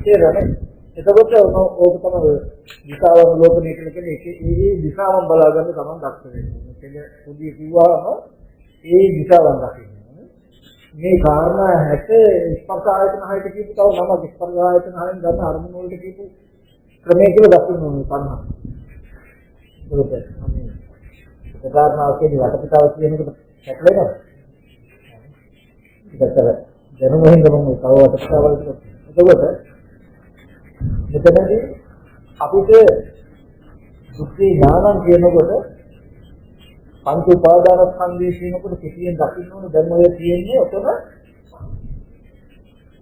ඒරනේ එතකොට ඕක තමයි දිශාවන් ලෝකණය කියන්නේ ඒ දිශාවන් බලා ගන්න තමන් දක්ෂ වෙනවා කියන්නේ පොඩි කිව්වම ඒ දිශාවන් දකින්න මේ කාරණා 60 ස්පර්ශ ආයතන 6ට කියපු තව නමක් ස්පර්ශ ආයතන 6න් ගන්න අරමුණු වලට කියපු ක්‍රමයේ කියලා දකින්න ඕනේ පන්නා. ඒකත් අනේ ඒ කාරණාව කියන්නේ වටපිටාව කියන එකට හැටලෙනවා. ඒකට දැනුම හින්දා මම තව වටපිටාවලට එතකොට මෙතනදී අපිට සුඛී ඥානං කියනකොට පංච උපාදාන ස්කන්ධය කියනකොට කිසියෙන් දකින්න ඕනේ දැන් ඔය තියෙන්නේ ඔතන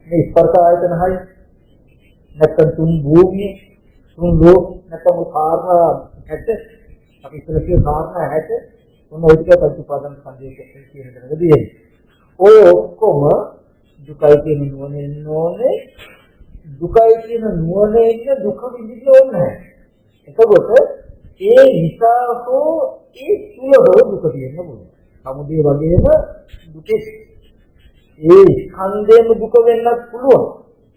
මේ ස්පර්ශ ආයතන 6 නැත්නම් තුන් භූමිය තුන් ලෝක නැත්නම් කාරණා 60 අපි ඉස්සෙල්ලා කියන කාරණා 60 මොන ඔය ටික පංච උපාදාන ස්කන්ධය කියන දේ ඔය ඔක්කොම දුකයි කියන නුවණෙන් ඕනේ දුකයි කියන නුවණෙන් දුක විඳින්න ඕනේ එතකොට ඒ නිසා හෝ ඒ සුලභව දුක තියෙන්න පුළුවන්. සමුදේ වගේම දුකේ ඒ ස්කන්ධයම දුක වෙන්නත් පුළුවන්.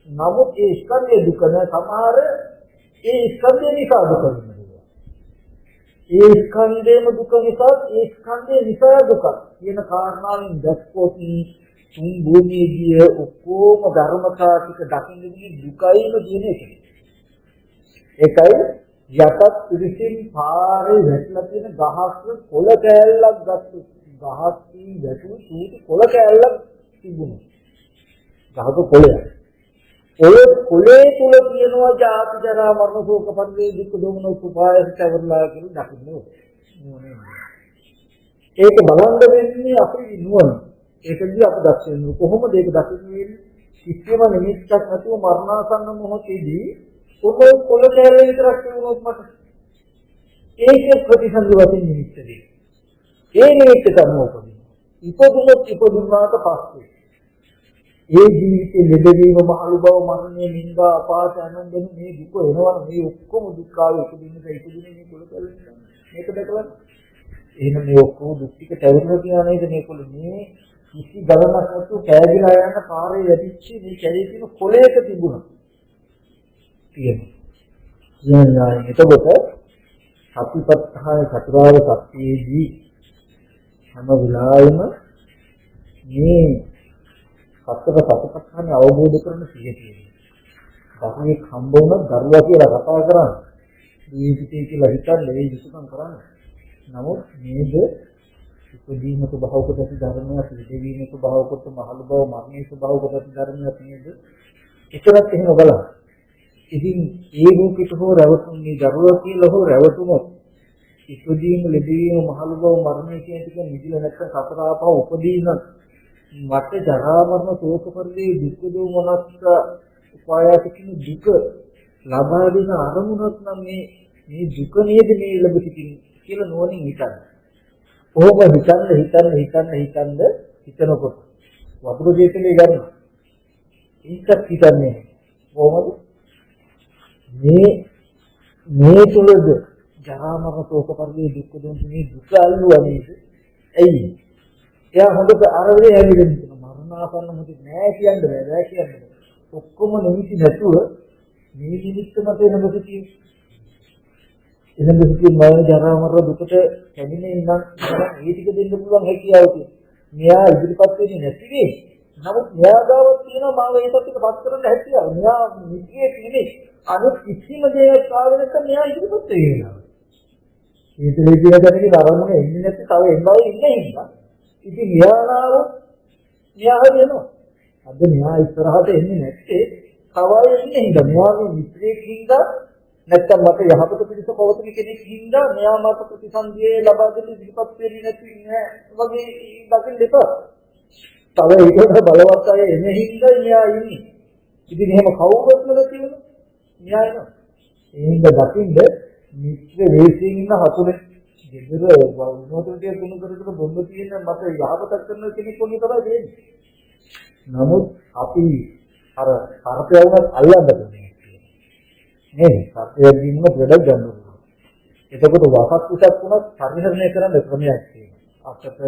නමුත් ඒ ස්කන්ධයේ දුක නැ සමහර ඒ ස්කන්ධය නිසා දුක වෙන්න පුළුවන්. ඒ ස්කන්ධයම දුක නිසා ඒ ස්කන්ධය නිසා දුක කියන කාරණාවෙන් දැක්කොත් තුන් භූමියේදී ඔක්කොම ධර්මතා ටික දකින්නේ දුකයිම කියන එක. ඒකයි යටත් පිළිසින් පාරේ වැටලා තියෙන ගහක් කොළ කෑල්ලක් ගත්ත ගහක් වැටු සූටි කොළ කැල්ලක් තිබුණා. ගහක කොළය. ඒ කොළේ තුල තියෙනවා ජාති ජරා මරණ ශෝක පරිදේ දුක් දෝමන උපාය හිතවලා කියලා දකින්න. ඒක බලන්න වෙන්නේ අපේ නුවණ. ඒකදී අපි දක්ෂ වෙන්නේ කොහොමද ඒක දකින්නේ? කිසිම නිමිත්තක් නැතුව මරණාසන්න මොහොතේදී ඔබ කොළ කැලේ විතරක් කියනොත් මට ඒකේ ප්‍රතිසන්දි වශයෙන් නිමිත්ත දෙයි. ඒ නිමිත්ත තමයි උපදින. ඉපදුනාට පස්සේ ඒ ජීවිතේ ලැබෙවීම මහලු බව මරණය නින්දා අපාස අනන්දන මේ දුක එනවා මේ ඔක්කොම දුක් ආවේ ඉපදින්න ඉපදින්නේ මේ කොළ කැලේ මේක දැකලා එහෙනම් මේ ඔක්කොම දුක් ටික තැවෙනවා කියන නේද මේකොළ මේ කිසි ගණනක් නැතුව කෑගිලා යන පාරේ යටිච්ච මේ කැලේ තියෙන කොළයක තිබුණා. තියෙනවා. එතකොට සතිපට්ඨාන චතුරාර්ය සත්‍යයේදී හැම වෙලාවෙම මේ සත්‍යපට්ඨාන අවබෝධ කරන සිය තියෙනවා. ධර්මයේ හම්බ වුණ දරුවා කියලා කතා කරන්නේ. ජීවිතේ කියලා හිතන්නේ මේ විසකම් කරන්නේ. නමුත් මේද ඉදීම ස්වභාව කොට ධර්මයක් ඉදීම ස්වභාව කොට මහලු බව මරණයේ ස්වභාව කොට ධර්මයක් නේද? ඒකවත් එහෙම බලන්න. ඉතින් ඒ රූපිත හෝ රැවටුනේ දරුවා කියලා හෝ රැවටුනොත් ඉදීම ලැබීම මහලු බව මරණය කියන ටික නිදිල නැත්නම් සතර ආපහු උපදීන මට ජරා මරණ ශෝක පරිදේ දුක් දෝමනස්ස උපායකින් දුක ලබා දෙන අරමුණක් නම් මේ දුක නේද මේ ලැබෙති කියලා නෝනින් හිතන්න. ඔහොම හිතනකොට වතුර ජීවිතේ ගන්න. ඒකත් හිතන්නේ කොහොමද? මේ තුලද ජරා මරණ ශෝක පරිදේ දුක් දෝමනේ දුක අල්ලුවා නේද? ඇයි? එයා හොඳට අරවේ හැලිගෙන මරණාසන්න මොකද නෑ කියන්න බෑ. ඔක්කොම නිමිති නැතුව මේ නිමිත්ත මත එනකොට එළඹ මරණ ජරා මරණ දුකට කැමිනේ ඉන්න මේ ටික දෙන්න පුළුවන් හැකියාව තියෙනවා. මෙයා ඉදිරිපත් වෙන්නේ නැති වෙයි. නමුත් මෙයා ගාවක් තියෙනවා මාව ඒකත් එක්ක පස් කරන්න හැකියාව. මෙයා නිතියේ නෙමෙයි. අනිත් කිසිම දෙයක් ආවෙ නැත්නම් මෙයා ඉදිරිපත් වෙනවා. ඒකලේ කියන දැනගෙන අරමුණ එන්නේ නැති තව එන්නයි ඉන්නේ හින්දා. ඉතින් මෙයාව මෙයා හරියනවා. අද මෙයා ඉස්සරහට එන්නේ නැත්තේ කවයි ඉන්නේ හින්දා. මෙයාගේ මිත්‍රයෙක් හින්දා නැත්තම් මට යහපත පිළිස පවතින කෙනෙක් හින්දා මෙයා මට ප්‍රතිසන්දියේ ලබා දෙන්න ඉදිරිපත් වෙන්නේ නැති නෑ වගේ දකින්න දෙපා. තව ඒකට බලවත් අය එන්නේ හින්දා මෙයා ඉන්නේ. ඉතින් එහෙම කවුරුත් නැතිවම මෙයා එනවා. ඒ හින්දා දකින්න මිත්‍ර වේසින් ඉන්න හතුනේ දෙදර වුණොතේ තුන කරකට බොම්බ තියෙන මට යහපතක් කරන කෙනෙක් වගේ තමයි වෙන්නේ. නමුත් අපි අර කරපයවුනත් අල්ලන්න බෑ. නේ සත්‍යයෙන් වැඩ ගන්න ඕනේ. එතකොට වහක් උසක් වුණත් පරිහරණය කරන්න ක්‍රමයක් තියෙනවා. අපිට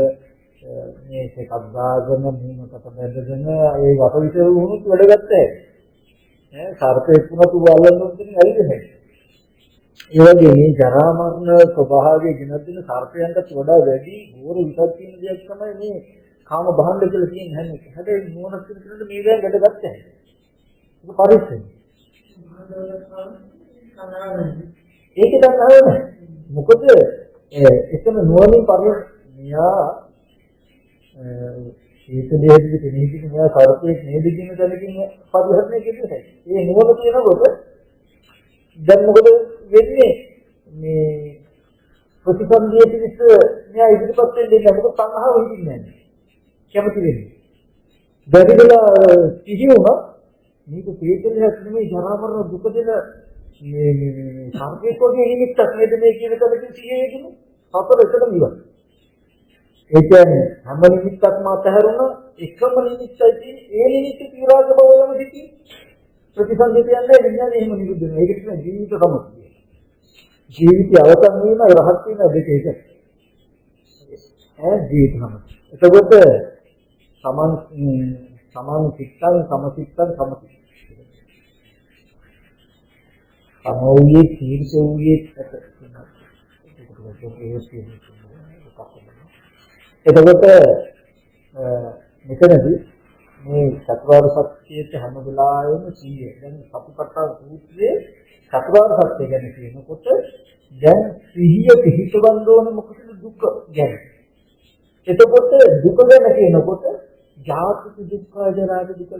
මේ එකක් දාගෙන මේකට බැඳගෙන ඒ වට විතර වුණොත් වැඩ ගන්නෑ. සර්පෙක් වුණත් උවල්ලන්න ඕනේ ඇයිද? ඒ වගේ මේ ජරා මරණ ස්වභාවයේ ගෙනත් දෙන සර්පයන්ට වඩා වැඩි ගෝර විසක් තියෙන දෙයක් තමයි මේ කාම භාණ්ඩ කියලා කියන්නේ හැම එක. හැබැයි මොනක් කියනද මේ දේ වැඩ ගන්නෑ. ඒක පරිස්සම්. ඒක දැන් නැහැ. මොකද එතන නුවණින් පරිණියා ඒක දෙහිදි කෙනෙක්ගේ මෙයා සර්පයක් නේද කියන දැනකින් පරිහරණය කෙරුවේ. ඒ නුවණ කියනකොට දැන් මොකද වෙන්නේ මේ ප්‍රතිසන්දියේ පිට මෙයා ඉදිරිපත් වෙන්නේ නැහැ. මොකද සංහාව හිතින්නේ නැහැ. කැමති වෙන්නේ. බැරිදලා කිසි වුණා මේක පිළිතුරක් නෙමෙයි ජරා මරණ දුක දෙන මේ සර්පේක වගේ නිමිත්තක් නේද මේ කියන කලකින් සිහියෙන්නේ සතර එකම ඉවත්. ඒ කියන්නේ හැම නිමිත්තක්ම අතහැරුණ එකම නිමිත්තයි තියෙන්නේ ඒ නිමිත්ත විරාග බවම සිටි ප්‍රතිසන්දි කියන්නේ විඥානය එහෙම නිරුද්ධ වෙනවා. ඒක තමයි ජීවිත සමුදය. ජීවිතය අවසන් වීම රහත් වීම දෙක එක. ජීවිත සමුදය. එතකොට සමාන සිත්තං සමසිත්තං සමසිත. සමෝයේ තීර්ථෝයේ එතකොට මෙතනදී මේ චතුරාර්ය සත්‍යයේ හැම වෙලාවෙම සිහිය. දැන් සතිපට්ඨාන සූත්‍රයේ චතුරාර්ය සත්‍ය ගැන කියනකොට දැන් සිහිය පිහිටවන්න ඕනේ මොකද දුක ගැන. එතකොට දුක ගැන කියනකොට ජාතික දුක්ඛ ජරා දුක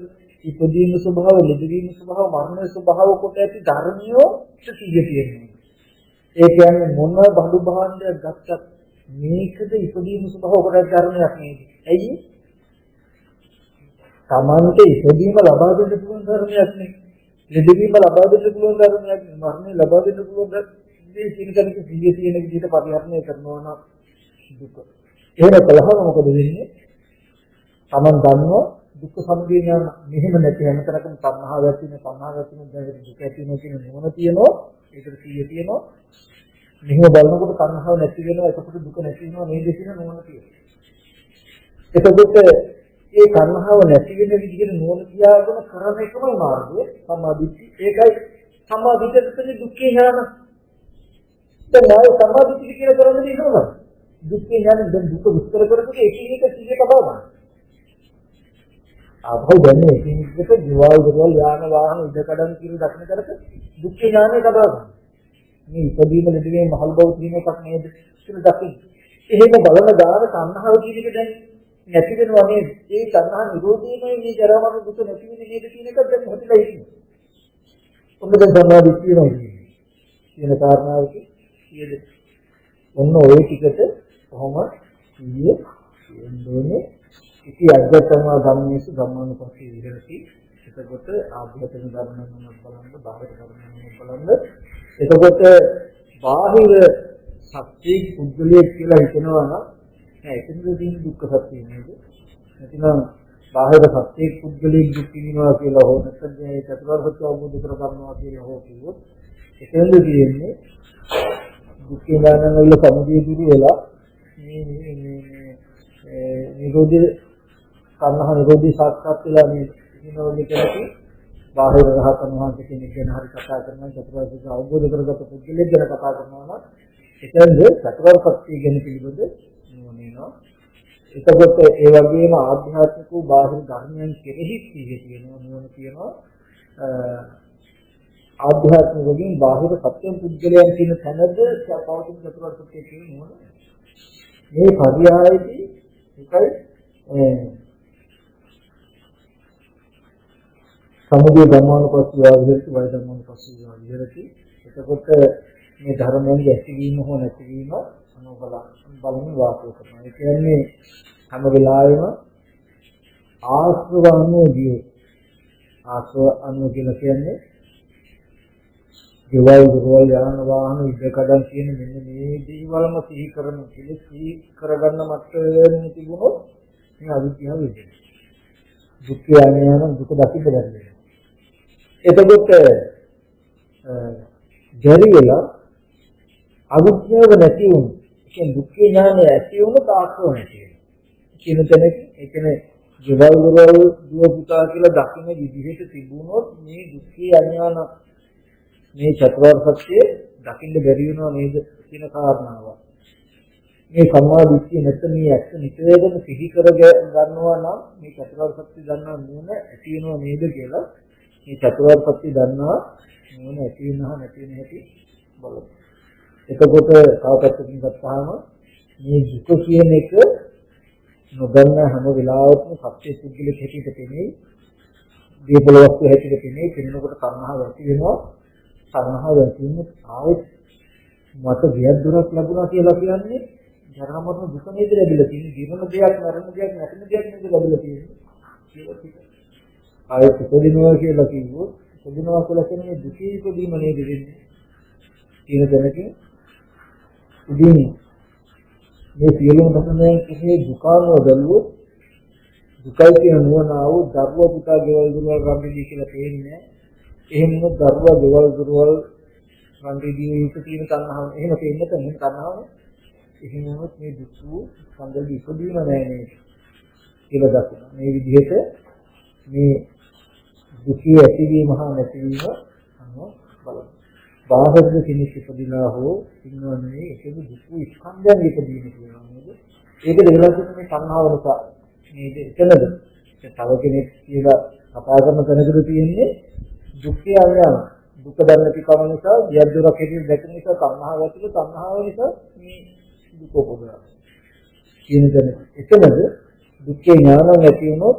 ඉපදීම ස්වභාව, ලෙඩවීම ස්වභාව, මරණ ස්වභාව කොට ඇති ධර්මියෝ සිහිය තියෙනවා. ඒ කියන්නේ මොන බඳු භාණ්ඩයක් ගත්තත් මේකද ඉපදීම ස්වභාව කොට ඇති ධර්මයක් නේද? ඇයි? තමන්ට ඉපදීම ලබා දෙන්න පුළුවන් ධර්මයක් නේ. ලෙඩවීම ලබා දෙන්න පුළුවන් ධර්මයක් නේ. මරණය ලබා දෙන්න පුළුවන් මේ සිනකනික සිහිය තියෙන විදිහට පරිහරණය කරනවා නම් දුක. එහෙම කළාම මොකද වෙන්නේ? තමන් දන්නවා දුක්ඛ සමුදය ඥාන මෙහෙම නැති හැම තැනකම තණ්හාව ඇති වෙන දැන් දුක ඇති වෙන කියන නුවණ තියෙනවා. ඒකට සිහිය තියෙනවා. මෙහෙම බලනකොට තණ්හාව නැති වෙනවා. එතකොට දුක නැති වෙනවා නේද කියන නුවණ තියෙනවා. එතකොට ඒ තණ්හාව නැති වෙන විදිහට නුවණ තියාගෙන කරන එකමයි මාර්ගය සම්මාදිට්ඨිය. ඒකයි සම්මාදිට්ඨියට දුක්ඛ ඥාන. දැන් ආය සම්මාදිට්ඨිය කියලා කරන්නේ ඉන්නවද? දුක්ඛ ඥාන දැන් දුක විස්තර කරනකොට එකිනෙක සිහිය තබා ගන්න. අපහු දැන්නේ එකිනෙකට ජීවල් දරවල් යාන වාහන ඉදකඩම් කියන දක්න කරක දුක්ඛ ඥානය තබා ගන්න. මේ ඉදීම ලැබීමේ මහල් බව කියන එකක් නේද කියලා දකින්න. එහෙම බලන දාන තණ්හාව කියන එක දැන් නැති වෙනවා නේද? ඒ තණ්හා නිරෝධීමයි මේ ජරා මරණ දුක නැති වෙන්නේ නේද කියන එක දැන් හිතලා ඉන්නේ. ඔන්න දැන් සම්මාදිට්ඨිය නේද? කියන කාරණාව කියද? ඔන්න ওই ටිකට කොහොම කියේ කියන්නේ ඉති අධ්‍යාත්ම ධම්මේසු ධම්මානුපස්සී විහෙරති. එතකොට ආධ්‍යාත්මික ධර්මයන් බලන්න, බාහිර ධර්මයන් බලන්න. එතකොට බාහිර සත්‍ය පුද්ගලයෙක් කියලා හිතනවා නම් එතනදී දුක්ඛ සත්‍ය නේද? නැතිනම් බාහිර සත්‍ය පුද්ගලයෙක් දුක් විඳිනවා කියලා හෝ නැත්නම් ඒ චතුරාර්ය සත්‍ය අවබෝධ කර ගන්නවා කියලා හෝ කිව්වොත් එතෙන්ද තියෙන්නේ දුක්ඛ ඥානන වල සමුදය දුරු වෙලා නිරෝධී කර්ණහ නිරෝධී සාක්ෂාත් වෙලා මේ ඉන්නෝනේ කියන්නේ බාහිර රහතන් වහන්සේ කෙනෙක් ගැන හරි කතා කරනවා චතුරාර්ය සත්‍ය අවබෝධ කරගත්ත පුද්ගලයෙක් ගැන කතා කරනවා නම් එතෙන්ද චතුරාර්ය සත්‍ය ගැන පිළිබඳ නුවණිනවා. එතකොට ඒ වගේම ආධ්‍යාත්මික වූ බාහිර ධර්මයන් කෙරෙහි සිහිය තියෙනවා නුවණ තියෙනවා. ආධ්‍යාත්මික වලින් බාහිර සත්‍ය පුද්ගලයන් කියන තැනද පවතින චතුරාර්ය සත්‍ය කියන නුවණ. මේ පරියායදී එකයි සමුදය ධර්මානුපස්සී විහෙරති වය ධර්මානුපස්සී විහෙරති. එතකොට මේ ධර්මයන්ගේ ඇතිවීම හෝ නැතිවීම බලන වාසය කරනවා. ඒ කියන්නේ හැම වෙලාවෙම ආශ්‍රව අනුෝධිය. ආශ්‍රව අනුෝධිය කියලා කියන්නේ දේවල් දරවල් යාන වාහන ඉදකඩම් කියන මෙන්න මේ දේවල්ම සිහි කරන කෙනෙක් සිහි කරගන්න මට්ටමේ තිබුණොත් මේ අවිද්‍යාව වෙන්නේ. දුක් කියන්නේ යන දුක දකින්න බැහැ. එතකොට ජරි වෙලා අවිද්‍යාව නැති වුණු කියන්නේ දුක් ඥානය ඇති වුණු තාක්ෂව නැති වෙනවා. කියන තැනක ඒ කියන්නේ දේවල් දරවල් දුව පුතා කියලා දකින්න විදිහට තිබුණොත් මේ දුක් ඥාන මේ චතුරාර්ය සත්‍ය දකින්න බැරි වෙනව නේද කියන කාරණාව. මේ සම්මා දිට්ඨිය නැත්නම් මේ ඇත්ත නිතරම සිහි කර ගන්නවා නම් මේ චතුරාර්ය සත්‍ය දන්නා නුවණ ඇති වෙනව නේද කියලා මේ චතුරාර්ය සත්‍ය දන්නා නුවණ ඇති වෙනව නැති වෙන හැටි බලමු. එතකොට තාපත්තකින් ගත්තාම මේ දුක කියන එක නොදන්න හැම වෙලාවෙම සත්‍ය පුද්ගලික හැටියට තේනේ දීපල වස්තු හැටියට තේනේ කෙනෙකුට තණ්හාව ඇති වෙනවා. තණ්හාව ඇති වෙන ආයෙත් මට විද්‍යාවක් ලැබුණා කියලා කියන්නේ ජරා මරණ දුක නේද ලැබිලා තියෙන්නේ. ජීවන දෙයක් මරණ දෙයක් නැතින දෙයක් නේද ලැබිලා තියෙන්නේ කියලා කිව්වා. ආයෙත් ඉපදිනවා කියලා කිව්වොත් ඉපදිනවා කියලා කියන්නේ දුකේ ඉපදීම නේද වෙන්නේ. කියන දැනකින් ඉතින් මේ සියලුම ධර්මයන් කෙසේ දුකානෝ දල්වොත් දුකයි කියන නුවණ ආව දරුවා පුතා ගෙවල් දුරවල් රම්බිදී කියලා තේින්නේ. එහෙම දරුවා ගෙවල් දුරවල් රම්බිදී යුතු තියෙන තණ්හාව එහෙම තේින්නත් එහෙම තණ්හාව එහෙම වුණොත් මේ දුක් සංගල්ප ඉපදීම නැහැ නේද කියලා දකිනවා. මේ විදිහට මේ දුකේ ඇතිවීම හා නැතිවීම අනුව බලන්න. බාහිර කෙනෙක් ඉපදිලා හෝ ඉන්නවනේ ඒක දුක් ස්කන්ධයන් ඉපදීම කියනවා නේද? ඒක දෙකලා මේ තණ්හාව නිසා නේද? එතනද තව කෙනෙක් කියලා කතා කරන තැනකද තියෙන්නේ දුක් කියන්නේ දුක දැනෙති කම නිසා විද්‍යාවක් හැටියට දැකෙන නිසා තණ්හාව ඇතිවෙ තණ්හාව නිසා මේ දුක උපදිනවා. කියන තැන එතනද දුක්ඛේ ඥාන නැති වුණොත්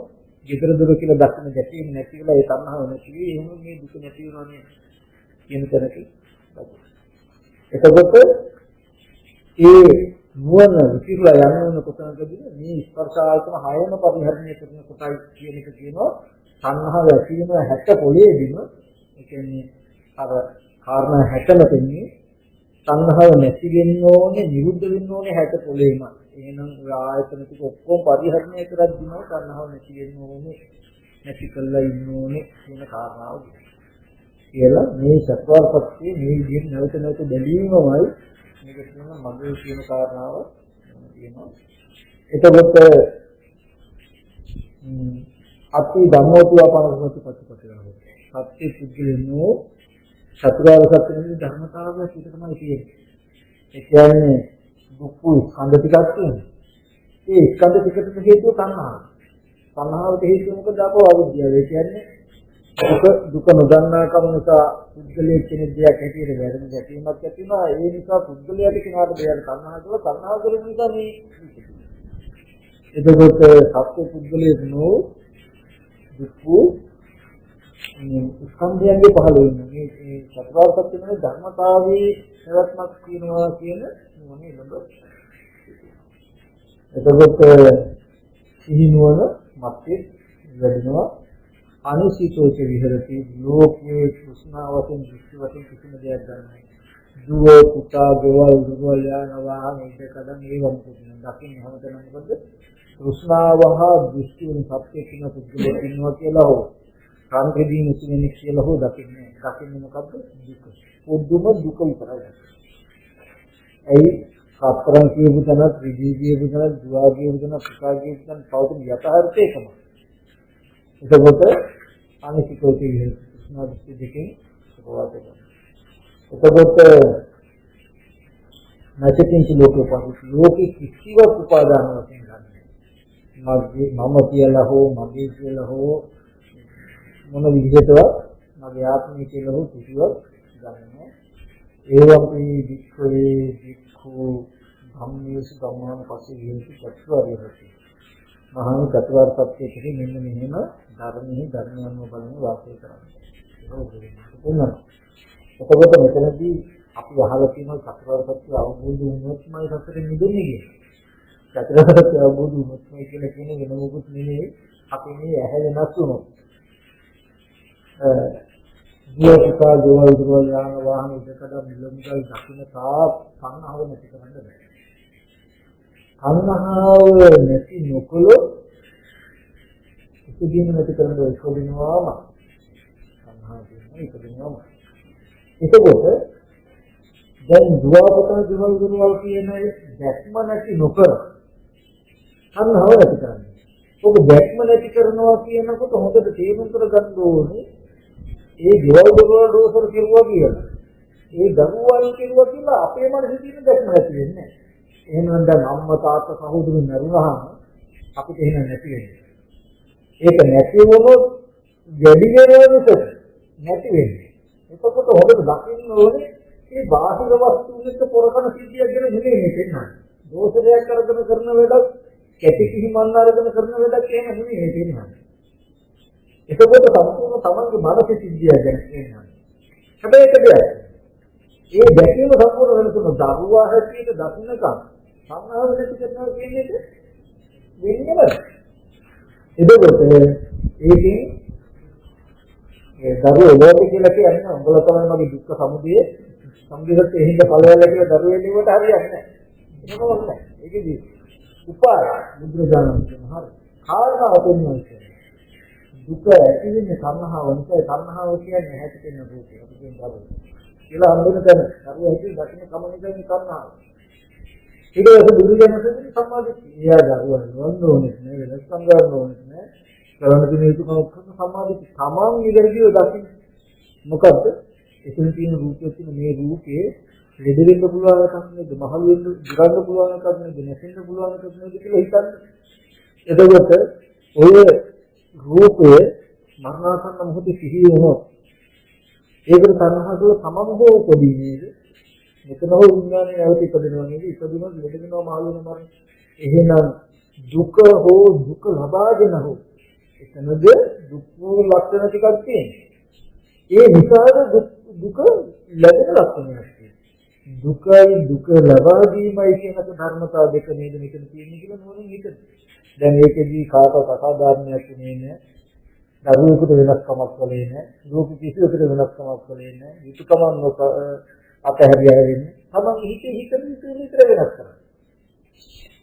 විතර දුර කියලා දක්න ගැටීම නැති වෙලා ඒ තණ්හාව නැති වෙයි එහෙනම් මේ දුක නැති වෙනවා නේ කියන තැනක එතකොට ඒ නුවණ විසිරලා යන කොටනකදී මේ ස්පර්ශ ආයතන හයම පරිහරණය කරන කොටයි කියන එක කියනවා තණ්හාව ඇති වෙන 60 පොළේදීම ඒ කියන්නේ අර කාරණා 60ම තෙන්නේ තණ්හාව නැති වෙන්න ඕනේ නිරුද්ධ වෙන්න ඕනේ 60 පොළේම එහෙනම් ඔය ආයතන ටික ඔක්කොම පරිහරණය කරද්දිම තණ්හාව නැති වෙන්න ඕනේ නැති කළා ඉන්න ඕනේ කියන කාරණාව කියලා මේ සත්‍වාර්ථයේ මේ විදිහට නැවත නැවත බැලීමමයි මේක කියන මගේ කියන කාරණාව කියනවා. එතකොට අති ධම්මෝතුවා පරමති ප්‍රතිපදාව. සත්‍ය පුද්ගලනෝ චතුරාර්ය සත්‍යයේ ධර්මතාවය පිට තමයි තියෙන්නේ. ඒ කියන්නේ දුක්ඛ ස්කන්ධ ටිකක් තියෙනවා. ඒ ස්කන්ධ ටිකට හේතුව තණ්හාව. තණ්හාවට හේතුව මොකද? අපෝ අවිද්‍යාව. ඒ කියන්නේ දුක නොදන්නා කම නිසා පුද්ගලයේ කෙනෙක් දෙයක් හැටියට වැරදි ගැටීමක් ඇති වෙනවා. ඒ නිසා පුද්ගලයාට කෙනාට දෙයක් තණ්හා කරලා තණ්හා කරන නිසා මේ එතකොට සත්‍ය පුද්ගලයේ නෝ දුක්ඛ ස්කන්ධයන්ගේ පහළ වෙන මේ චතුරාර්ය සත්‍යයේ ධර්මතාවයේ ප්‍රවත්මක් කියනවා කියන මොනේ නේද? එතකොට සිහිනුවන මැත්තේ වැඩිනවා අනිසිතෝච විහෙරති ලෝකයේ කෘෂ්ණාවතෙන් දෘෂ්ටි වශයෙන් කිසිම දෙයක් ගන්නෑ. දුව පුතා ගෙවල් දුවල් යනවා මේක කඩන් ඒවම් කියන දකින්න හැමතැනම මොකද කෘෂ්ණාවහ දෘෂ්ටියෙන් සත්‍ය කියන පුද්ගලයෙක් ඉන්නවා කියලා හෝ කාන්තේදී මුතුනේ කියලා හෝ දකින්නේ. දකින්නේ මොකද්ද? දුක. පොදුම දුක විතරයි. ඒ සතරන් කියපු තැන ත්‍රිදී කියපු තැන දුවා කියපු තැන පුතා කියපු තැන පවතින යථාර්ථය එකම. එතකොට අනිසිතෝචේ විහෙරණ දෘෂ්ටි දෙකෙන් සබවාද කරනවා. එතකොට නැතිකින්ච ලෝකේ පහසු ලෝකේ කිසිවක් උපාදාන වශයෙන් ගන්න. මම කියලා හෝ මගේ කියලා හෝ මොන විදිහටවත් මගේ ආත්මය කියලා හෝ කිසිවක් ගන්න. ඒවම්පි වික්ඛවේ වික්ඛු ධම්මේසු ධම්මාන පස්සේ විහෙති චතුරාර්ය සත්‍ය. මහාන චතුරාර්ය සත්‍යයේ මෙන්න මෙහෙම ධර්මයේ ධර්මයන්ව බලන වාසය කරන්නේ. එතකොට මෙතනදී අපි අහලා තියෙන චතුරාර්ය සත්‍ය අවබෝධ වුණොත්මයි සතරෙන් මිදෙන්නේ කියන්නේ. චතුරාර්ය සත්‍ය අවබෝධ වුණොත්මයි කියලා කියන්නේ වෙන මොකුත් නෙමෙයි අපි මේ ඇහැල නැසුනොත්. ජීවිතා ජීවල් දුරවල් යාන වාහන ඉදකඩ මිලමුදල් දකින්න තා සංහව නැති කරන්න බෑ. සංහව නැති නොකළොත් ඉතින් නැති කරන්න ඉක්කොදිනවාම සංහව කියන්නේ ඉක්කොදිනවාම. එතකොට දැන් දුවපතන ජීවල් දුරවල් කියන දැක්ම නැති නොකර සංහව නැති කරන්නේ. ඔබ දැක්ම නැති කරනවා කියනකොට හොඳට තේරුම් කරගන්න ඕනේ ඒ ජීවල් දුරවල් දෝෂර කෙරුවා කියලා. ඒ දරුවන් කෙරුවා කියලා අපේ මනසේ තියෙන දැක්ම නැති වෙන්නේ. එහෙනම් දැන් අම්මා තාත්තා සහෝදරුන් මරුණාම අපිට එහෙම නැති වෙන්නේ. ඒක නැති වුණොත් වැඩි වෙනවද නැති වෙන්නේ. එතකොට හොඳට දකින්න ඕනේ මේ බාහිර වස්තුන් එක්ක පොරකන සිද්ධියක් ගැන නෙමෙයි මේ පෙන්නන්නේ. දෝෂයක් කරගෙන කරන වැඩක් කැටි කිහිමන්න අරගෙන කරන වැඩක් එහෙම නෙමෙයි මේ පෙන්නන්නේ. එතකොට සම්පූර්ණ තමන්ගේ මානසික සිද්ධියක් ගැන කියනවා. හැබැයි ඒක දෙයක්. ඒ දැකීම සම්පූර්ණ වෙනසුන දරුවා හැටියට දකින්නකම් සංහාව නැති කරනවා කියන එක වෙන්නේ නැහැ. එතකොට ඒකෙන් ඒ දරුවෝ ලෝක කියලා කියන්නේ උඹලා තමයි මගේ දුක්ඛ සමුදය සම්බිරත් එහෙඳ ඵලවල කියලා දරුවෝ එන්නකොට හරියන්නේ නැහැ. එහෙම නැහැ. ඒකදී උපාය බුදුරජාණන් වහන්සේ හරි. කාරණාව දෙන්නවා. දුක ඇති වෙන්නේ සංහාව නිසා. සංහාව කියන්නේ හැටි වෙන රූපය. අපි කියන දරුවෝ. කියලා හම්බෙන තැන දරුවෝ හැටි දකින්න කම නිසා මේ සංහාව. ඊට පස්සේ බුදුරජාණන් සම්මාදිට්ඨිය. එයා දරුවා නෝන්නේ නෑ වෙනස් සංගාරන ඕනේ නෑ. කරන්න තියෙන යුතුකම ඔක්කොම සම්මාදිට්ඨිය. තමන් ඉදිරියදී දකින්න. මොකද්ද? එතන තියෙන රූපයේ තියෙන මේ රූපයේ ලෙඩ වෙන්න පුළුවන් එකක් නේද? මහලු වෙන්න දුරන්න පුළුවන් එකක් නේද? නැසෙන්න පුළුවන් එකක් නේද කියලා හිතන්න. එතකොට ඔය රූපයේ මරණාසන්න මොහොතේ සිහි වුණොත් ඒකට තණ්හාවල තමම හෝ උපදී නේද? මෙතන හෝ විඥානයේ නැවත ඉපදෙනවා නේද? ඉපදුනොත් ලෙඩ වෙනවා මහලු වෙනවා මරණ. එහෙනම් දුක හෝ දුක ලබාගෙන හෝ එතනද දුක් ලක්ෂණ ටිකක් තියෙනවා. ඒ නිසාද දුක ලැබෙන ලක්ෂණයක් තියෙනවා. දුකයි දුක ලබා දීමයි කියන ධර්මතාව දෙක නේද මෙතන තියෙන්නේ කියලා නෝනින් හිතන. දැන් ඒකෙදී කාටවත් අසාධාරණයක් නෙමෙයි නේ. දරුවෙකුට වෙනස්කමක් කළේ නැහැ. ලෝක කිසිවෙකුට වෙනස්කමක් කළේ නැහැ. යුතුයකම නොක අතහැරියා වෙන්නේ. තමන් හිතේ හිතන විතර වෙනස් කරනවා.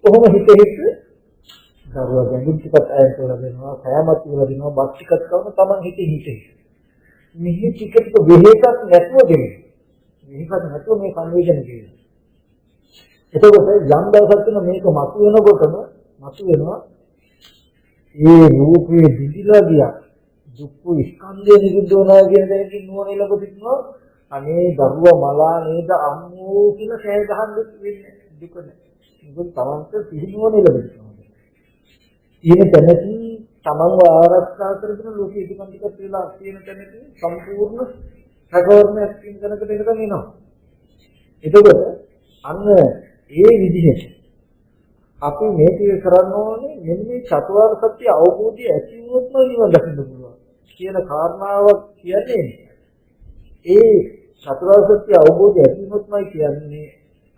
කොහොම හිතේ හිත දරුවා ගැඹුරු ටිකක් අයන් කරලා දෙනවා, කයමත් කියලා දෙනවා, බත් ටිකක් කවන තමන් හිතේ හිතේ. මෙහි ටික ටික වෙහෙසක් නැතුව දෙන්නේ. වෙහෙසක් නැතුව මේ සංවේදනය කියනවා. එතකොට යම් දවසක් තුන මේක මතුවෙනවා ඒ රූපේ දිදිලා ගියා. දුක් ස්කන්ධය නිරුද්ධ වුණා කියන දෙයකින් නුවණ ලැබෙනවා. අනේ දරුවා මලා නේද අම්මෝ කියලා කෑ ගහන්න වෙන්නේ දුක නෑ. මොකද තමන්ට සිහිනුවණ ලැබෙනවා. ඊන තැනකින් තමන්ව ආරක්ෂා කරගෙන ලෝකයේ දුකන් ටික කියලා තියෙන තැනකින් සම්පූර්ණ සකවර්ණයක් කියන තැනකට එනකම් එනවා. එතකොට අන්න ඒ විදිහට අපි මේක කරන්න ඕනේ මෙන්න මේ චතුරාර්ය සත්‍ය අවබෝධය ඇති වුණොත්ම නිවන් දකින්න පුළුවන් කියන කාරණාවක් කියන්නේ. ඒ චතුරාර්ය සත්‍ය අවබෝධය ඇති වුණොත්මයි කියන්නේ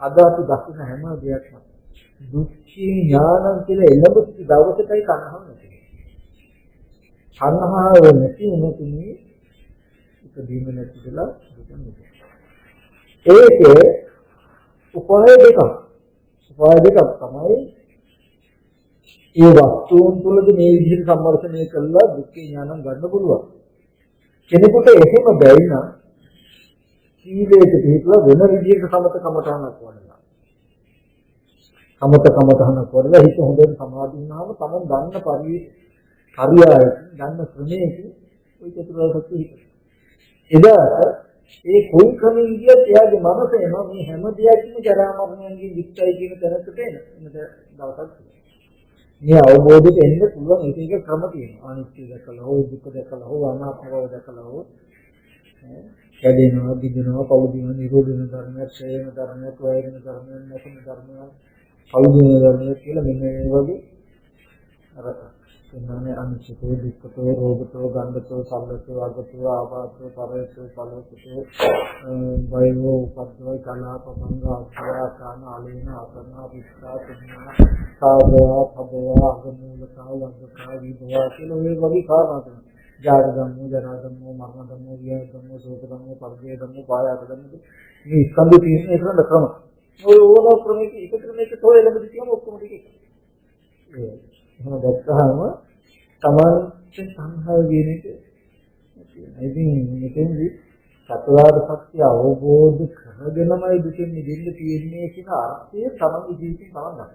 අද අපි දකින හැම දෙයක්ම දුක්ඛී ඥානං කියලා එළඹ සිට දවසටයි කනහම නැති. කනහව නැති වෙනුතුනි ඉදීම නැතිදලා දුක නෙවෙයි. ඒකේ උපාය දෙකක් තමයි ඒ වස්තුන් තුළදී මේ විදිහට සම්වර්ධනය කළා දුක්ඛේ ඥානං ගන්න පුළුවන්. කෙනෙකුට එහෙම බැරි නම් සීලයට පිටුව වෙන විදිහකට සමතකමටහනක් වඩලා. සමතකමටහනක් වඩලා හිත හොඳට සමාධි වුණාම තමන් දන්න පරියාය දන්න ක්‍රමයකින් ওই චතුරාර්ය සත්‍ය හිත. එදාට ඒ කොයි ක්‍රමෙන් ගියත් එයාගේ මනස එනවා මේ හැම දෙයක්ම ජරා මරණයන්ගෙන් යුක්තයි කියන තැනකට එන දවසක්. මේ අවබෝධයට එන්න පුළුවන් ඒක ක්‍රම තියෙනවා. අනිත්‍ය දැකලා හෝ දුක්ඛ දැකලා හෝ අනාත්ම බව දැකලා හෝ කැඩෙනවා, දිදෙනවා, පෞදිනවා, නිරෝධ වෙන ධර්මයක්, ක්ෂය වෙන ධර්මයක්, වය වෙන ධර්මයක්, නැතින ධර්මයක්, පෞදින ධර්මයක් කියලා මෙන්න මේ වගේ අර එන්නේ අනිත්‍යෝ, දුක්ඛෝ, රෝගතෝ, ගන්ධතෝ, සම්ලතෝ, අගතෝ, ආපාතෝ, පරයතෝ, පලෝකතෝ, වයෝ, උපද්දෝ, කලාප, සංඝා, ආකාන, ආලේන, ආසනා, විස්සා, තුන්නා, සාදවා, පදවා, අගමූලකා, වංගකා, විභවා කියලා මේ වගේ කාරණා තියෙනවා. ජාත ධම්මෝ, ජරා ධම්මෝ, මරණ ධම්මෝ, ව්‍යාධි ධම්මෝ, ශෝක ධම්මෝ, පරිදේ ධම්මෝ, පායාස ධම්මෝ මේ ස්කන්ධ තියෙන එකකට ක්‍රම. ඔය ඕන ක්‍රමයක එක ක්‍රමයක තෝරලා ළඟදී කියමු ඔක්කොම ටික. එහෙනම් දැක්කහම තමන්ට සංහව කියන එක තියෙනවා. ඉතින් මෙතෙන්දී චතුරාර්ය සත්‍ය අවබෝධ කරගෙනමයි දුකෙන් මිදෙන්න තියෙන්නේ කියන අර්ථය තමන්ගේ ජීවිතේ තමන් ගන්නවා.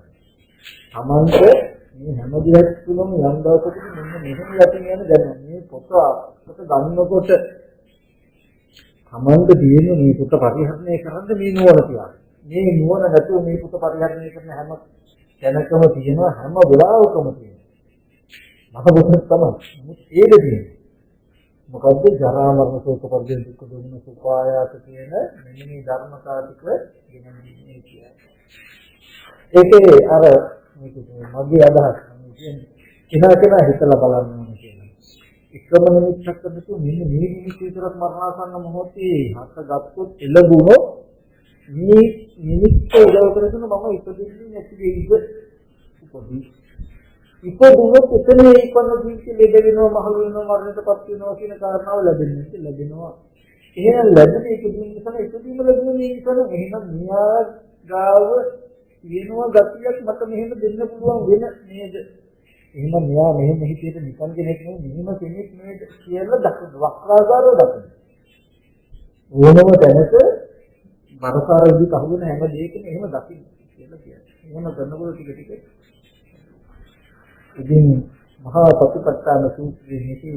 තමන්ට මේ හැම දෙයක් තුළම යම් දවසකදී මෙන්න මෙහෙම යටින් යන දැන මේ පොත ගන්නකොට තමන්ට තියෙන මේ පොත පරිහරණය කරන්න මේ නුවණ තියන්න. මේ නුවණ නැතුව මේ පොත පරිහරණය කරන හැම දැනකම තියෙනවා හැම වෙලාවකම තියෙනවා. මහබුදුන් තමයි ඒක තියෙන්නේ. මොකද්ද ජරා මරණ ශෝක පරිදේ දුක්ඛ දෝමන සුඛායාස කියන මෙන්න මේ ධර්මතා ටික ගෙනන්නේ කියන්නේ. ඒකේ අර මගේ අදහස් කියන්නේ කෙනා හිතලා බලන්න ඕනේ කියලා. එකම නිමිත්තක් නැතුව මෙන්න මේ නිමිත්ත විතරක් මරණාසන්න මොහොතේ හත ගත්තොත් එළඹුණොත් මේ නිමිත්ත උදව් කරගෙන මම ඉපදෙන්නේ නැති වෙයිද උපදී. ඉපදුනොත් එතන ඉපන්න ජීවිතේ ලැබ වෙනවා, මහලු වෙනවා, මරණයටපත් වෙනවා කියන කාරණාව ලැබෙනවා. එහෙනම් ලැබෙන ඉපදීම නිසා ඉපදීම ලැබෙන නිසා එහෙනම් මියා ගාව වෙනවා ගතියක් මට මෙහෙම දෙන්න පුළුවන් වෙන නේද? එහෙනම් මෙයා මෙහෙම හිතේට නිකන් කෙනෙක් නෙවෙයි මිනිම කෙනෙක් නේද කියලා දකින්න වක්‍රාකාරව දකින්න. ඕනම තැනක බරකාර විදිහට අහුවෙන හැම දෙයකම එහෙම දකින්න කියලා කියන්නේ. එහෙම කරනකොට ටික ටික ඉතින් මහා සතිපට්ඨාන සූත්‍රයේ මෙතන